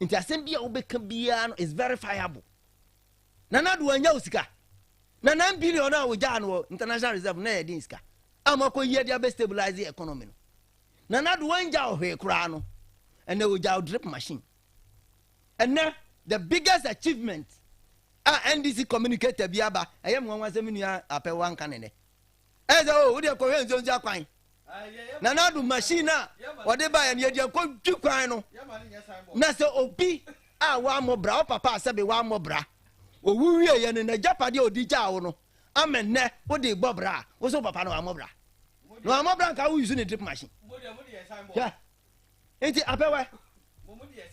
inti asembia obeka bia no is verifiable nanado anya usika na 9 billion na oja no international reserve na yedin sika amako ye dia be stabilize the economy no nanado wanja ohwe kura no and oja drip machine and the biggest achievement NDC communicator biaba ayem nwanwa seminu ya apewa nka nene ezo wo de ko hwe nzo akwan nanado machine na wode ba ya ne dia ko twikwan no na se obi wa mobra o papa asabe wa mobra owuwie ye ne na japade odija wo no amen ne wo de gbobra wo so papa no wa mobra nka wo use ne drip machine yeah enti apewa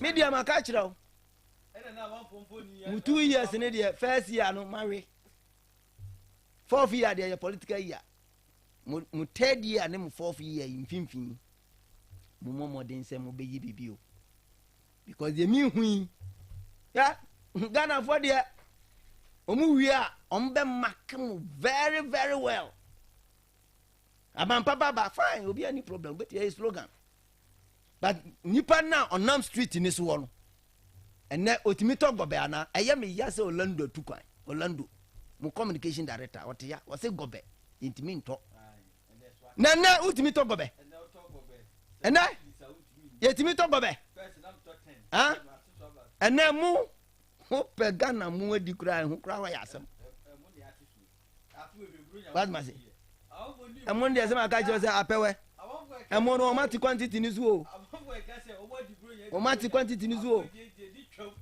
media maka kira o 2 years ne de first year no marry 4th year there political year mu 3rd year ne mu 4th year mfimfini mu modern say mu be yi bibio because the me hui ya Ghana for there omu wi a ombe mark mu very very well abampa baba fine obi any problem but here is slogan but nipa na onam street ni so no ene otimi to gobe ana eye me ya se Orlando tukwan Orlando mu communication director otia o se gobe intimi nto na utimi to gobe ene yetimi to gobe ah ene mu ho pe Ghana mu adi kura ho kura wa yasem what must say amon de sema ka je say apewe amon o mati quantity ni zuo o mati quantity ni zuo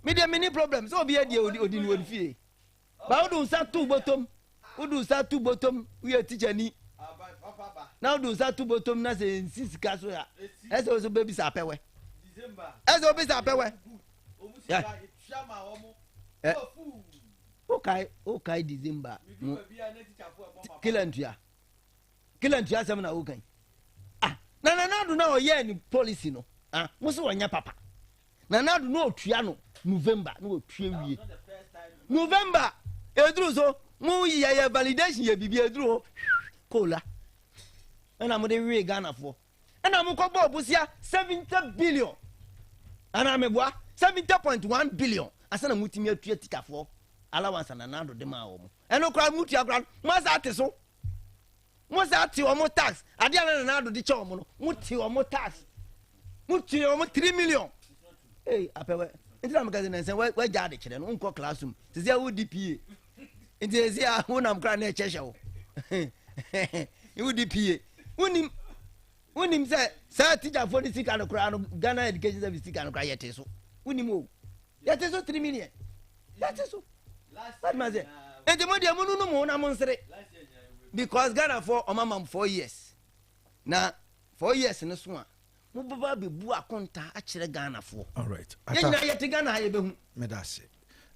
me de mini problem so be dey odi ni won fie ba odu sa tu bottom we teacher ni now do sa tu bottom na say six ka so ya eso so baby sa apewe December eso be sa apewe yeah okay December kilantua sem na okay na do na oye ni policy no mo so wonya papa na do no otua no November no otua wie November edru so mo ye validation ye bibia edru kola na mo de wie Ghana for na mo ko bo busia 70 billion ana meboa 70.1 billion asana mutimi atua tikafo allowance na do de ma wo mo eno kra mutua kra mo sa ate so mo sa ate o mo tax ade na do de che o mo no muti o mo tax muti o mo 3 million apewe intira magazi na nsen we jade kire no nko classroom tizia wo DPA intizia wo nam kra na chesha wo wo DPA unim say teacher for the sick and kra no Ghana education service sick and kra yete so unim o yete so 3 million yete so last month enti mo no mo na mo nsere because Ghana for omamam 4 years na 4 years no so a mo baba be bu akonta a kire Ghana for all right yenya yete Ghana ha ye behu medase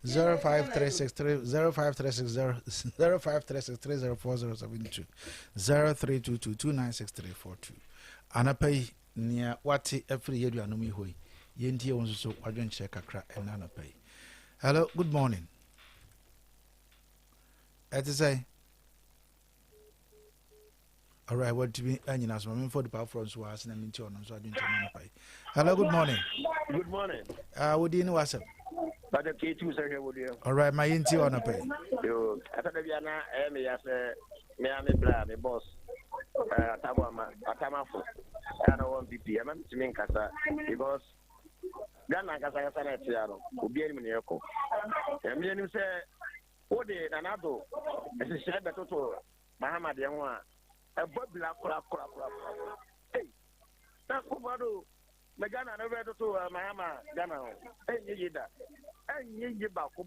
053630530472 0322296342 anapai nia wati every year anom yi hoi yentie won so wadwen che kakra ena anapai. Hello, good morning. At say all right, what to be any as moment for the power front so as na minti on so adwen che anapai. Hello, good morning. Good morning. What do you know what's But the K2 sir would you? All right, my inti on a pay. You after the Viana me as me bra me boss Atamafo I don't want BPM to mean kasa because Ghana kasa na tiano obi ani me yeko me ani say o de nanado e se be toto Muhammad ye ho a e bobla kura hey na ko bado me Ghana na be toto Muhammad Ghana yida enyi ba ko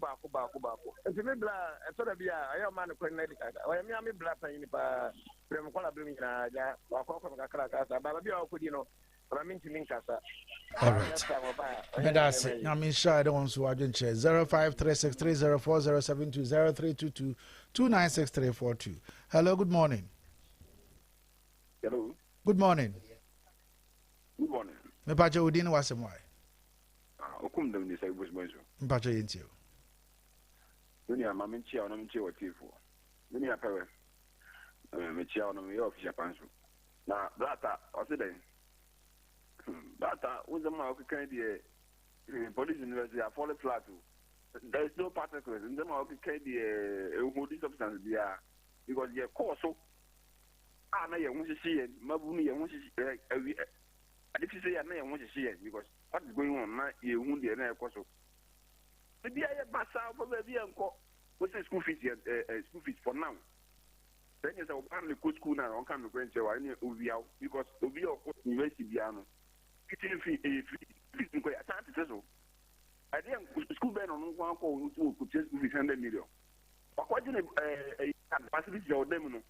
enti me bla to da bia ayo man ko na dika o ya me bla pan ni pa prem ko la bla mi na ja wa ko kakra kasa baba bia ko di no ba min tin kasa all right medase na min sha de won so adwen che 0536304072 0322296342. Hello, good morning. Hello, good morning. Good morning. Me pa je odin wasem why okum dem ni sai bus boys mpacho yentio dunia mamin chia ona mchi watifo dunia pewe me chia ona me official pansu na blata osiden blata uzama okukan die police university a fall flat there is no particles in them okukan die ehudi substance dia because ye course ana ye hunshi mabunu ye hunshi adifise ya na ye hunshi because what is going on na ye hu de na ekoso bia ye basa for bia enko we say school fees for now then you say we can go school now on can go into any obiao because obiao university bia no kitchen fee fees ko asante so I dey school ben on one ko to school fees 100 million akwaje ne facility your dem no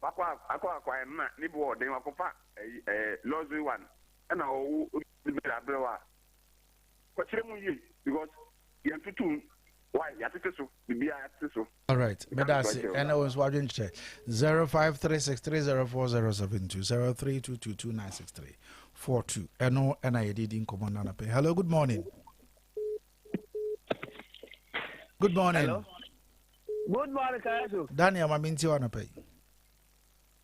akwa na ni bo dem akofa lozwe one and o be abrewa kwachire mu yi because you tutu Why? Yatiso, Bibia Tiso. All right, but that's it. And I was watching check 0536304072 0322296342. And I did in command and pay. Hello, good morning. Good morning. Hello. Good morning, Kayaso. Daniel, my minti wanna pay.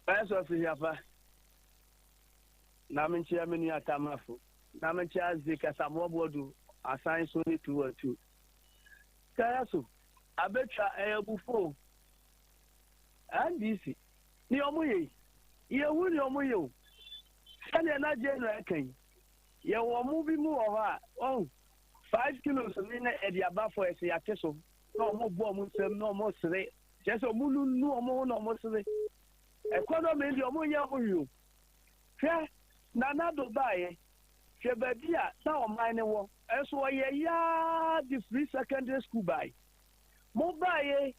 Kayaso Fiafa. Naminchi Amini Atamafu. Naminchi Azika Samobodu. Assign Sony 202. Kayaso. Abetra Ayabufo. And this. Niomuye. Yewu Niomuyo. Sani na January King. Ye were moving more. Oh, 5 kilos of minute at the above for a Siakeso. No more bomb, no more say. Just a mulu, no more say. Economy, the Omoya for you. Fair, Nana do buy. Shebabia, now mine war. As why the free secondary school buy. Mobile,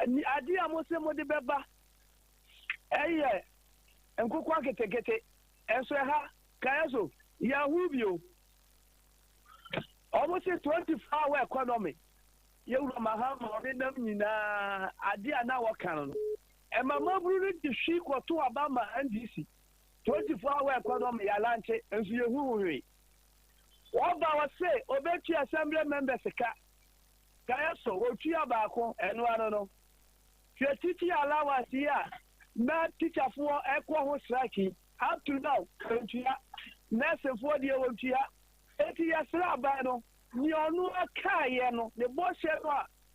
Adia Mosemo de Beba. Eh, and cook get it. And so, Kayaso, Yahoo, almost a 24-hour economy. You know, my home or in Adia now canon. And my mom really the sheik or two about my NDC. 24-hour economy, Alante, and Yahoo. What I say, Obeti Assembly members, Kayaso, Otia Bako, and one no. Your teacher allow us here, not teacher for equal striking. Up to now, country, Nasa for the old year, 80 years Rabano, Nionu Kayano, the boss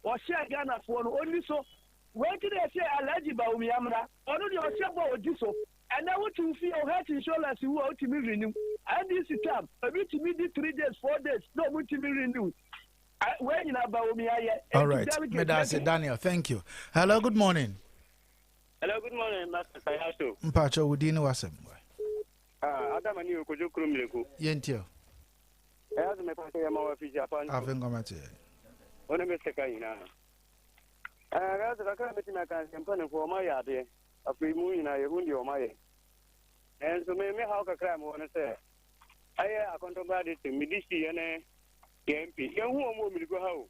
or share Ghana for only so. Where did they say eligible Miamra? Only your shepherd or diso, and I want to feel health insurance who are to be renewed. And this is time, a bit to me 3 days, 4 days, no want to be renewed. When you about me, all right, Medase Daniel, thank you. Hello, good morning. Hello, good morning, Master Kayaso. Mpacho Udini Wasem. Adam and you could you come to Yentio. As my father, I'm our future upon. I've been going to One of Mr. Kaina. As a campaign campaign for my idea, a free moon in a wound your my. And so, maybe how can I want to say? I contemplated to Medici and a MP. Young woman will go home.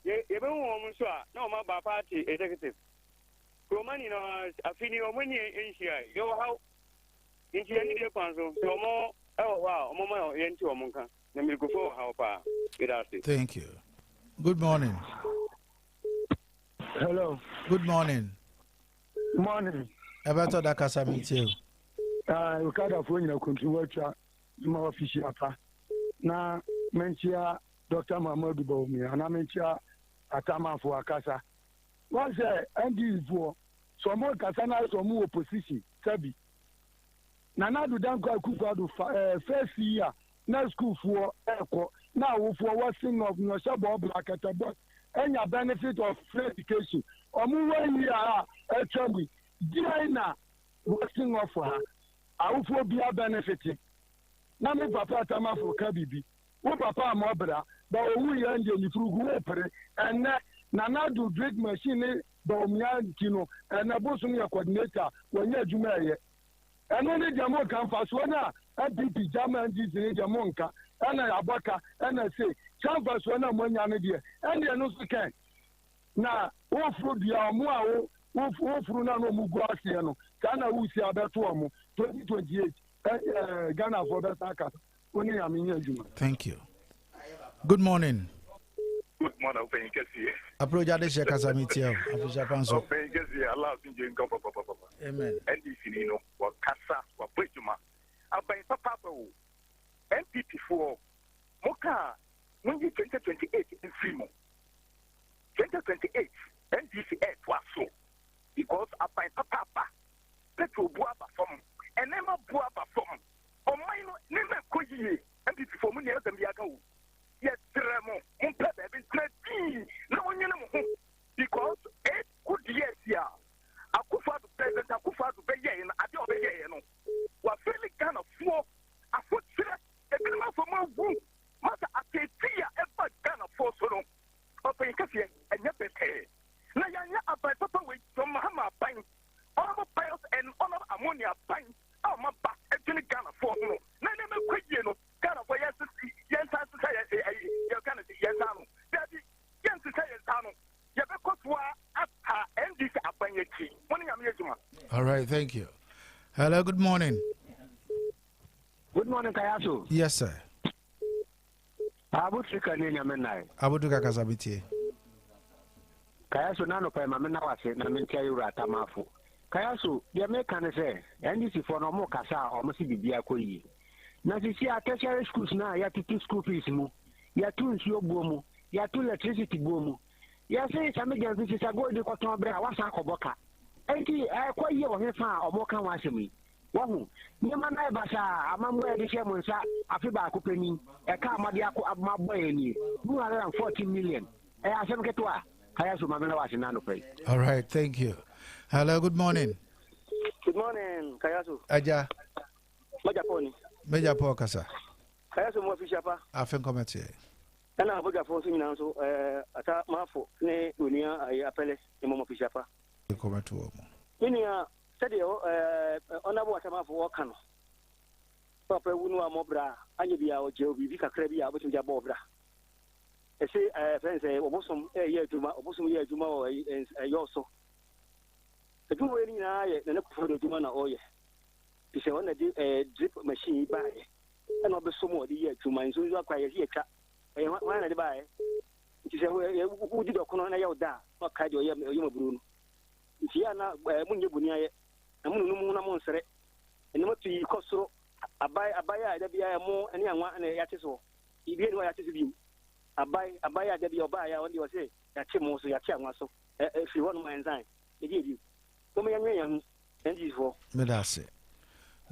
You don't want to no, my party executive. Romani, a fini or money in here. You know how? In the end of the council, so more. Oh, wow, Mama, into a monka. Let me go for how far. Thank you. Good morning. Hello. Good morning. Morning. About that Casa meet you. You can't afford your contributor, my official. Now, Menchia, Dr. Mahmoud Bomi, and I mention Atama for Akasa. What's that? And this for some more Kasana, some more opposition, Sabi. Nana do danko akufado first year na school for echo now for watching of no shabo black at but any benefit of free education omu 1 year actually Gina watching of her I for be a benefit na me papa tama for kabibi wo papa amobra ba owu ye nje ni frugu epere and Nana do drink machine ba omia kino and abosu ya coordinator when you adwuma and only Jamon can fast one a BP German in Jamonka and a Abaka and I say canvas one money and they no can. Now, all fruit the Amu, all fruit no Muguasiano, Ghana who see about 2028 Ghana for the Saka. Only I mean, thank you. Good morning. Good morning, Open Kessie. Approach Adesha Casamitia, Japan. Open Kessie, Allah in Jinko. Amen. And this, you know, what Casa, what Pujuma. I'll buy Papa MPP for Moka, when you 2028 in Frimo. 2028, NDC was so. Because I buy Papa, Petro Buaba from, and Emma Buaba from, or mine, never could ye, MPP for Munia and Biago. Yes, Remo, no one because 8 good years here. Akufa to president, Akufa to Beye, and Adio Beye, was really kind of small. I put a criminal for my womb. Master, I say, ever kind of force for them. Open Cassia, and your best hair. Now, you're about Papa with some Mahama pine, all piles and all of ammonia pine. Oh, my back, actually kind of force. No, never quit, you know, kind of for yes, All right, thank you. Hello, good morning. Good morning, Kayaso. Yes, sir. Abutrika ni nyamenai. Abutuka kasabiti. Kayaso nano pa mamena wase na mentia yura tamafu. Kayaso, dia meka ne se, NDC for no mo kasa o mo si bibia koyi. Na sisi a tertiary schools na ya tutu school fees mu, ya tu nsuo buo mu, ya tu electricity buo mu. Ya say same jansi sisa go de koton bra wasa koboka. Enti koyi wo he fa o mo kan wasemi. Wahu nyama na basa amambo e de hye mo nsa afi ba akopani e ka amade akọ amabo eni 240 million e asem ketwa Kayaso mamena wase na no pay. All right, thank you. Hello, good morning. Good morning, Kayaso. Aja. Majaponi. Meja po kasa. Kayaso mo fisha pa. Afen komete. Ana aboga fo simi na so ata mafo ne dunia ay apele e mo fisha pa. Komete wo mo. Inia sede onabo ata mafo wo kano. Papa wunu amobra anye bia o je obi kakra bia obotum ja bobra. Ese friends obosom ye aduma obosom ye aduma o yoso. Aduma we ni na ye na ko fodo aduma na oye. Bise wona di drip machine ba ye. Na obesom o di ye aduma nso nso akwa ye twa. Wana di ba ye. Bise we di dokono na ye oda. O ka di oye maburu no. Nti ya na munye bunia ye. Na munu na monsere. Enema tu yi kosoro abaya da bia mo ani anwa na ya teso. Ibi ni wa ya teso bi. Abaya da bia oba ya won di o se ya che mo so ya che anwa so. Fi won man zan. E di bi. Come yan NG4. Medase.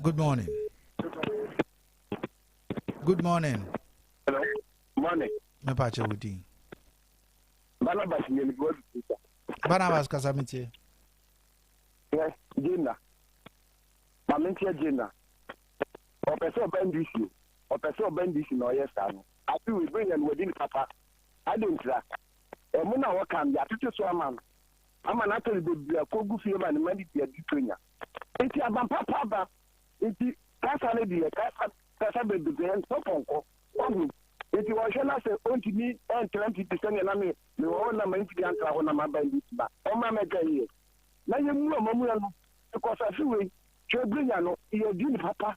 Good morning. Good morning. Hello. Morning. Me pache wudi. Barnabas ni go. Barnabas kasamiti. Yes, Jina. Mamentia Jina. Opeso bandisi no yes anu. Abi we bring and within papa. I don't track. E mu na wakam ya tutu so amam. Ama na to be kogu fie ma ne mandi dia ditonya. Enti abam papa ba. Enti kasa ne dia kasa be be en toponko. Ogu. Enti wo hwe na se onti ni 20% na me wo na mandi dia antra ho na mabandi ba. O ma mega ye. Na ye mu amamu ya no. Because afiwe che bring ya no ye di papa.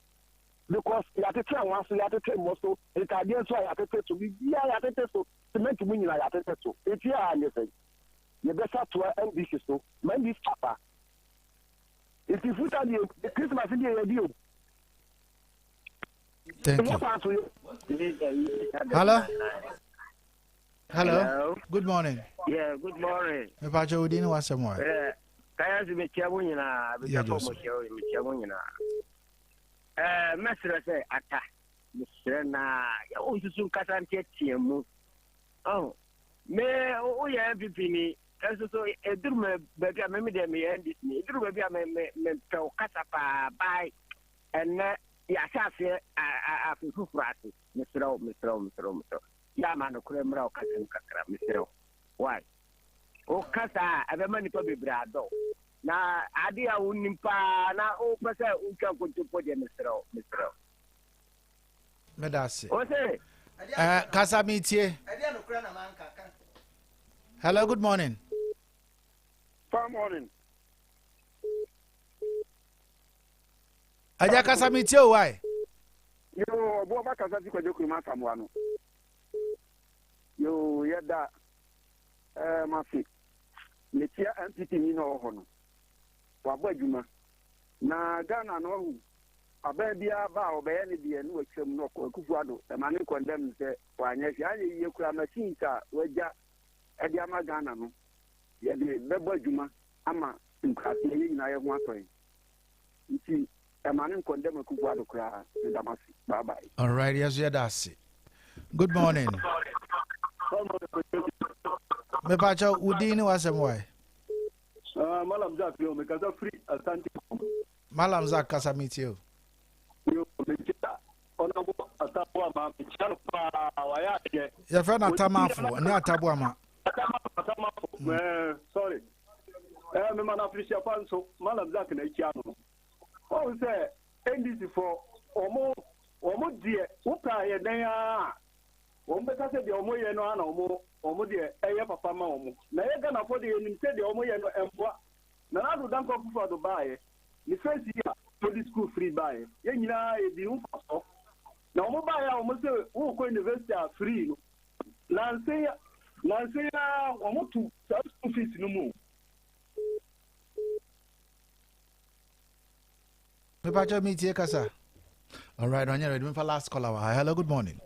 Because you have to tell once you have to tell most it ideas so you have to tell to be yeah you have to tell so to make to win you have to tell so it's here anything you better to NBC so man this papa if you put on the Christmas in the radio. Thank you. Hello. Good morning. Yeah, good morning. Me pacho udini wasemwa. Kayaso me chiabu nyina be tapo mo chiabu me chiabu nyina. Mesra say ata mesra na ya o susun kasa ntie tiemu oh me o ya MPP ni eso so edur me be ga me de me ndis ni edur be bia me pe o kasa pa bai enne ya safe a fufurati mesra ya ma no kure mra o kasa nkakra mesra why o kasa abe mani pa be brado na adi a unimpa na o pese unka kuntupo de misro Medase. O se kasa mitie. Hello, good morning. Good morning. Aja kasa mitie o why? Yo bo ba kasa ti ko joku ma samwa no. Yo yeda mafi. Metia MPP ni no ho no. Wabɔ adwuma na Ghana no hu aba bia ba obeye ne de no atwam no akufu ado ma ne condemn sɛ wanyɛ hwɛ anye yie kura machine ta wagya ɛde ama Ghana no yɛ de bɛbɔ adwuma ama nkrasi yɛ nyina yɛ ho atɔe nti ma ne condemn akufu ado kura ne damasi bye bye. All right, yes you dasi. Good morning. Me pacho udini wasemwa. Malam Zak yo me kaza free asante. Malam Zak kasa mitio. Yo me kita onabo atabu ama chalo pa wayake. Ya fa na tamafu na atabu ama. Atamafu. Sorry. Me mana appreciate fanso Malam Zak na ikiano. O se NDC for omo die uka ye dan ya. Ombe kase de omo ye no ana omo de eye papa ma omo na ye Ghana for de nim se de omo ye no emboa na do dan ko fufa do baaye the first year study school free buy yɛn nyinaa yɛdi nfa so na wɔn buy a wɔn sɛ wɔn kɔ university a free no nansi na wɔn tu saa school fees no mu. Mepacho meet here, Kasa. All right, on your ready for last caller. Hello, good morning.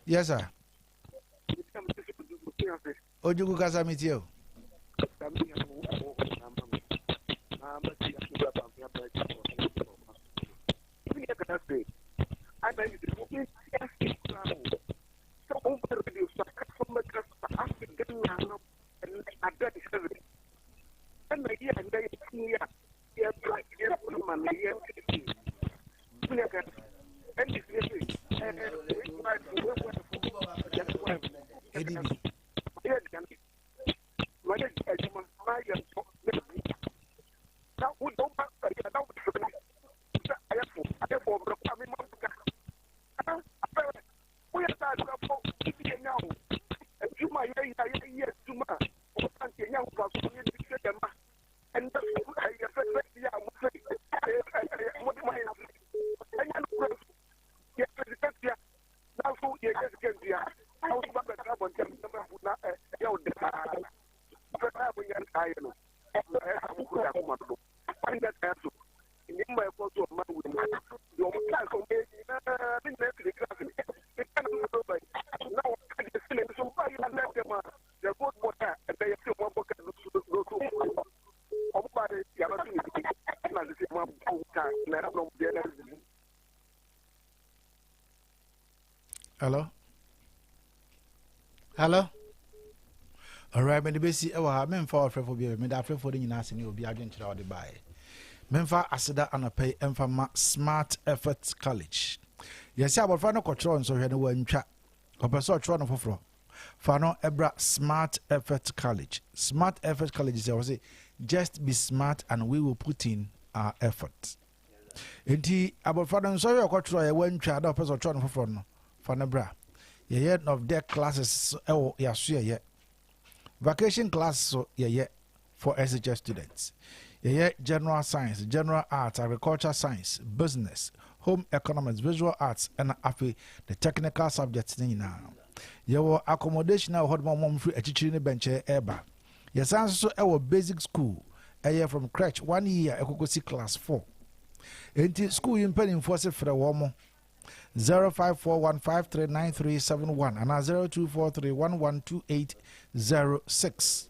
Yes, sir. Ojugu Kasa meet you. Hello? Hello? All right, but the basic, men for phobia, made after for the United will be agent to the buy. Memfa Asada and pay Enfama Smart Efforts College. Yes, I will find a control so you know when chat. Or person trying to floor. Fano Ebra Smart Efforts College. Smart Efforts College is say just be smart and we will put in our effort. Enti about father so you control when chat or person trying to floor no. Fanabra. Ye of their classes yeah. Vacation class so yeah for SHS students. Yeah, general science, general arts, agriculture science, business, home economics, visual arts, and the technical subjects now. Your accommodation now hold mom free a teaching bench eba. Yes, also our basic school, a year from crèche 1 year, I could see class 4. Until school in penning force for the woman 0541539371 and 0243112806.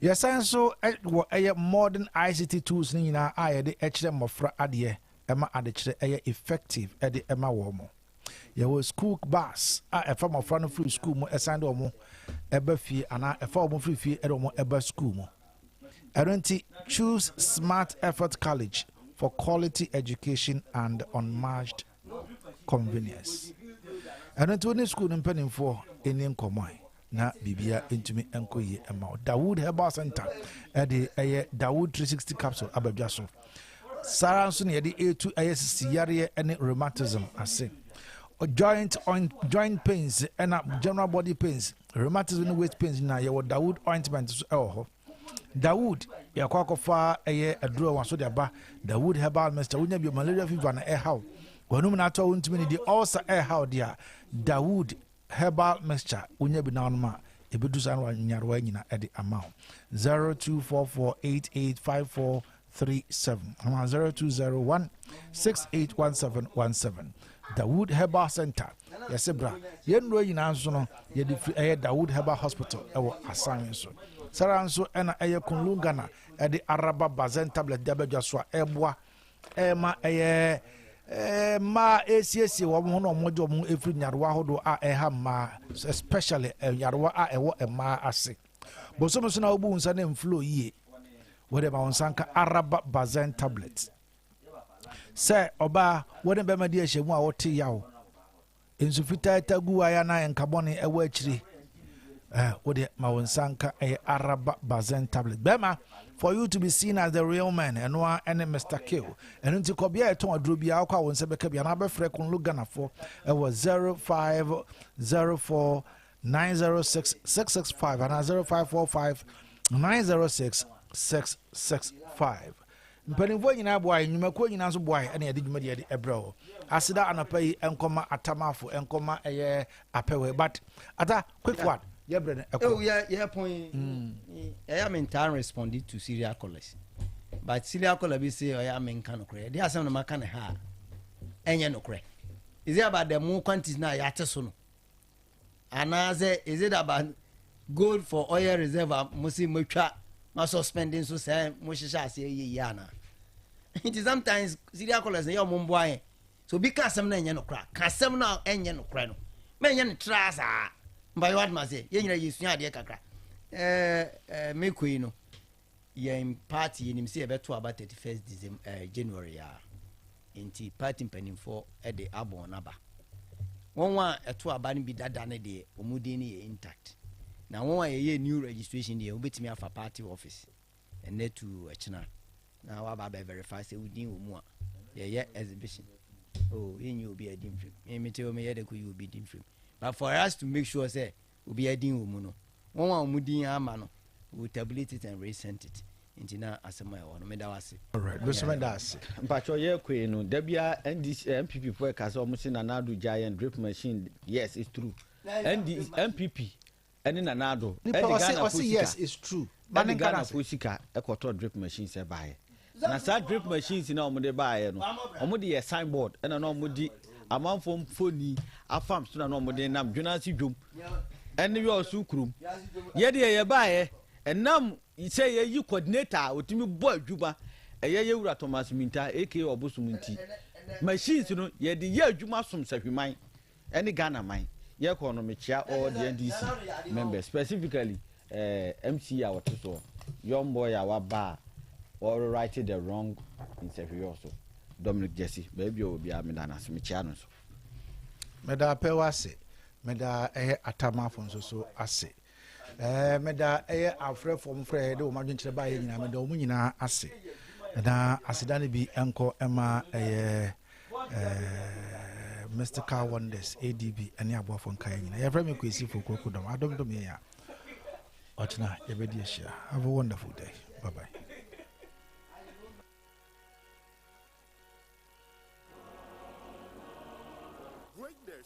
Yes, and so a modern ICT tools nina I the HM of Adie Emma Adichere effective at the Emma Womo. Your school bus a form of front free school mo assigned omo eba fee and a form of free fee at omo eba school mo. I don't choose Smart Effort College for quality education and unmatched convenience. I don't want school in penning for any common. Na bibia intumi enkoye ema Dawood Herbal Center ede Dawood 360 capsule abadwa so sara nso ne yede A2 ASC yare ene rheumatism ase joint pains and general body pains rheumatism and waist pains na ye Dawood ointment so ho Dawood yakwakofa aduro wan so de aba Dawood Herbal Master wonya bi malaria fever na how wanum na to wontumi ne di ulcer how dia Dawood Herbal mixture unya binanma ebedusa no nyarwa nyina ede amount 0244885437 ama 0201681717 Dawood Herbal Center yesebra yenro nyina nso no ye de Dawood Herbal Hospital ewo asan so sara nso ena kunlungana ede araba bazen tablet dabedwa so eboa ema ma ACC wo mo no mojo mo efri nyarwa hodo a ma especially nyarwa a ewo ma ase bosomo so na obu nsa na mflow yie wode ba onsanka araba bazen tablet se oba wode be ma di ehemu a wote yawo ensu fita tagu aya na enkabone ewo akiri wode ma onsanka araba bazen tablet bema for you to be seen as the real man and one and Mr. Kill. And until Kobia to a drubia, I won't say Becabia, and Freckon Lugana for it was 0504 906 665 and 0545 906 665. Mpanimfoɔ nyinaa boae nnwumakuo nyinaa nso boae ɛna yɛde dwumadi yɛde ɛbrɛ wo aseda anapa yi ɛnkɔma atamafo ɛnkɔma ɛyɛ apɛwɛ but ata quick one yɛbrɛ no ɛkɔ yɛ point ɛyɛ me ntaa respond to serial callers but serial caller bi say ɛyɛ me nka no korɛ de asɛm no maka ne ha ɛnyɛ no korɛ is it about the more quantities na yɛate so no anaasɛ is it about gold for oil reserve musi matwa ma suspending so say mo hyehyɛ ase yɛ yana it is sometimes serial callers yɛ mo mboa so bi ka asɛm na ɛnyɛ no korɛ ka asɛm na ɛnyɛ no korɛ no me ɛnyɛ no trasa mba what ma say yɛ nyina yɛsua adeɛ kakra me koi no yɛn party nim sɛ yɛbɛto about 31st December January ya enti party mpanimfo ɛde abɔ naba wɔn a ɛto aba no bi dada ne deɛ ɔmudin ne yɛ intact na wɔn a yɛyɛ new registration deɛ wobɛtumi afa party office ɛnɛ to ɛkyena na waba bɛ verify sɛ wodin wɔ mu a yɛyɛ exhibition yɛnyɛ obi adin firi mete wɔ meyɛ de kɔ yɛ obi din firi but for us to make sure sɛ obi adin wɔ mu no wɔn a ɔmudin ama no we tabulate it and resend it nti na asɛm a ɛwɔ no meda wase alright bɛsɛmɛ da ase mpatwɔ yɛ kɔe no da bia MPP fo ɛka sɛ ɔmo se Nanado giant drip machine yes it's true MPP ɛne Nanado yes it's true ɛde Ghana fo sika ɛkɔtɔ drip machine sɛ baeɛ na saa drip machines na ɔmo de baeɛ no ɔmo de yɛ signboard ɛna na ɔmo di amanfo mfoni afam so na ɔmo de nam dwonansi dwom ɛne yɛ ɔso kurum yɛde yɛ baeɛ ɛnam sɛ yɛyi coordinator a otumi bɔ adwuma ɛyɛ yɛwura Thomas Minta aka Obosum nti machines no yɛde yɛ adwuma som sahwiman ɛne Ghana man yɛkɔ no mekyia all the NDC members specifically MC a wɔte so young boy a waba or righted the wrong in sahwi also Dominic Jesse baby obi a medana so mekyia no so meda pɛwase meda atamafo nso so ase meda afrɛ fom frɛ de wo madwen kyerɛ ba yɛ nyina meda wo nyina ase na aseda ne bi enko ema mystical wonders ADB ene aboafo nkae nyina ye frɛ me kwesi fo kokodom adom ye ya ochna ye bedi ahia have a wonderful day bye bye.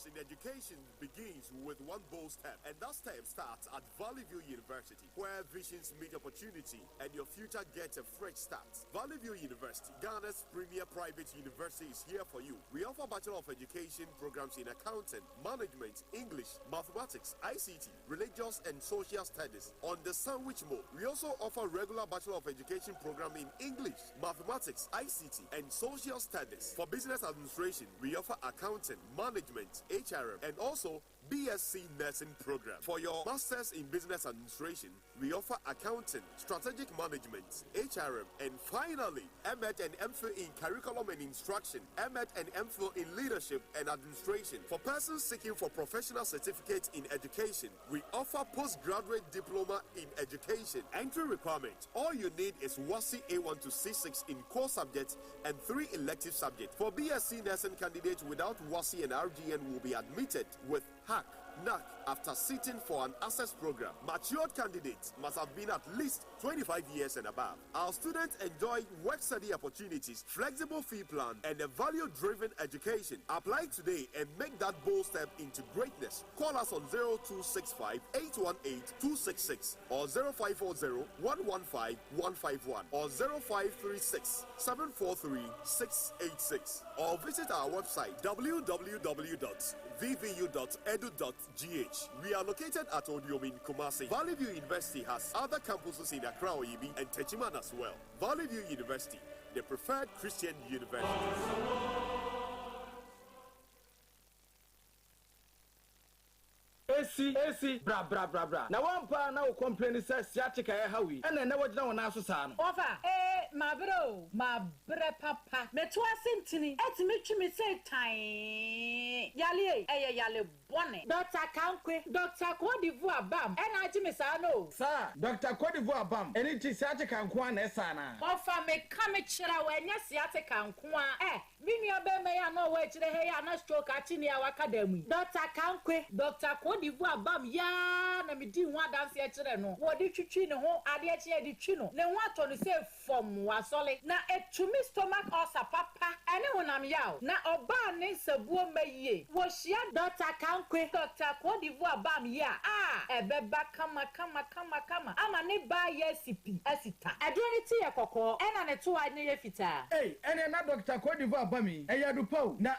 In education begins with one bold step, and that step starts at Valley View University, where visions meet opportunity and your future gets a fresh start. Valley View University, Ghana's premier private university, is here for you. We offer Bachelor of Education programs in accounting, management, English, mathematics, ICT, religious and social studies. On the sandwich mode, we also offer regular Bachelor of Education program in English, mathematics, ICT, and social studies. For business administration, we offer accounting, management, HRM, and also BSc nursing program. For your masters in business administration, we offer accounting, strategic management, HRM, and finally MEd and MPhil in curriculum and instruction, MEd and MPhil in leadership and administration. For persons seeking for professional certificate in education, we offer postgraduate diploma in education. Entry requirement: all you need is WASSCE A1 to C6 in core subjects and 3 elective subjects. For BSc nursing candidates without WASSCE and RGN will be admitted with HAC, NAC after sitting for an access program. Matured candidates must have been at least 25 years and above. Our students enjoy work study opportunities, flexible fee plan, and a value-driven education. Apply today and make that bold step into greatness. Call us on 0265 818 266 or 0540 115 151 or 0536 743 686 or visit our website www.vvu.edu.gh. We are located at Odium in Kumasi. Valley View University has other campuses in Accra, Oyibi, and Techiman as well. Valley View University, the preferred Christian university. AC, bra. Na one pa na o complain say sciatica e hawi. Ena na wajina wona so sa no. Ofa, ma bre papa. Me to asentini. Etimi twimi say tan. Yale yale bone. Dr. Kankwe, Dr. Kodivu Abam. Ena ati me sa no. Sir, Dr. Kodivu Abam. Eni ti sciatica nko na esa na. Ofa me kame chira we nya sciatica nko a. Minia be me ya no we chire he ya na stroke achini ya wakademu. Dr. Kankwe, Dr. Kodivu abam ya na me di ho adanse e chire no. Wo di twitwi ne ho ade e chire di twi no. Ne ho ato no say from wasole. Na etumi stomach ulcer papa ene honam yaw. Na oba ne sabuo mayie. Wo hia Dr. Kankwe, Dr. Kodivu abam ya. Ebeba kama. Ama ne ba ye sipi asita. Adoni ti ye kokko. Ena ne to wa ne ye fita. Ene na Dr. Kodivu abami. Eya dupo. Na